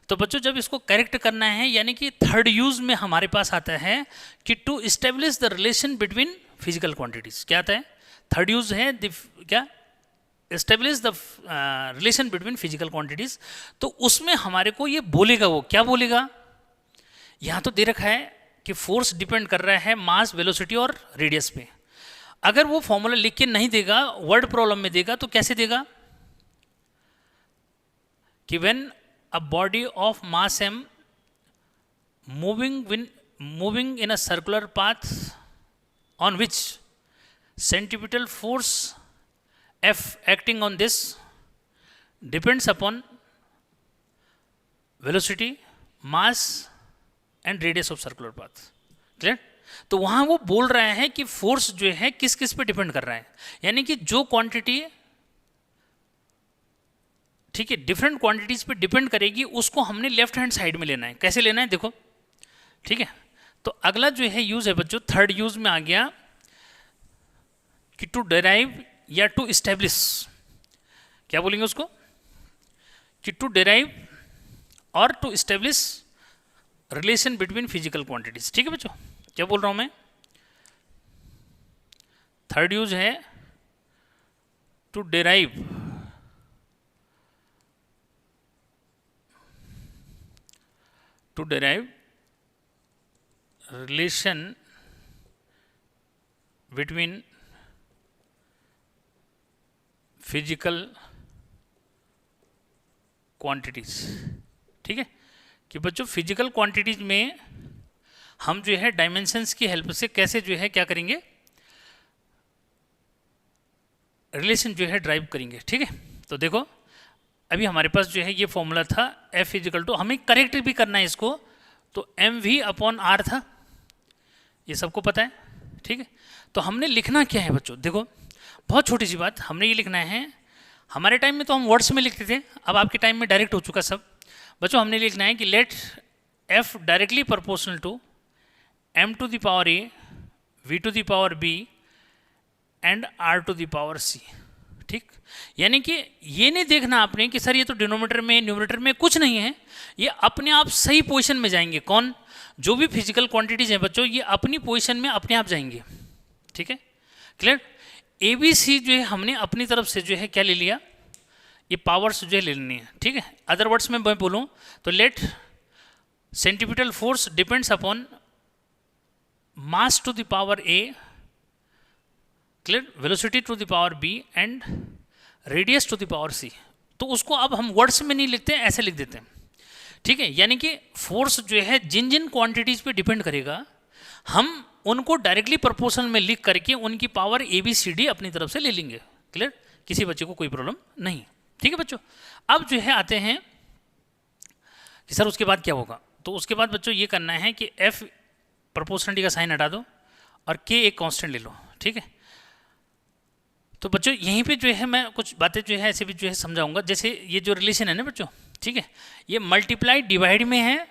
तो बच्चों जब इसको करेक्ट करना है, यानी कि थर्ड यूज में हमारे पास आता है कि to establish the relation between physical quantities, क्या आता है, थर्ड यूज है क्या, establish the relation between physical quantities. तो उसमें हमारे को ये बोलेगा, वो क्या बोलेगा, यहाँ तो दे रखा है कि फोर्स डिपेंड कर रहा है मास, वेलोसिटी और रेडियस पे। अगर वो फॉर्मूला लिख के नहीं देगा, वर्ड प्रॉब्लम में देगा, तो कैसे देगा कि when a body of mass m moving in a circular path on which centripetal force F acting on this depends upon velocity, mass and radius of circular path, clear। तो वहां वो बोल रहा है कि फोर्स जो है किस किस पे डिपेंड कर रहा है, यानी कि जो क्वांटिटी ठीक है, डिफरेंट क्वांटिटीज पे डिपेंड करेगी, उसको हमने लेफ्ट हैंड साइड में लेना है। कैसे लेना है देखो, ठीक है। तो अगला जो है यूज है बच्चों, थर्ड यूज में आ गया कि टू डेराइव या टू इस्टेब्लिश, क्या बोलेंगे उसको, कि टू डेराइव और to establish relation between physical quantities. ठीक है बच्चों, क्या बोल रहा हूं मैं, थर्ड यूज है to derive relation between physical quantities. ठीक है, कि बच्चों फिजिकल क्वांटिटीज में हम जो है डायमेंशंस की हेल्प से कैसे जो है क्या करेंगे, रिलेशन जो है ड्राइव करेंगे। ठीक है, तो देखो अभी हमारे पास जो है ये फॉर्मूला था F इजिकल टू, हमें करेक्ट भी करना है इसको, तो mv/r था, ये सबको पता है। ठीक है, तो हमने लिखना क्या है बच्चों, देखो बहुत छोटी सी बात, हमने ये लिखना है, हमारे टाइम में तो हम वर्ड्स में लिखते थे, अब आपके टाइम में डायरेक्ट हो चुका सब। बच्चों हमने लिखना है कि let F directly proportional to m to the power a, v to the power b and r to the power c। ठीक, यानी कि ये नहीं देखना आपने कि सर ये तो डिनोमिनेटर में न्यूमरेटर में कुछ नहीं है, ये अपने आप सही पोजीशन में जाएंगे। कौन, जो भी फिजिकल क्वांटिटीज हैं बच्चों, ये अपनी पोजीशन में अपने आप जाएंगे। ठीक है, क्लियर। ए बी सी जो है हमने अपनी तरफ से जो है क्या ले लिया, ये पावर्स जो है ले लेनी है। ठीक है, अदर वर्ड्स में मैं बोलूँ तो let centripetal force depends upon mass to the power A, clear, velocity to the power B and radius to the power C. तो उसको अब हम वर्ड्स में नहीं लिखते हैं, ऐसे लिख देते हैं। ठीक है, यानी कि फोर्स जो है जिन जिन क्वांटिटीज पे डिपेंड करेगा, हम उनको डायरेक्टली प्रोपोर्शनल में लिख करके उनकी power A B C D अपनी तरफ से ले लेंगे। क्लियर, किसी बच्चे को कोई प्रॉब्लम नहीं। ठीक है बच्चों, अब जो है आते हैं कि सर उसके बाद क्या होगा, तो उसके बाद बच्चों ये करना है कि एफ प्रोपोर्शनलिटी का साइन हटा दो और के एक कांस्टेंट ले लो। ठीक है, तो बच्चों यहीं पे जो है मैं कुछ बातें जो है ऐसे भी जो है समझाऊंगा, जैसे ये जो रिलेशन है ना बच्चों, ठीक है, ये मल्टीप्लाई डिवाइड में है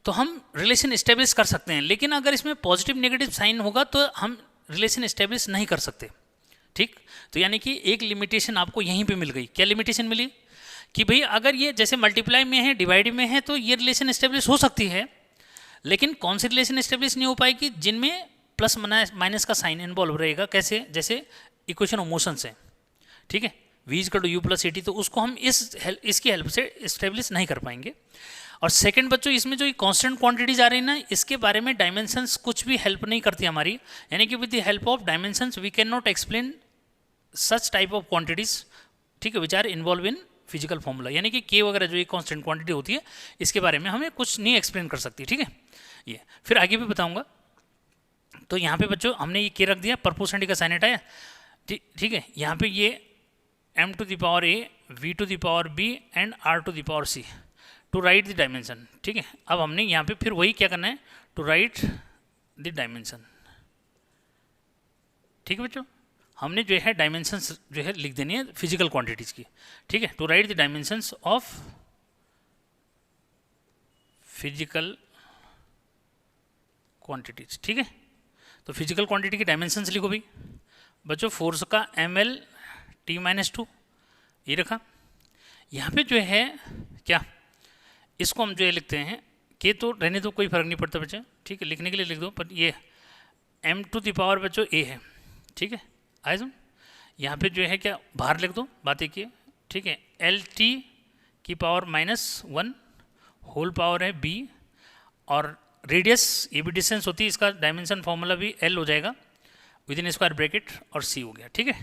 तो हम रिलेशन इस्टेब्लिश कर सकते हैं, लेकिन अगर इसमें पॉजिटिव नेगेटिव साइन होगा तो हम रिलेशन इस्टेब्लिश नहीं कर सकते। ठीक, तो यानी कि एक लिमिटेशन आपको यहीं पे मिल गई। क्या लिमिटेशन मिली कि भाई अगर ये जैसे मल्टीप्लाई में है डिवाइड में है तो ये रिलेशन इस्टेब्लिश हो सकती है, लेकिन कौन सी रिलेशन इस्टेब्लिश नहीं हो पाएगी, जिनमें प्लस माइनस का साइन इन्वॉल्व रहेगा। कैसे, जैसे इक्वेशन ऑफ मोशन से, ठीक है, v equal to u plus a t, तो उसको हम इसकी हेल्प से इस्टेब्लिश नहीं कर पाएंगे। और सेकंड बच्चों इसमें जो कांस्टेंट क्वांटिटीज आ रही है ना, इसके बारे में डायमेंशंस कुछ भी हेल्प नहीं करती हमारी, यानी कि with the help of dimensions we can not explain such type of quantities, ठीक है, which are involve in physical formula. यानी कि के वगैरह जो ये कांस्टेंट क्वांटिटी होती है, इसके बारे में हमें कुछ नहीं एक्सप्लेन कर सकती। ठीक है, ये फिर आगे भी बताऊंगा। तो यहाँ पे बच्चों हमने ये के रख दिया, प्रोपोर्शनलिटी का साइन हटाया। ठीक है, यहाँ पे ये m to the power a, v to the power b and r to the power c to write the dimension. ठीक है, अब हमने यहाँ पे फिर वही क्या करना है, टू राइट द डायमेंशन। ठीक है बच्चों, हमने जो है डायमेंशंस जो है लिख देनी है फिजिकल क्वांटिटीज की। ठीक है, to write the dimensions of physical quantities. ठीक है, तो फिजिकल क्वांटिटी की डायमेंशंस लिखो भाई बच्चों। फोर्स का ml t-2 ये रखा। यहाँ पे जो है क्या, इसको हम जो है लिखते हैं के, तो रहने दो कोई फर्क नहीं पड़ता बच्चे। ठीक है, लिखने के लिए लिख दो, पर ये m टू द पावर बच्चों a है। ठीक है, आए सुन, यहाँ पे जो है क्या बाहर लिख दो, बात एक ही। ठीक है, LT की पावर -1 होल पावर है b, और रेडियस ये भी डिस्टेंस होती है, इसका डायमेंशन फॉर्मूला भी L हो जाएगा विद इन स्क्वायर ब्रैकेट, और C हो गया। ठीक है,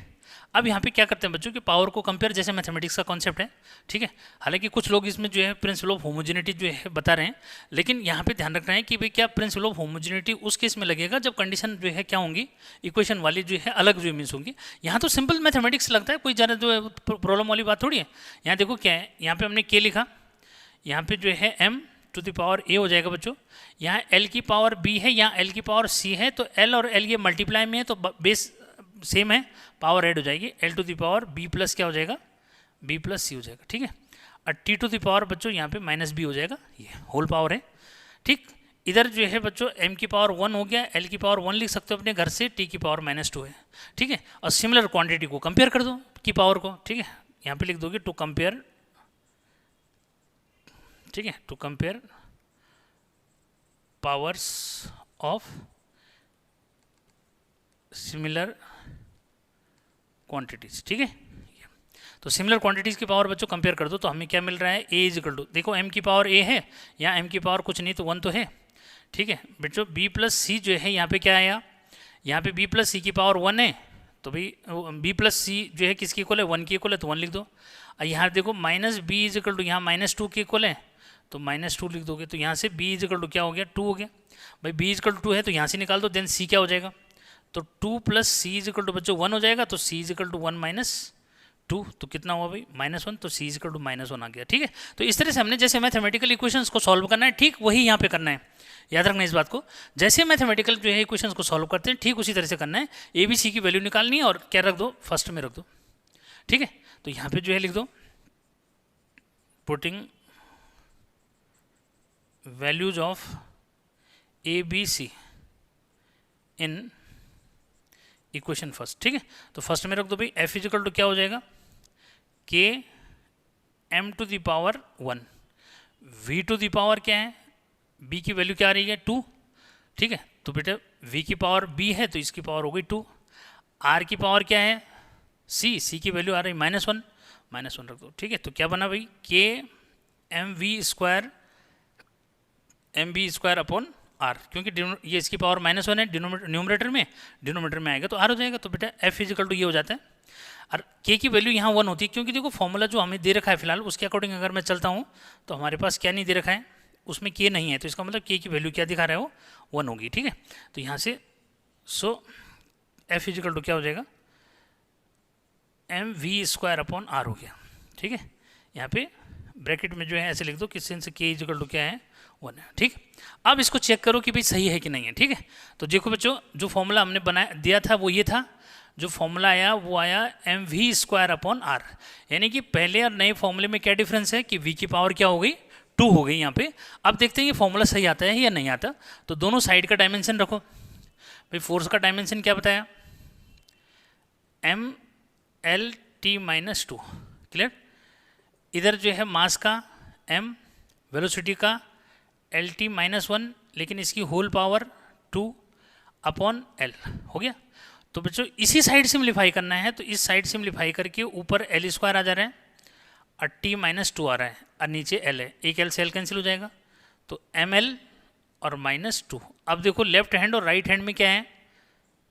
अब यहाँ पे क्या करते हैं बच्चों कि पावर को कंपेयर, जैसे मैथमेटिक्स का कॉन्सेप्ट है। ठीक है, हालांकि कुछ लोग इसमें जो है प्रिंसिपल ऑफ होमोजेनिटी जो है बता रहे हैं, लेकिन यहाँ पे ध्यान रखना है कि भाई क्या प्रिंसिपल ऑफ होमोजेनिटी उस केस में लगेगा जब कंडीशन जो है क्या होंगी, इक्वेशन वाली जो है अलग जो मीन्स होंगी। यहाँ तो सिंपल मैथमेटिक्स लगता है, कोई ज़्यादा जो है प्रॉब्लम वाली बात थोड़ी है। यहाँ देखो क्या है, यहाँ पर हमने के लिखा, यहाँ पर जो है m to the power a हो जाएगा बच्चों, यहाँ l की पावर b है, यहाँ l की पावर c है, तो l और l ये मल्टीप्लाई में है तो बेस सेम है, पावर ऐड हो जाएगी, l to the power b plus क्या हो जाएगा, b प्लस c हो जाएगा। ठीक है, और टी टू द पावर बच्चों यहाँ पे माइनस बी हो जाएगा, ये होल पावर है, ठीक। इधर जो है बच्चों m की पावर 1 हो गया, l की पावर 1 लिख सकते हो अपने घर से, t की पावर -2 है, ठीक है। और सिमिलर क्वांटिटी को कंपेयर कर दो की पावर को, ठीक है, यहाँ पे लिख दोगे टू कंपेयर, ठीक है, to compare powers of similar quantities, ठीक है। तो सिमिलर क्वांटिटीज़ की पावर बच्चों कंपेयर कर दो तो हमें क्या मिल रहा है, a इजिकल टू, देखो m की पावर a है, यहाँ m की पावर कुछ नहीं तो 1 तो है, ठीक है बच्चों। b प्लस सी जो है यहाँ पे क्या आया, यहाँ पे b प्लस सी की पावर 1 है, तो भाई b प्लस सी जो है किसकी इक्वल है, 1 की इक्वल है, तो 1 लिख दो। और यहाँ देखो माइनस बी इजिकल टू, यहाँ -2 की इक्वल है, तो -2 लिख दोगे, तो यहाँ से b इजिकल टू क्या हो गया, 2 हो गया। भाई b इजिकल टू 2 है तो यहाँ से निकाल दो, देन c क्या हो जाएगा, तो 2 प्लस सी इजिकल टू बच्चों 1 हो जाएगा, तो c इजिकल टू 1 माइनस 2, तो कितना हुआ भाई -1, तो c इजिकल टू -1 आ गया, ठीक है। तो इस तरह से हमने जैसे मैथमेटिकल इक्वेशंस को सॉल्व करना है, ठीक वही यहाँ पे करना है, याद रखना इस बात को। जैसे मैथमेटिकल जो है इक्वेशंस को सॉल्व करते हैं ठीक उसी तरह से करना है, ए बी सी की वैल्यू निकालनी है और क्या रख दो, फर्स्ट में रख दो, ठीक है। तो यहाँ पे जो है लिख दो putting values of A B C in equation first, ठीक है। तो फर्स्ट में रख दो भाई f इजिकल टू क्या हो जाएगा, k m to the power 1, v to the power क्या है, b की वैल्यू क्या आ रही है 2, ठीक है। तो बेटा v की पावर b है तो इसकी पावर हो गई 2, r की पावर क्या है c की वैल्यू आ रही -1 रख दो, ठीक है। तो क्या बना भाई k m v square upon r, क्योंकि ये इसकी पावर -1 है न्यूमरेटर में, डिनोमिनेटर में आएगा तो r हो जाएगा। तो बेटा f इजिकल टू ये हो जाता है, और k की वैल्यू यहाँ 1 होती है, क्योंकि देखो फॉर्मूला जो हमें दे रखा है फिलहाल उसके अकॉर्डिंग अगर मैं चलता हूँ तो हमारे पास क्या नहीं दे रखा है, उसमें k नहीं है, तो इसका मतलब k की वैल्यू क्या दिखा रहा है वो 1 होगी, ठीक है। तो यहाँ से सो f इजिकल टू क्या हो जाएगा, m v square upon r हो गया, ठीक है। यहाँ पे ब्रैकेट में जो है ऐसे लिख दो कि सिंस k इजिकल टू क्या है 1 है, ठीक। अब इसको चेक करो कि भाई सही है कि नहीं है, ठीक है। तो देखो बच्चों जो फॉर्मूला हमने बनाया दिया था वो ये था, जो फॉर्मूला आया वो आया M V square upon R, यानी कि पहले और नए फॉर्मूले में क्या डिफरेंस है कि v की पावर क्या हो गई 2 हो गई यहाँ पे। अब देखते हैं ये फॉर्मूला सही आता है या नहीं आता। तो दोनों साइड का डायमेंशन रखो भाई, फोर्स का डायमेंशन क्या बताया, एम एल टी -2, क्लियर। इधर जो है मास का m, वेलोसिटी का एल टी -1, लेकिन इसकी होल पावर 2 अपॉन एल हो गया। तो बच्चों इसी साइड सिम्प्लीफाई करना है, तो इस साइड सिम्प्लीफाई करके ऊपर एल स्क्वायर आ जा रहा है और टी -2 आ रहा है और नीचे एल है, एक एल से एल कैंसिल हो जाएगा, तो एम एल और -2। अब देखो लेफ्ट हैंड और राइट हैंड में क्या है,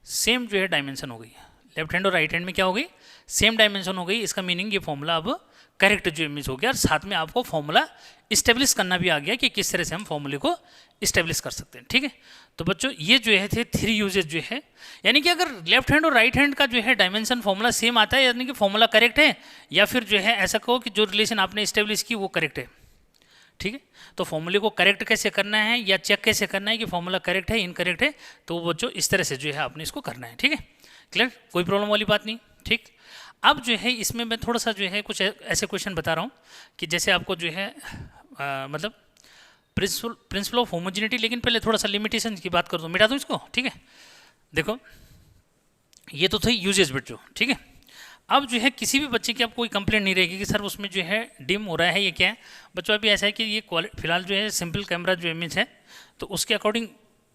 सेम जो है डायमेंशन हो गई, लेफ्ट हैंड और राइट हैंड में क्या हो गई, सेम डायमेंशन हो गई। इसका मीनिंग ये फॉर्मूला अब करेक्ट जो इमेज हो गया, और साथ में आपको फॉर्मूला इस्टेब्लिश करना भी आ गया कि किस तरह से हम फॉर्मूले को इस्टेब्लिश कर सकते हैं, ठीक है। तो बच्चों ये जो है थे 3 यूजेज जो है, यानी कि अगर लेफ्ट हैंड और राइट हैंड का जो है डायमेंशन फॉर्मूला सेम आता है, यानी कि फॉर्मूला करेक्ट है, या फिर जो है ऐसा कहो कि जो रिलेशन आपने इस्टेब्लिश की वो करेक्ट है, ठीक है। तो फॉर्मूले को करेक्ट कैसे करना है या चेक कैसे करना है कि फॉर्मूला करेक्ट है इनकरेक्ट है, तो बच्चों इस तरह से जो है आपने इसको करना है, ठीक है, क्लियर, कोई प्रॉब्लम वाली बात नहीं, ठीक। अब जो है इसमें मैं थोड़ा सा जो है कुछ ऐसे क्वेश्चन बता रहा हूँ कि जैसे आपको जो है मतलब प्रिंसिपल ऑफ होमोजेनिटी, लेकिन पहले थोड़ा सा लिमिटेशन की बात कर दूँ, मिटा दूँ इसको, ठीक है। देखो ये तो थे यूजेज बच्चों, ठीक है। अब जो है किसी भी बच्चे की अब कोई कंप्लेंट नहीं रहेगी कि सर उसमें जो है डिम हो रहा है, ये क्या है बच्चों। अभी ऐसा है कि ये फिलहाल जो है सिंपल कैमरा जो इमेज है तो उसके अकॉर्डिंग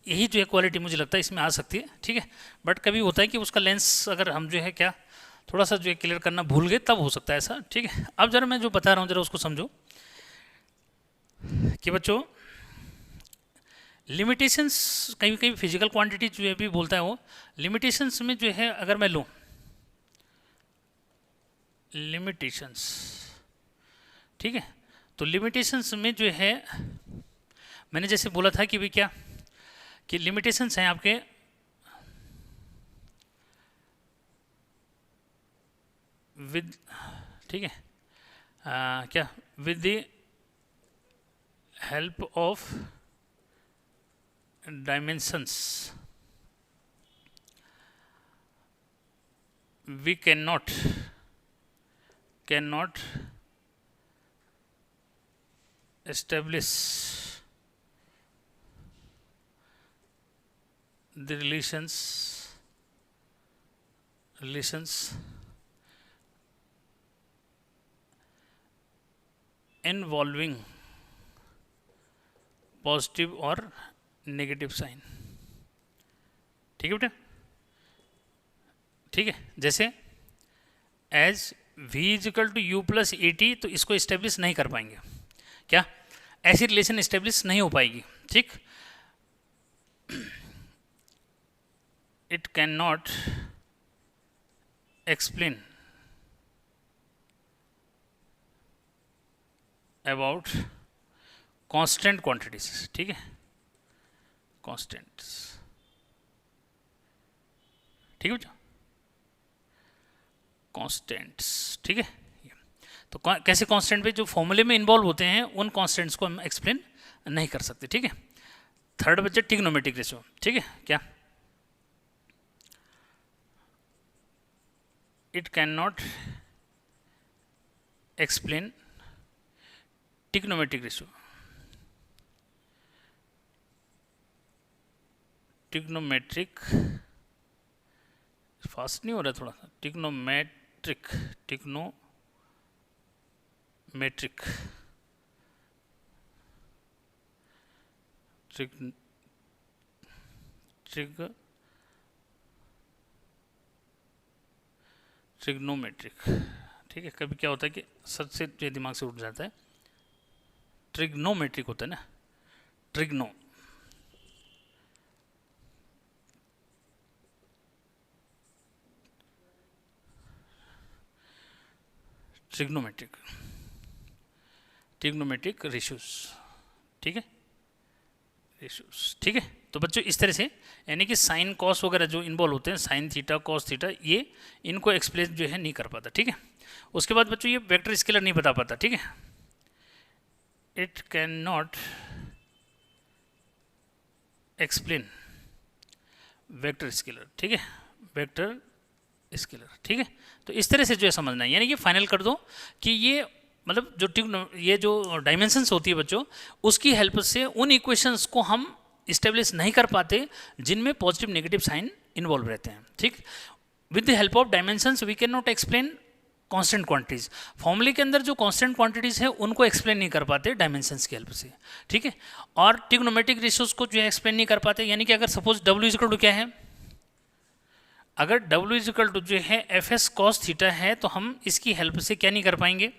यही जो है क्वालिटी मुझे लगता है इसमें आ सकती है, ठीक है। बट कभी होता है कि उसका लेंस अगर हम जो है क्या थोड़ा सा जो है क्लियर करना भूल गए तब हो सकता है ऐसा, ठीक है। अब जरा मैं जो बता रहा हूँ जरा उसको समझो कि बच्चों लिमिटेशंस, कहीं कहीं फिजिकल क्वांटिटी जो है भी बोलता है वो लिमिटेशंस में जो है अगर मैं लूँ लिमिटेशंस, ठीक है। तो लिमिटेशंस में जो है मैंने जैसे बोला था कि भाई क्या कि लिमिटेशंस हैं आपके विद, ठीक है, क्या with the help of dimensions we can not establish the relations involving positive और नेगेटिव साइन। ठीक है बेटा, ठीक है। जैसे as v is equal to u plus a t, तो इसको इस्टेब्लिश नहीं कर पाएंगे, क्या ऐसी रिलेशन इस्टेब्लिश नहीं हो पाएगी। ठीक, it can not explain about constant quantities. ठीक है, कांस्टेंट्स। ठीक है बच्चों, कांस्टेंट्स। ठीक है, तो कैसे कांस्टेंट पे जो फॉर्मूले में इन्वॉल्व होते हैं उन कांस्टेंट्स को हम एक्सप्लेन नहीं कर सकते। ठीक है, थर्ड बच्चे ट्रिग्नोमेट्रिक रेशियो। ठीक है, क्या it can not explain trigonometric ratio. Trigonometric, fast नहीं हो रहा थोड़ा सा, ट्रिग्नोमेट्रिक ट्रिग्नोमेट्रिक। ठीक है, कभी क्या होता है कि सच से ये दिमाग से उठ जाता है, ट्रिग्नोमेट्रिक होता है ना, ट्रिग्नोमेट्रिक रेशियोज। ठीक है, रेशियोज। ठीक है, तो बच्चों इस तरह से यानी कि साइन कॉस वगैरह जो इन्वॉल्व होते हैं, साइन थीटा कॉस थीटा, ये इनको एक्सप्लेन जो है नहीं कर पाता। ठीक है, उसके बाद बच्चों ये वेक्टर स्केलर नहीं बता पाता। ठीक है, it can not explain vector scalar. ठीक है, वेक्टर स्केलर। ठीक है, तो इस तरह से जो है समझना है, यानी कि फाइनल कर दो कि ये मतलब ये जो डायमेंशंस होती है बच्चों, उसकी हेल्प से उन इक्वेशंस को हम इस्टेब्लिश नहीं कर पाते जिनमें पॉजिटिव नेगेटिव साइन इन्वॉल्व रहते हैं। ठीक, with the help of dimensions we can not explain constant quantities. फॉर्मूले के अंदर जो कांस्टेंट क्वांटिटीज है उनको एक्सप्लेन नहीं कर पाते डायमेंशंस की हेल्प से। ठीक है, और ट्रिग्नोमेट्रिक रेशियोज को जो है एक्सप्लेन नहीं कर पाते, यानी कि अगर सपोज डब्ल्यू इक्वल टू क्या है, अगर W इजिकल टू जो है एफ एस कॉस थीटा है, तो हम इसकी हेल्प से क्या नहीं कर पाएंगे,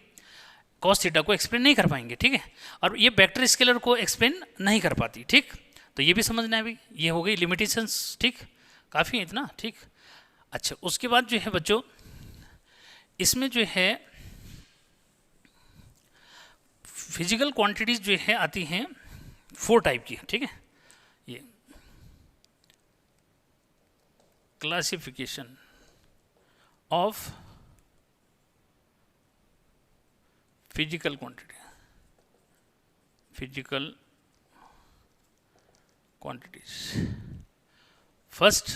कॉस थीटा को एक्सप्लेन नहीं कर पाएंगे। ठीक है, और ये वेक्टर स्केलर को एक्सप्लेन नहीं कर पाती। ठीक, तो ये भी समझना है अभी, ये हो गई लिमिटेशंस। ठीक, काफ़ी है इतना। ठीक, अच्छा उसके बाद जो है बच्चों इसमें जो है फिजिकल क्वांटिटीज जो है आती हैं 4 टाइप की। ठीक है, ये classification of physical quantities. First,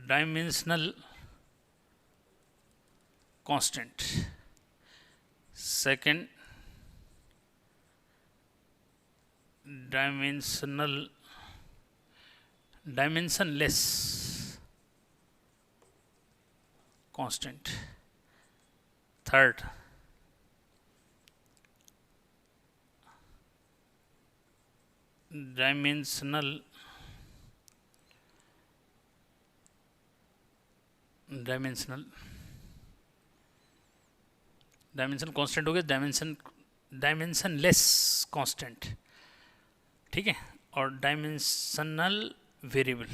dimensional constant. Second, dimensionless constant. Third, dimensional constant हो गया, dimensionless constant। ठीक है, और डायमेंशनल वेरिएबल।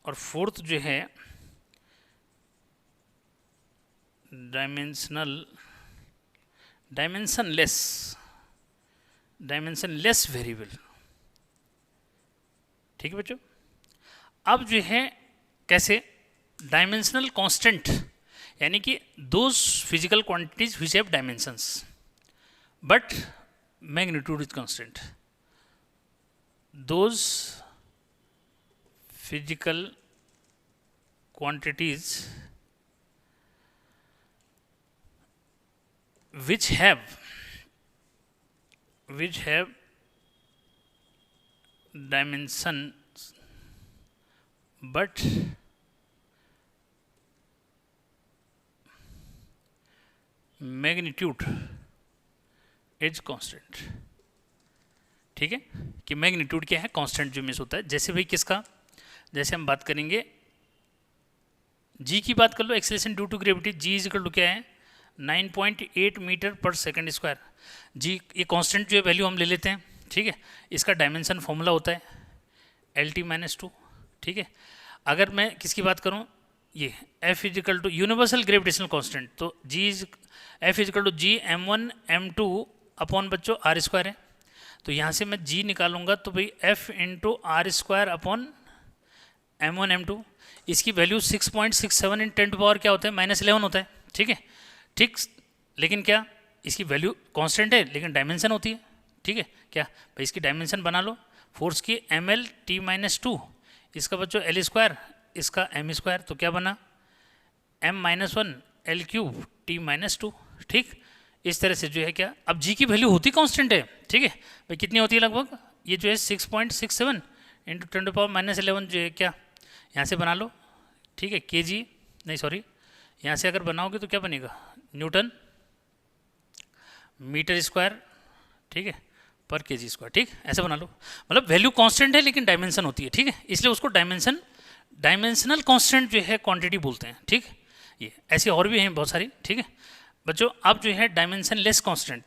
और फोर्थ जो है डायमेंशनलेस वेरिएबल। ठीक है बच्चों, अब जो है कैसे डायमेंशनल कांस्टेंट, यानी कि those physical quantities which have dimensions but magnitude is constant, those physical quantities which have dimension but magnitude is constant। ठीक है, कि मैग्नीट्यूड क्या है, कांस्टेंट जो मिस होता है। जैसे भाई किसका, जैसे हम बात करेंगे जी की बात कर लो, acceleration due to gravity, ji is equal to क्या है 9.8 मीटर पर सेकंड स्क्वायर। जी ये कांस्टेंट जो है वैल्यू हम ले लेते हैं, ठीक है। इसका डायमेंशन फॉर्मूला होता है LT-2, ठीक है। अगर मैं किसकी बात करूं, ये F is equal to universal gravitational constant, तो G is F is equal to G M1 M2 upon बच्चों R स्क्वायर है। तो यहाँ से मैं जी निकालूंगा तो भाई F into R square upon M1 M2, इसकी वैल्यू 6.67 इन 10 टू पावर क्या होता है -11 होता है, ठीक है। ठीक, लेकिन क्या इसकी वैल्यू कांस्टेंट है लेकिन डायमेंशन होती है, ठीक है। क्या भाई इसकी डायमेंशन बना लो, फोर्स की ML-T-2, इसका बच्चों L स्क्वायर, इसका M स्क्वायर, तो क्या बना M-1 L³ T-2, ठीक। इस तरह से जो है क्या, अब जी की वैल्यू होती कांस्टेंट है, ठीक है भाई, कितनी होती है लगभग, ये जो है 6.67 इंटू 10 टू पावर -11 जो है क्या यहाँ से बना लो, ठीक है, kg नहीं सॉरी, यहाँ से अगर बनाओगे तो क्या बनेगा न्यूटन मीटर स्क्वायर, ठीक है, पर kg स्क्वायर, ठीक, ऐसे बना लो। मतलब वैल्यू कांस्टेंट है लेकिन डायमेंशन होती है, ठीक है, इसलिए उसको डायमेंशनल कांस्टेंट जो है क्वांटिटी बोलते हैं, ठीक। ये ऐसी और भी हैं बहुत सारी, ठीक है बच्चों। अब जो है डायमेंशन लेस कांस्टेंट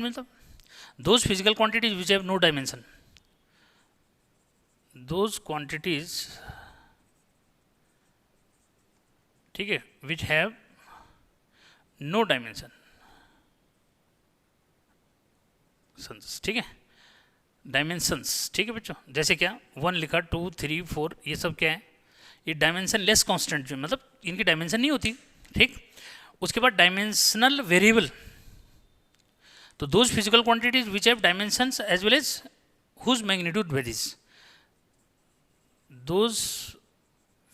मतलब those physical quantities which have no dimension, those quantities, ठीक है, विच हैव नो डायमेंशन, ठीक है, डायमेंशंस, ठीक है बच्चों। जैसे क्या 1 लिखा, 2 3 4, ये सब क्या है, ये डायमेंशन लेस कांस्टेंट जो मतलब इनकी डायमेंशन नहीं होती, ठीक। उसके बाद डायमेंशनल वेरिएबल, तो those physical quantities which have dimensions as well as whose magnitude varies, दोज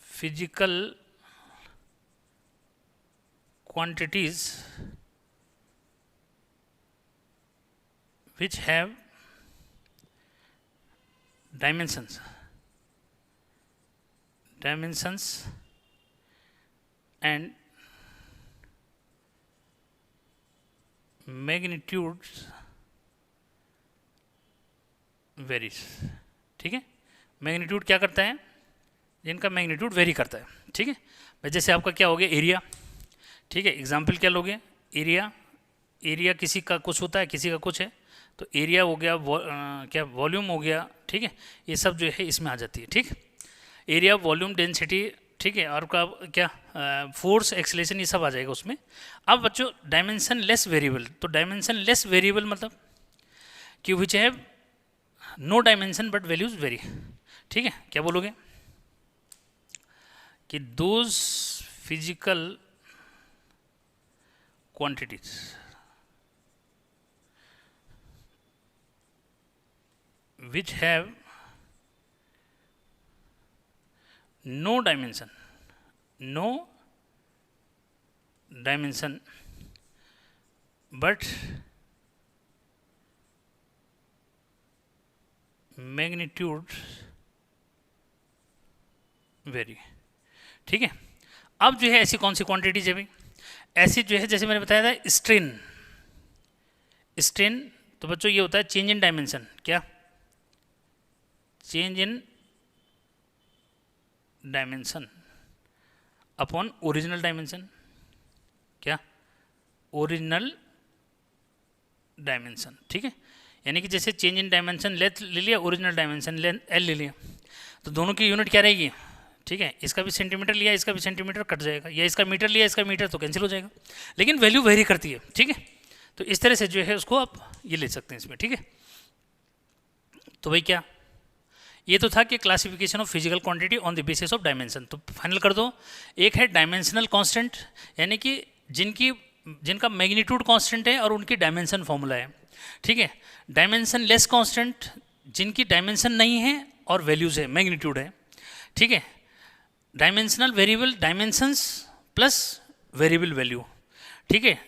physical quantities which have dimensions and magnitudes varies, ठीक है। मैग्नीट्यूड क्या करता है, जिनका मैग्नीट्यूड वेरी करता है, ठीक है भाई। जैसे आपका क्या हो गया एरिया, ठीक है, एग्जाम्पल क्या लोगे, एरिया किसी का कुछ होता है किसी का कुछ है, तो एरिया हो गया, क्या वॉल्यूम हो गया, ठीक है, ये सब जो है इसमें आ जाती है, ठीक। एरिया, वॉल्यूम, डेंसिटी, ठीक है, और का क्या फोर्स, एक्सेलरेशन, ये सब आ जाएगा उसमें। अब बच्चों डायमेंशन लेस वेरिएबल, तो डायमेंशन लेस वेरिएबल मतलब कि which have no dimension but values vary, ठीक है। क्या बोलोगे कि those physical quantities which have no dimension but magnitude vary, ठीक है। अब जो है ऐसी कौन सी क्वांटिटीज है भाई, ऐसी जो है जैसे मैंने बताया था स्ट्रेन, तो बच्चों ये होता है चेंज इन डायमेंशन, क्या change in dimension upon original dimension, क्या ओरिजिनल डायमेंशन, ठीक है। यानी कि जैसे चेंज इन डायमेंशन लेंथ ले लिया, ओरिजिनल डायमेंशन L ले लिया, तो दोनों की यूनिट क्या रहेगी, ठीक है। इसका भी सेंटीमीटर लिया, इसका भी सेंटीमीटर, कट जाएगा, या इसका मीटर लिया, इसका मीटर, तो कैंसिल हो जाएगा, लेकिन वैल्यू वेरी करती है, ठीक है। तो इस तरह से जो है उसको आप ये ले सकते हैं इसमें, ठीक है। तो भाई क्या ये तो था कि classification of physical quantity on the basis of dimension. तो फाइनल कर दो, एक है डायमेंशनल कांस्टेंट, यानी कि जिनका मैग्नीट्यूड कांस्टेंट है और उनकी डायमेंशन फॉर्मूला है, ठीक है। डायमेंशन लेस कांस्टेंट, जिनकी डायमेंशन नहीं है और वैल्यूज है, मैग्नीट्यूड है, ठीक है। Dimensional variable, dimensions plus variable value, ठीक है।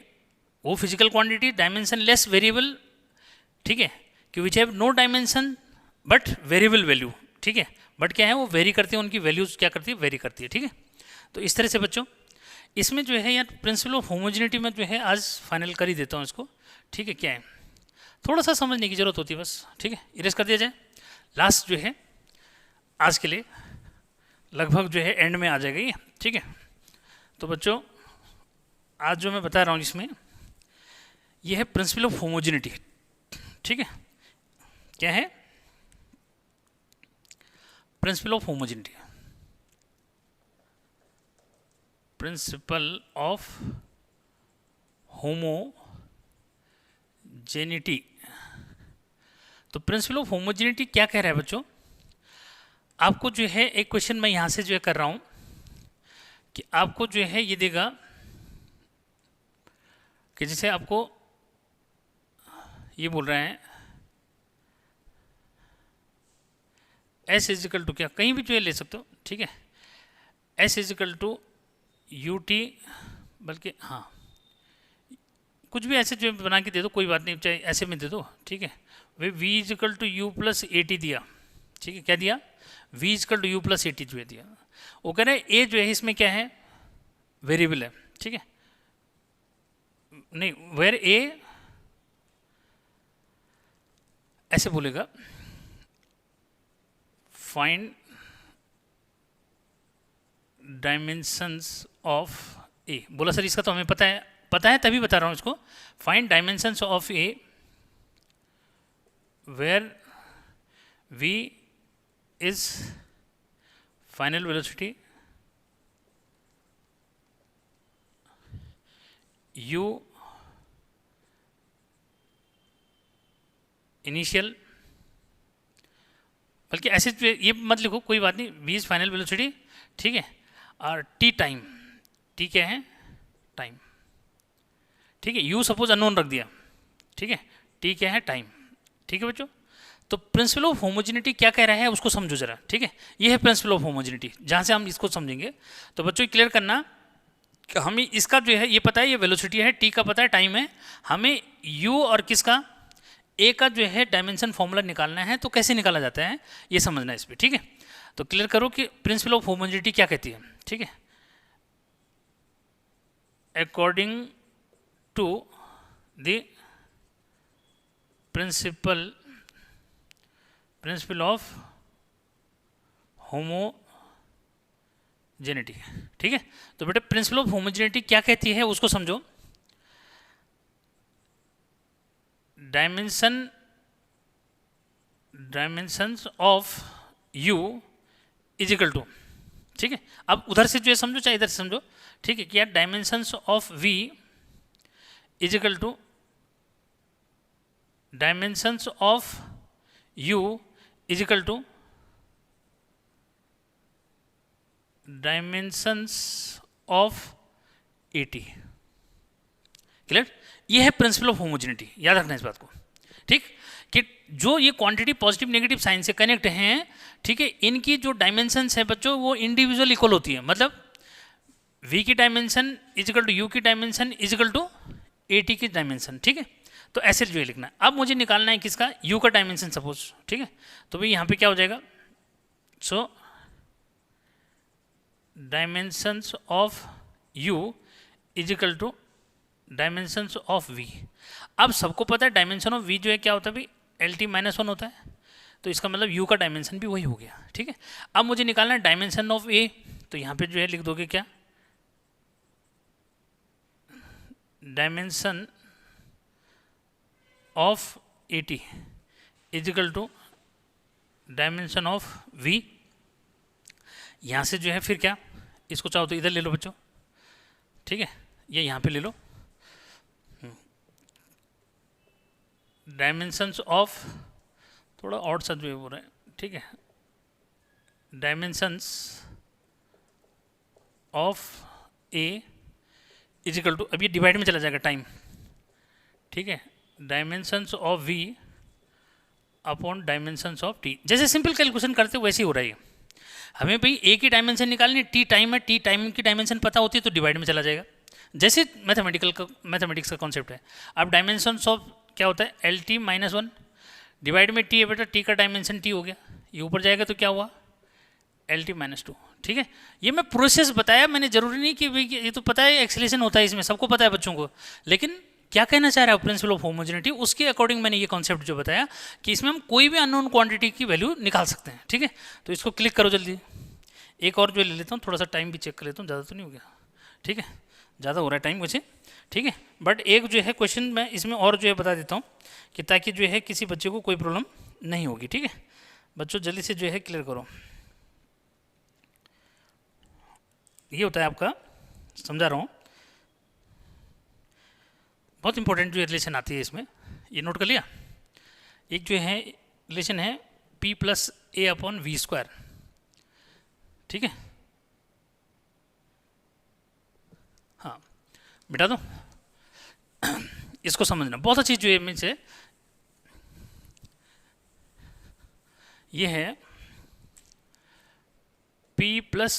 वो physical quantity dimensionless variable, ठीक है, कि which have no dimension but variable value, ठीक है, बट क्या है वो वेरी करती है, उनकी वैल्यूज क्या करती है, वेरी करती है, ठीक है। तो इस तरह से बच्चों इसमें जो है यार प्रिंसिपल ऑफ होमोजेनिटी में जो है आज फाइनल कर ही देता हूँ इसको, ठीक है। क्या है थोड़ा सा समझने की जरूरत होती है बस, ठीक है, इरेज कर दिया जाए। लास्ट जो है आज के लिए लगभग जो है एंड में आ जाएगा ये, ठीक है। तो बच्चों आज जो मैं बता रहा हूँ इसमें ये है प्रिंसिपल ऑफ होमोजेनिटी, ठीक है। क्या है principal of homogeneity, principal of homogeneity. तो प्रिंसिपल ऑफ होमोजेनिटी क्या कह रहा है बच्चों, आपको जो है एक क्वेश्चन मैं यहां से जो है कर रहा हूं कि आपको जो है ये देगा कि जैसे आपको ये बोल रहे हैं एस इजिकल टू, क्या कहीं भी जो है ले सकते हो, ठीक है, s equal to u t, बल्कि हाँ कुछ भी ऐसे जो बना के दे दो, कोई बात नहीं, चाहे ऐसे में दे दो, ठीक है। वे v equal to u plus a t दिया, ठीक है, क्या दिया, v equal to u plus a t जो है दिया। वो कह रहे हैं ए जो है इसमें क्या है वेरिएबल है, ठीक है, नहीं वेर ए ऐसे बोलेगा फाइंड डायमेंशंस ऑफ ए, बोला सर इसका तो हमें पता है तभी बता रहा हूं इसको। Find dimensions of a where v is final velocity, u initial, बल्कि ऐसे ये मत लिखो, कोई बात नहीं, वी इज फाइनल वेलोसिटी, ठीक है, और टी टाइम, टी क्या है टाइम, ठीक है, यू सपोज अननोन रख दिया, ठीक है, टी क्या है टाइम, ठीक है बच्चों। तो प्रिंसिपल ऑफ होमोजेनिटी क्या कह रहा है उसको समझो जरा, ठीक है, ये है प्रिंसिपल ऑफ होमोजेनिटी, जहां से हम इसको समझेंगे। तो बच्चों क्लियर करना कि हमें इसका जो है ये पता है, ये वेलोसिटी है, टी का पता है, टाइम है, हमें यू और किसका ए का जो है डायमेंशन फॉर्मूला निकालना है, तो कैसे निकाला जाता है ये समझना है इस पर, ठीक है। तो क्लियर करो कि प्रिंसिपल ऑफ होमोजेनिटी क्या कहती है, ठीक है। According to the principle of homogeneity, ठीक है। तो बेटे प्रिंसिपल ऑफ होमोजेनिटी क्या कहती है उसको समझो। Dimensions of u is equal to, ठीक है, अब उधर से जो है समझो चाहे इधर से समझो, ठीक है, क्या dimensions of v is equal to dimensions of u is equal to dimensions of a t. Clear, ये है प्रिंसिपल ऑफ होमोजेनिटी, याद रखना इस बात को, ठीक, कि जो ये क्वांटिटी पॉजिटिव नेगेटिव साइन से कनेक्ट हैं, ठीक है, इनकी जो डायमेंशंस है बच्चों वो इंडिविजुअल इक्वल होती है, मतलब v की dimension is equal to u की dimension is equal to a t की डायमेंशन, ठीक है। तो ऐसे जो है लिखना। अब मुझे निकालना है किसका, u का डायमेंशन सपोज, ठीक है, तो भाई यहाँ पे क्या हो जाएगा, so dimensions of u is equal to dimensions of v। अब सबको पता है डायमेंशन ऑफ v जो है क्या होता है भाई LT-1 होता है, तो इसका मतलब u का डायमेंशन भी वही हो गया, ठीक है। अब मुझे निकालना है डायमेंशन ऑफ a, तो यहाँ पे जो है लिख दोगे क्या, dimension of AT is equal to dimension of v। यहाँ से जो है फिर क्या, इसको चाहो तो इधर ले लो बच्चों, ठीक है, ये यहाँ पे ले लो, डायमेंशंस ऑफ, थोड़ा और सा जो है वो रहा है, ठीक है, dimensions of a is equal to, अब ये डिवाइड में चला जाएगा टाइम, ठीक है, dimensions of v upon dimensions of t. जैसे सिंपल कैलकुलेशन करते हो वैसे ही हो रहा है, हमें भाई ए की डायमेंशन निकालनी, टी टाइम है, टी टाइम की डायमेंशन पता होती है तो डिवाइड में चला जाएगा, जैसे मैथमेटिक्स का कॉन्सेप्ट है। अब डायमेंशन ऑफ क्या होता है, L T minus one divide में टी है बेटा, टी का डायमेंशन टी हो गया, ये ऊपर जाएगा तो क्या हुआ एल टी माइनस टू। ठीक है, ये मैं प्रोसेस बताया मैंने, जरूरी नहीं कि भाई ये तो पता है एक्सेलेशन होता है इसमें, सबको पता है बच्चों को, लेकिन क्या कहना चाह रहा है प्रिंसिपल ऑफ होमोजेनिटी, उसके अकॉर्डिंग मैंने ये कॉन्सेप्ट जो बताया कि इसमें हम कोई भी अननोन क्वांटिटी की वैल्यू निकाल सकते हैं। ठीक है, तो इसको क्लिक करो जल्दी। एक और जो ले लेता हूँ, थोड़ा सा टाइम भी चेक कर लेता हूँ, ज़्यादा तो नहीं हो गया। ठीक है, ज़्यादा हो रहा है टाइम मुझे। ठीक है, बट एक जो है क्वेश्चन मैं इसमें और जो है बता देता हूँ कि ताकि जो है किसी बच्चे को कोई प्रॉब्लम नहीं होगी। ठीक है बच्चों, जल्दी से जो है क्लियर करो। ये होता है आपका, समझा रहा हूँ, बहुत इंपॉर्टेंट जो रिलेशन आती है इसमें, ये नोट कर लिया। एक जो है रिलेशन है P plus a upon v square. ठीक है, हाँ बिठा दो। इसको समझना बहुत अच्छी जो है में से, ये है P plus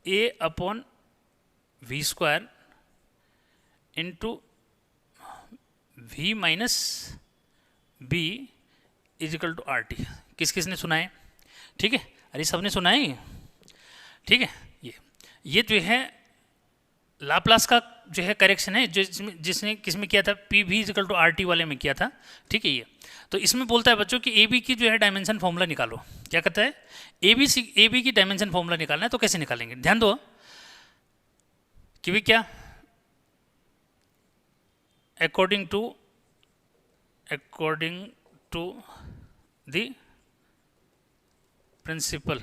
a upon v square into v minus b equal to r t. किस किसने सुना है? ठीक है, अरे सबने सुना है। ठीक है, ये जो है लाप्लास का जो है करेक्शन है, जिसने किस में किया था, p v equal to r t वाले में किया था। ठीक है, ये तो इसमें बोलता है बच्चों कि ए बी की जो है डायमेंशन फॉर्मूला निकालो। क्या कहता है, ए बी की डायमेंशन फॉर्मूला निकालना है, तो कैसे निकालेंगे, ध्यान दो कि भी क्या, according to the principle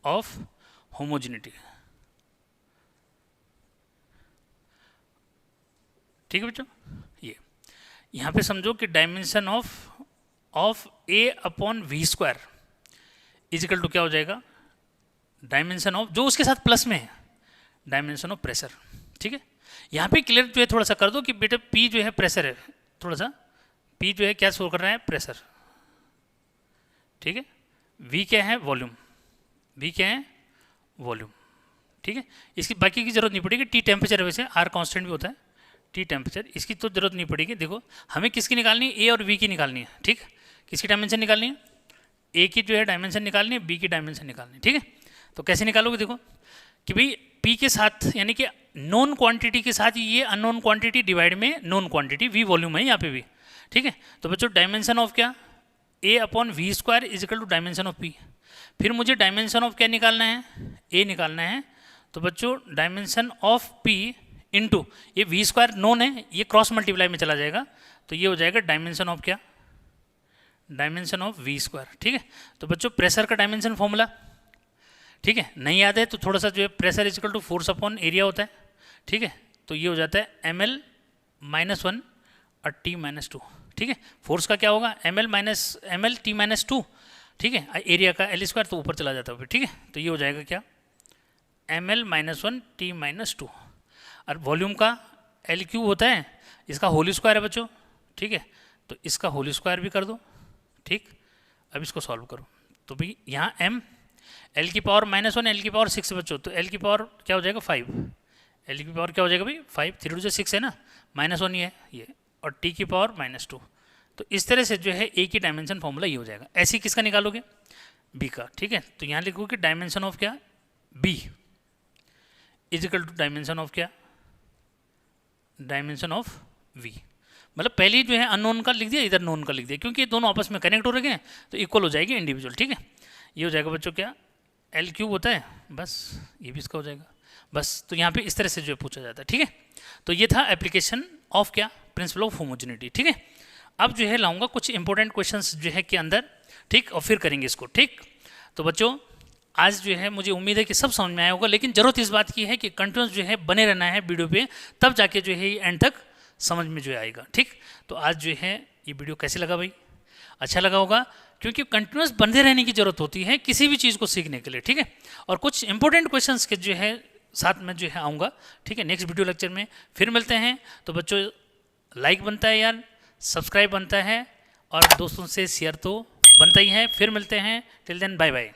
of homogeneity। ठीक है बच्चों, ये यहाँ पे समझो कि dimension of a upon v square equal to क्या हो जाएगा, डायमेंशन ऑफ जो उसके साथ प्लस में है, डायमेंशन ऑफ प्रेशर। ठीक है, यहाँ पे क्लियर जो है थोड़ा सा कर दो कि बेटा P जो है प्रेशर है, थोड़ा सा P जो है क्या शो कर रहा है, प्रेशर। ठीक है, V क्या है, वॉल्यूम, V क्या है, वॉल्यूम। ठीक है, इसकी बाकी की जरूरत नहीं पड़ेगी। T टेम्परेचर, वैसे R कांस्टेंट भी होता है, T टेम्परेचर, इसकी तो जरूरत नहीं पड़ेगी। देखो हमें किसकी निकालनी है, A और V की निकालनी है। ठीक, किसकी डायमेंशन निकालनी है, A की जो है डायमेंशन निकालनी है, B की डायमेंशन निकालनी है। ठीक है, तो कैसे निकालोगे, देखो कि भाई P के साथ यानी कि नॉन क्वांटिटी के साथ ये अननोन क्वांटिटी डिवाइड में नॉन क्वांटिटी, V वॉल्यूम है यहाँ पे भी। ठीक है, तो बच्चों डायमेंशन ऑफ क्या, A upon v square equal to dimension of P। फिर मुझे डायमेंशन ऑफ क्या निकालना है, A निकालना है। तो बच्चों डायमेंशन ऑफ P इंटू ये वी स्क्वायर नॉन है, ये क्रॉस मल्टीप्लाई में चला जाएगा, तो ये हो जाएगा डायमेंशन ऑफ क्या, डायमेंशन ऑफ वी स्क्वायर। ठीक है, तो बच्चों प्रेशर का डायमेंशन फॉर्मूला, ठीक है, नहीं याद है तो थोड़ा सा जो है pressure equal to force upon area होता है। ठीक है, तो ये हो जाता है ml माइनस वन और t माइनस टू। ठीक है, फोर्स का क्या होगा, ml t माइनस टू। ठीक है, एरिया का एल स्क्वायर तो ऊपर चला जाता है फिर। ठीक है, तो ये हो जाएगा क्या, ml minus one t minus two. और वॉल्यूम का एल क्यूब होता है, इसका होल स्क्वायर है बच्चों। ठीक है, तो इसका होल स्क्वायर भी कर दो। ठीक, अब इसको सॉल्व करो, तो भाई यहाँ m एल की पावर माइनस वन, एल की पावर सिक्स बच्चों, तो एल की पावर क्या हो जाएगा 5, एल की पावर क्या हो जाएगा भाई 5, 3 टू 6 है ना, माइनस वन ही है ये, और टी की पावर माइनस टू। तो इस तरह से जो है ए की डायमेंशन फॉर्मूला ये हो जाएगा। ऐसे किसका निकालोगे, बी का। ठीक है, तो यहाँ लिखो कि डायमेंशन ऑफ क्या, b equal to dimension of क्या, डायमेंशन ऑफ वी। मतलब पहले जो है अननोन का लिख दिया, इधर नोन का लिख दिया, क्योंकि ये दोनों आपस में कनेक्ट हो रहे हैं तो इक्वल हो जाएगी इंडिविजुअल। ठीक है, ये हो जाएगा बच्चों क्या, एल क्यूब होता है, बस ये भी इसका हो जाएगा बस। तो यहाँ पे इस तरह से जो है पूछा जाता है। ठीक है, तो ये था एप्लीकेशन ऑफ क्या, प्रिंसिपल ऑफ होमोजेनिटी। ठीक है, अब जो है लाऊंगा कुछ इंपॉर्टेंट क्वेश्चंस जो है के अंदर। ठीक, और फिर करेंगे इसको। ठीक, तो बच्चों आज जो है मुझे उम्मीद है कि सब समझ में आया होगा, लेकिन जरूरत इस बात की है कि कंटिन्यूस जो है बने रहना है वीडियो पे, तब जाके जो है एंड तक समझ में जो आएगा। ठीक, तो आज जो है ये वीडियो कैसे लगा भाई, अच्छा लगा होगा, क्योंकि कंटिन्यूस बंधे रहने की जरूरत होती है किसी भी चीज़ को सीखने के लिए। ठीक है, और कुछ इंपॉर्टेंट क्वेश्चंस के जो है साथ में जो है आऊँगा। ठीक है, नेक्स्ट वीडियो लेक्चर में फिर मिलते हैं। तो बच्चों लाइक बनता है यार, सब्सक्राइब बनता है, और दोस्तों से शेयर तो बनता ही है। फिर मिलते हैं, टिल देन बाय बाय।